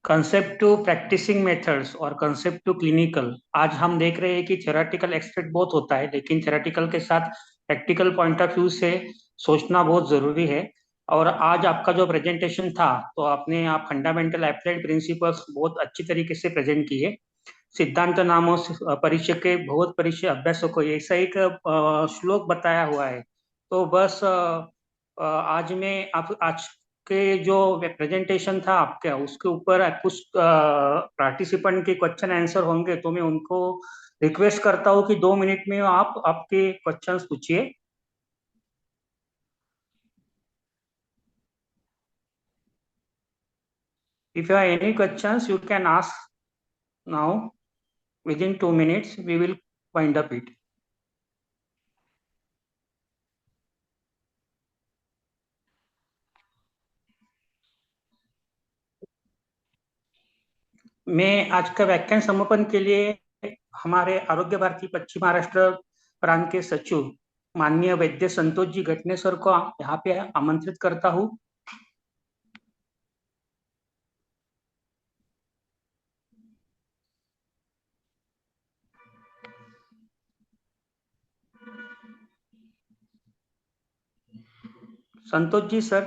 Concept to practicing methods और कंसेप्ट टू क्लिनिकल, आज हम देख रहे हैं कि थ्योरेटिकल एक्सपेक्ट बहुत होता है, लेकिन थ्योरेटिकल के साथ प्रैक्टिकल पॉइंट ऑफ व्यू से सोचना बहुत जरूरी है। और आज आपका जो प्रेजेंटेशन था, तो आपने आप फंडामेंटल अप्लाइड प्रिंसिपल्स बहुत अच्छी तरीके से प्रेजेंट किए। सिद्धांत नामों परिचय के बहुत परिचय अभ्यासों को ऐसा एक श्लोक बताया हुआ है। तो बस आज में आप आज के जो प्रेजेंटेशन था आपका, उसके ऊपर कुछ पार्टिसिपेंट के क्वेश्चन आंसर होंगे, तो मैं उनको रिक्वेस्ट करता हूँ कि 2 मिनट में आप आपके क्वेश्चंस पूछिए। If you have any questions you can ask now. Within 2 minutes we will wind up it. मैं आज का व्याख्यान समापन के लिए हमारे आरोग्य भारती पश्चिम महाराष्ट्र प्रांत के सचिव माननीय वैद्य संतोष जी घटने सर को यहाँ पे आमंत्रित करता हूँ। Santosh ji sir.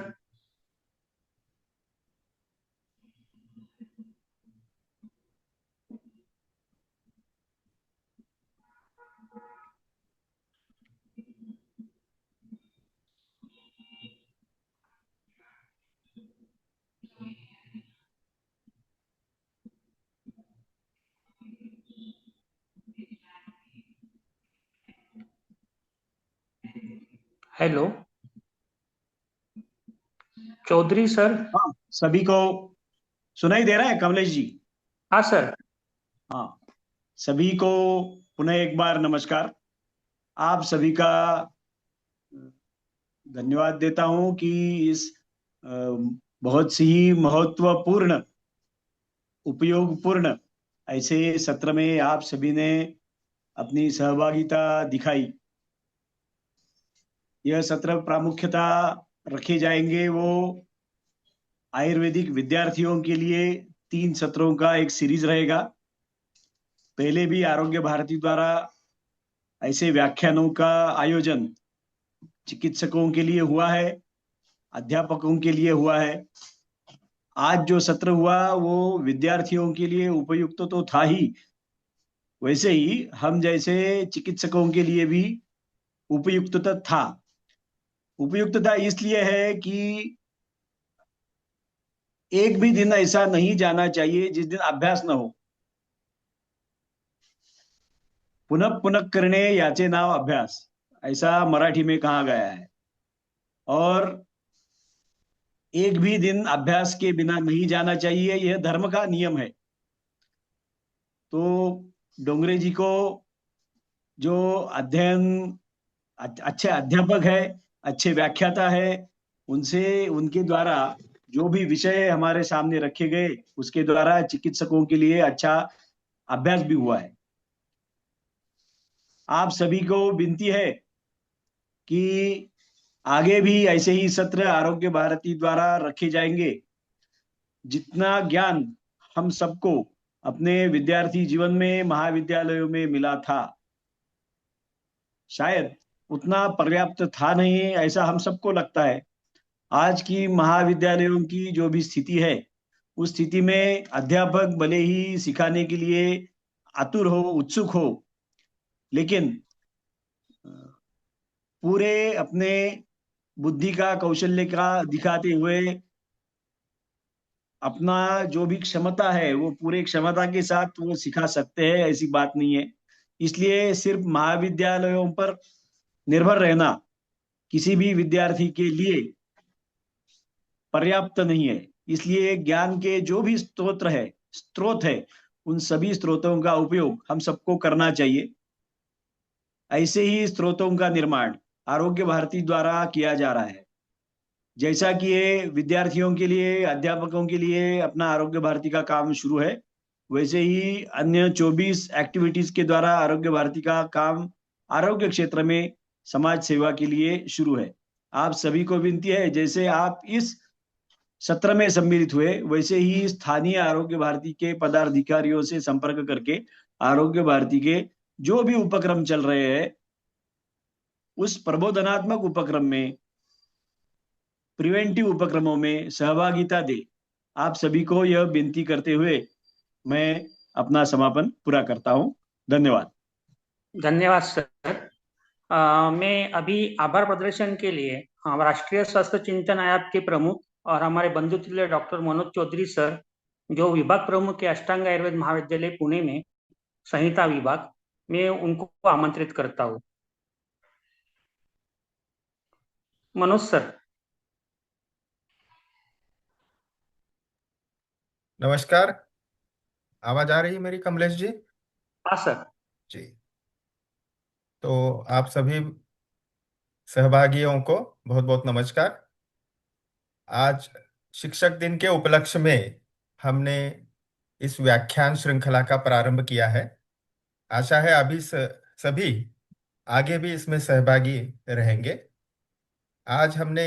Hello Chaudhary sir. हाँ, सभी को सुनाई दे रहा है कमलेश जी? हाँ सर। हाँ, सभी को पुनः एक बार नमस्कार। आप सभी का धन्यवाद देता हूं कि इस अ, बहुत सी महत्वपूर्ण, उपयोगपूर्ण ऐसे सत्र में आप सभी ने अपनी सहभागिता दिखाई। यह सत्र प्रामुख्यता रखे जाएंगे वो आयुर्वेदिक विद्यार्थियों के लिए 3 सत्रों का एक सीरीज रहेगा। पहले भी आरोग्य भारती द्वारा ऐसे व्याख्यानों का आयोजन चिकित्सकों के लिए हुआ है, अध्यापकों के लिए हुआ है। आज जो सत्र हुआ वो विद्यार्थियों के लिए उपयुक्त तो था ही, वैसे ही हम जैसे चिकित्सकों के लिए भी उपयुक्तता था। उपयुक्तता इसलिए है कि एक भी दिन ऐसा नहीं जाना चाहिए जिस दिन अभ्यास न हो। पुनः पुनः करणे याचे नाव अभ्यास, ऐसा मराठी में कहा गया है। और एक भी दिन अभ्यास के बिना नहीं जाना चाहिए, यह धर्म का नियम है। तो डोंगरे जी को जो अध्ययन, अच्छे अध्यापक है, अच्छे व्याख्याता है, उनसे, उनके द्वारा जो भी विषय हमारे सामने रखे गए उसके द्वारा चिकित्सकों के लिए अच्छा अभ्यास भी हुआ है। आप सभी को विनती है कि आगे भी ऐसे ही सत्र आरोग्य भारती द्वारा रखे जाएंगे। जितना ज्ञान हम सबको अपने विद्यार्थी जीवन में, महाविद्यालयों में मिला था, शायद उतना पर्याप्त था नहीं, ऐसा हम सबको लगता है। आज की महाविद्यालयों की जो भी स्थिति है, उस स्थिति में अध्यापक भले ही सिखाने के लिए आतुर हो, उत्सुक हो, लेकिन पूरे अपने बुद्धि का, कौशल्य का दिखाते हुए अपना जो भी क्षमता है वो पूरे क्षमता के साथ वो सिखा सकते हैं, ऐसी बात नहीं है। इसलिए सिर्फ महाविद्यालयों पर निर्भर रहना किसी भी विद्यार्थी के लिए पर्याप्त नहीं है। इसलिए ज्ञान के जो भी स्रोत है, उन सभी स्रोतों का उपयोग हम सबको करना चाहिए। ऐसे ही स्रोतों का निर्माण आरोग्य भारती द्वारा किया जा रहा है। जैसा कि ये विद्यार्थियों के लिए, अध्यापकों के लिए अपना आरोग्य भारती का काम शुरू है, वैसे ही अन्य 24 एक्टिविटीज के द्वारा आरोग्य भारती का काम आरोग्य क्षेत्र में समाज सेवा के लिए शुरू है। आप सभी को विनती है, जैसे आप इस सत्र में सम्मिलित हुए, वैसे ही स्थानीय आरोग्य भारती के पदाधिकारियों से संपर्क करके आरोग्य भारती के जो भी उपक्रम चल रहे हैं, उस प्रबोधनात्मक उपक्रम में, प्रिवेंटिव उपक्रमों में सहभागिता दे। आप सभी को यह विनती करते हुए मैं अपना समापन पूरा करता हूं। धन्यवाद। धन्यवाद सर। मैं अभी आभार प्रदर्शन के लिए हम राष्ट्रीय स्वास्थ्य चिंतन आयोग के प्रमुख और हमारे बंधुतुल्य डॉक्टर मनोज चौधरी सर, जो विभाग प्रमुख है अष्टांग आयुर्वेद महाविद्यालय पुणे में संहिता विभाग, मैं उनको आमंत्रित करता हूँ। मनोज सर। नमस्कार। आवाज आ रही है मेरी कमलेश जी? हाँ सर। जी। तो आप सभी सहभागियों को बहुत बहुत नमस्कार। आज शिक्षक दिन के उपलक्ष्य में हमने इस व्याख्यान श्रृंखला का प्रारंभ किया है। आशा है अभी सभी आगे भी इसमें सहभागी रहेंगे। आज हमने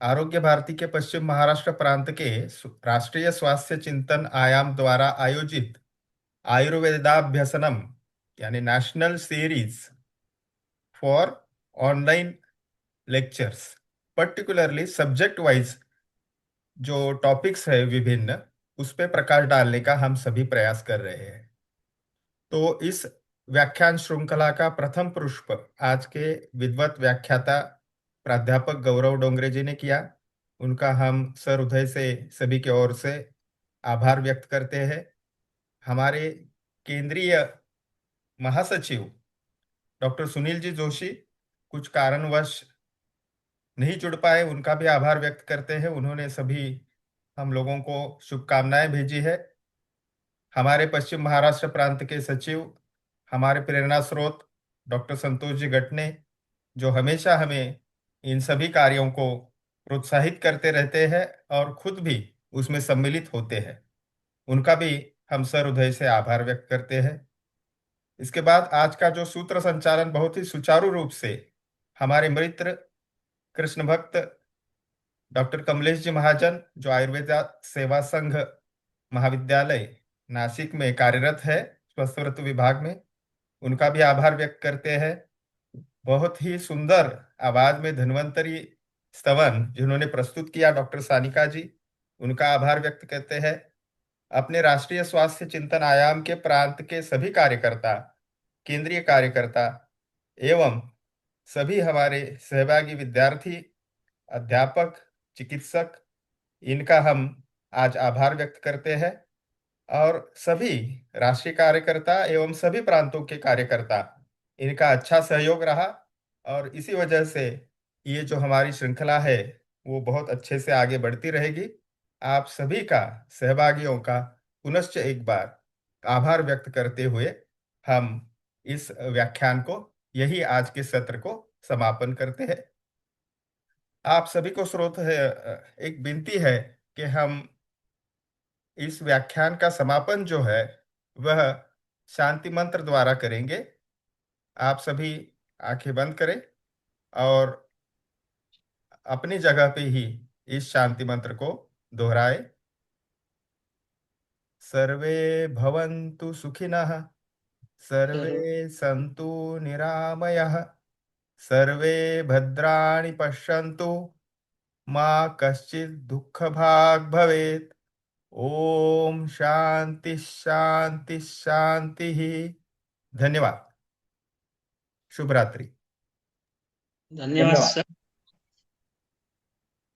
आरोग्य भारती के पश्चिम महाराष्ट्र प्रांत के राष्ट्रीय स्वास्थ्य चिंतन आयाम द्वारा आयोजित आयुर्वेदाभ्यसनम यानी national series for online lectures particularly subject wise जो टॉपिक्स है विभिन्न, उस पे प्रकाश डालने का हम सभी प्रयास कर रहे हैं। तो इस व्याख्यान श्रृंखला का प्रथम पुष्प आज के विद्वत व्याख्याता प्राध्यापक गौरव डोंगरे जी ने किया। उनका हम सहृदय से सभी की ओर से आभार व्यक्त करते हैं। हमारे केंद्रीय महासचिव डॉक्टर सुनील जी जोशी कुछ कारणवश नहीं जुड़ पाए, उनका भी आभार व्यक्त करते हैं। उन्होंने सभी हम लोगों को शुभकामनाएं भेजी है। हमारे पश्चिम महाराष्ट्र प्रांत के सचिव, हमारे प्रेरणा स्रोत डॉक्टर संतोष जी गटने, जो हमेशा हमें इन सभी कार्यों को प्रोत्साहित करते रहते हैं और खुद भी उसमें सम्मिलित होते हैं, उनका भी हम सहृदय से आभार व्यक्त करते हैं। इसके बाद आज का जो सूत्र संचालन बहुत ही सुचारू रूप से हमारे मित्र कृष्ण भक्त डॉक्टर कमलेश जी महाजन, जो आयुर्वेद सेवा संघ महाविद्यालय नासिक में कार्यरत है स्वस्थ ऋतु विभाग में, उनका भी आभार व्यक्त करते हैं। बहुत ही सुंदर आवाज में धन्वंतरी स्तवन जिन्होंने प्रस्तुत किया डॉक्टर सानिका जी, उनका आभार व्यक्त करते हैं। अपने राष्ट्रीय स्वास्थ्य चिंतन आयाम के प्रांत के सभी कार्यकर्ता, केंद्रीय कार्यकर्ता एवं सभी हमारे सहभागी विद्यार्थी, अध्यापक, चिकित्सक, इनका हम आज आभार व्यक्त करते हैं। और सभी राष्ट्रीय कार्यकर्ता एवं सभी प्रांतों के कार्यकर्ता, इनका अच्छा सहयोग रहा और इसी वजह से ये जो हमारी श्रृंखला है वो बहुत अच्छे से आगे बढ़ती रहेगी। आप सभी का, सहभागियों का पुनश्च एक बार आभार व्यक्त करते हुए हम इस व्याख्यान को, यही आज के सत्र को समापन करते हैं। आप सभी को स्रोत है, एक विनती है कि हम इस व्याख्यान का समापन जो है वह शांति मंत्र द्वारा करेंगे। आप सभी आंखें बंद करें और अपनी जगह पे ही इस शांति मंत्र को दोहराए। सर्वे भवन्तु सुखिनः, सर्वे सन्तु निरामयः, सर्वे भद्राणि पश्यन्तु, माँ कश्चित् दुःखभाग् भवेत्। ओम शांति शांति शांति ही। धन्यवाद। शुभ रात्रि। धन्यवाद सर।